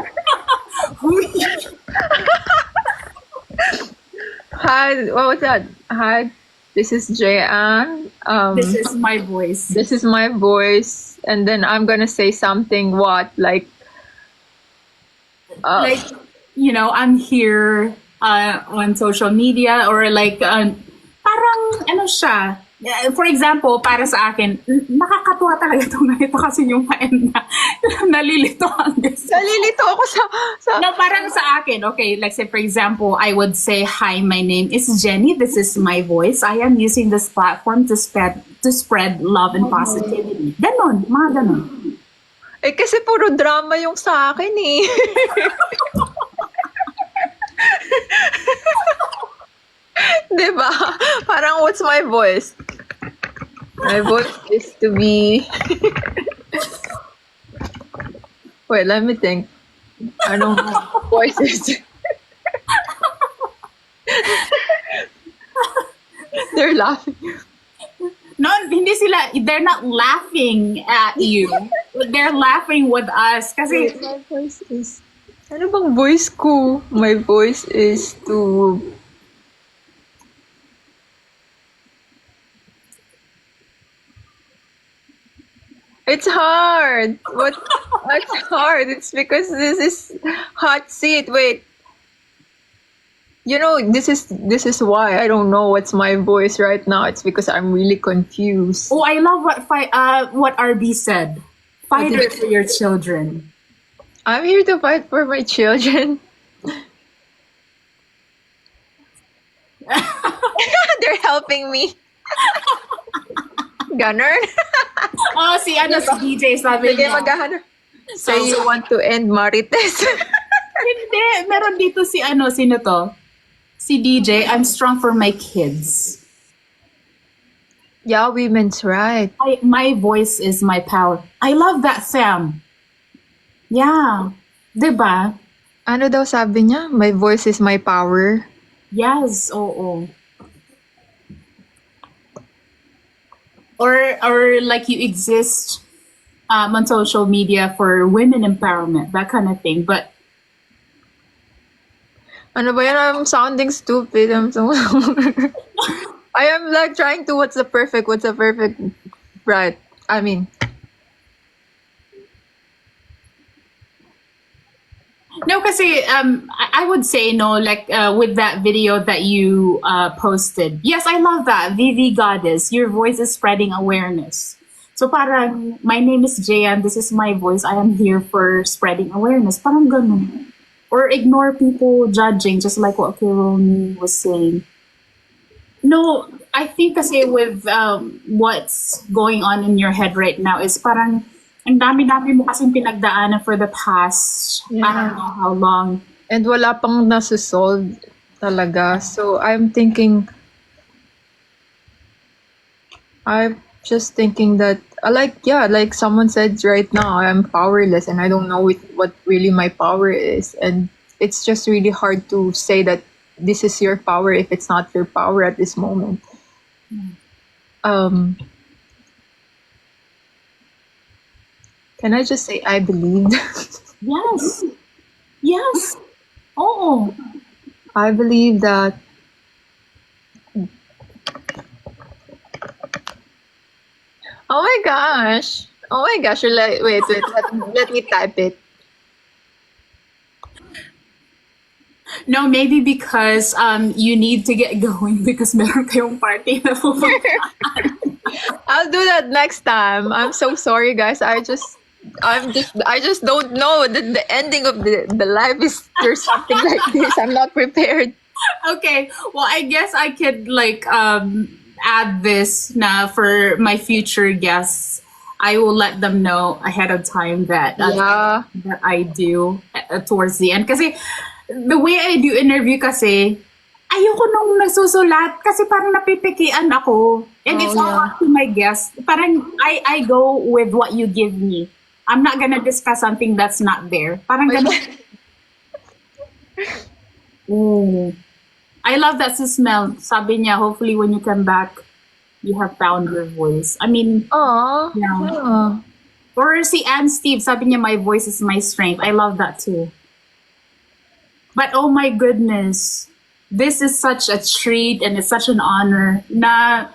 Hi, what was that? Hi, this is JayAnne. This is my voice. This is my voice. And then I'm gonna say something, like, you know, I'm here on social media or like, parang, ano siya, for example, para sa akin, nakakatuwa talaga itong ganito kasi yung paen na nalilito nalilito ako sa... No, parang sa akin, okay, like say for example, I would say, hi, my name is Jenny, this is my voice. I am using this platform to spread love and positivity. Ganon, mga ganon. Eh, kasi puro drama yung sa akin eh. Diba? Parang, what's my voice? My voice is to be... Wait, let me think. Anong voice is... They're laughing. No, hindi sila, they're not laughing at you. They're laughing with us. Kasi, My voice is... Ano bang voice ko? My voice is to... It's hard. What's hard? It's because this is hot seat. Wait. You know, this is why I don't know what's my voice right now. It's because I'm really confused. oh, I love what RB said. Fighter for your children. I'm here to fight for my children. They're helping me. Gunner? Oh, si DJ sabi Sige, niya. maghahanap. So you want to end Marites? Hindi, meron dito si sino to? Si DJ, I'm strong for my kids. Yeah, women's right. My voice is my power. I love that, Sam. Yeah. Diba? Ano daw sabi niya? My voice is my power. Yes, oo. Or like you exist on social media for women empowerment, that kind of thing. But Ano ba yan? I'm sounding stupid. I am like trying to what's the perfect right. I mean, no, kasi I would say no, like with that video that you posted. Yes, I love that. VV Goddess, your voice is spreading awareness. So parang, my name is JayAnne, this is my voice. I am here for spreading awareness. Parang ganun. Or ignore people judging, just like what Kironi was saying. No, I think kasi with what's going on in your head right now is parang ang dami-dami mo kasing pinagdaanan for the past, I don't know how long. and wala pang nasusolve talaga. So I'm just thinking that, like someone said right now, I'm powerless and I don't know what really my power is. And it's just really hard to say that this is your power if it's not your power at this moment. Can I just say I believed? Yes. Yes. Oo. I believe that oh my gosh. Oh my gosh. Wait, let me type it. No, maybe because you need to get going because meron kayong party na pupunta. I'll do that next time. I'm so sorry, guys. I just don't know the ending of the live is there's something like this. I'm not prepared. Okay. Well, I guess I could like add this na for my future guests. I will let them know ahead of time that Yeah. that I do towards the end. Kasi the way I do interview kasi, ayoko nung nasusulat kasi parang napipikian ako. And Oh, it's all yeah. up to my guest. Parang I go with what you give me. I'm not gonna discuss something that's not there. Parang ganun. Ooh. I love that smell. Sabi niya, hopefully when you come back, you have found your voice. I mean, Aw. yeah. Yeah. Or si Anne Steve, sabi niya, my voice is my strength. I love that too. But oh my goodness, this is such a treat and it's such an honor na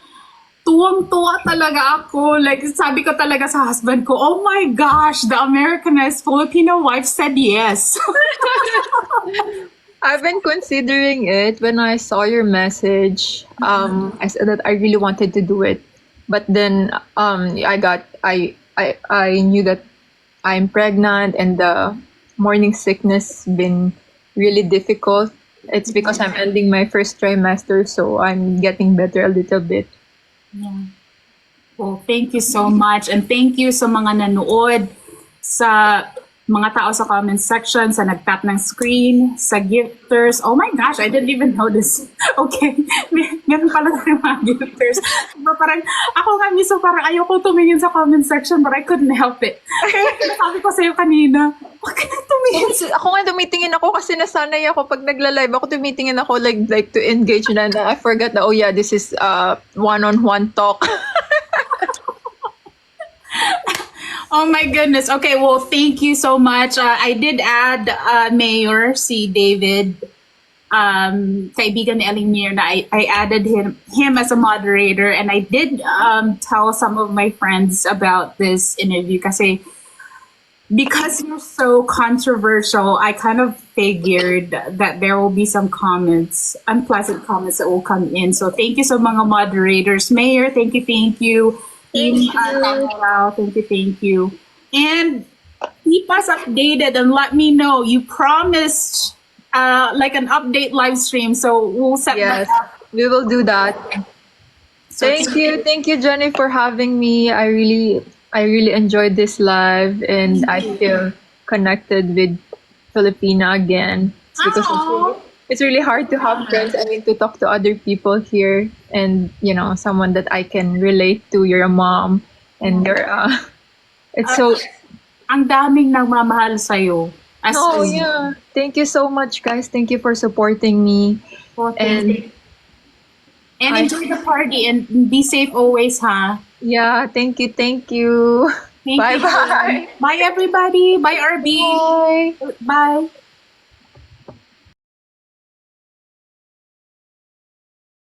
tuwang-tuwa talaga ako. Like, sabi ko talaga sa husband ko, oh my gosh, the Americanized Filipino wife said yes. I've been considering it when I saw your message. I said that I really wanted to do it, but then I knew that I'm pregnant and the morning sickness been really difficult. It's because I'm ending my first trimester, so I'm getting better a little bit. Yeah. Well, thank you so much. And thank you sa mga nanood, sa mga tao sa comment section, sa nag-tap ng screen, sa gifters. Oh my gosh, I didn't even notice. Okay, meron pala tayong mga gifters. Diba parang, ako nga mismo parang ayoko tumingin sa comment section but I couldn't help it. Kaya sabi ko sa'yo kanina, wag ka na tumingin. Ako nga tumitingin ako kasi nasanay ako pag nagla-live ako tumitingin ako like to engage na I forgot na oh yeah this is one-on-one talk. Oh my goodness. Okay, well, thank you so much. I did add Mayor, si David, kaibigan ni Ellie Mir, na I added him as a moderator, and I did tell some of my friends about this interview kasi because you're so controversial, I kind of figured that there will be some comments, unpleasant comments that will come in. So thank you so mga moderators. Mayor, thank you, thank you. Thank you. Thank you. And keep us updated and let me know. You promised like an update live stream, so we'll set Yes, that up. we will do that. So Thank you, Jenny, for having me. I really enjoyed this live, and I feel connected with Filipina again. It's because Aw. it's really hard to have friends. I mean, to talk to other people here, and someone that I can relate to. You're a mom, and you're it's so. Ang daming nagmamahal sa'yo. As Oh in. yeah, thank you so much, guys. Thank you for supporting me. Well, And and I- enjoy the party and be safe always, huh? Yeah, thank you, thank you. Thank Bye you. bye. Bye everybody. Bye RB. Bye. Bye.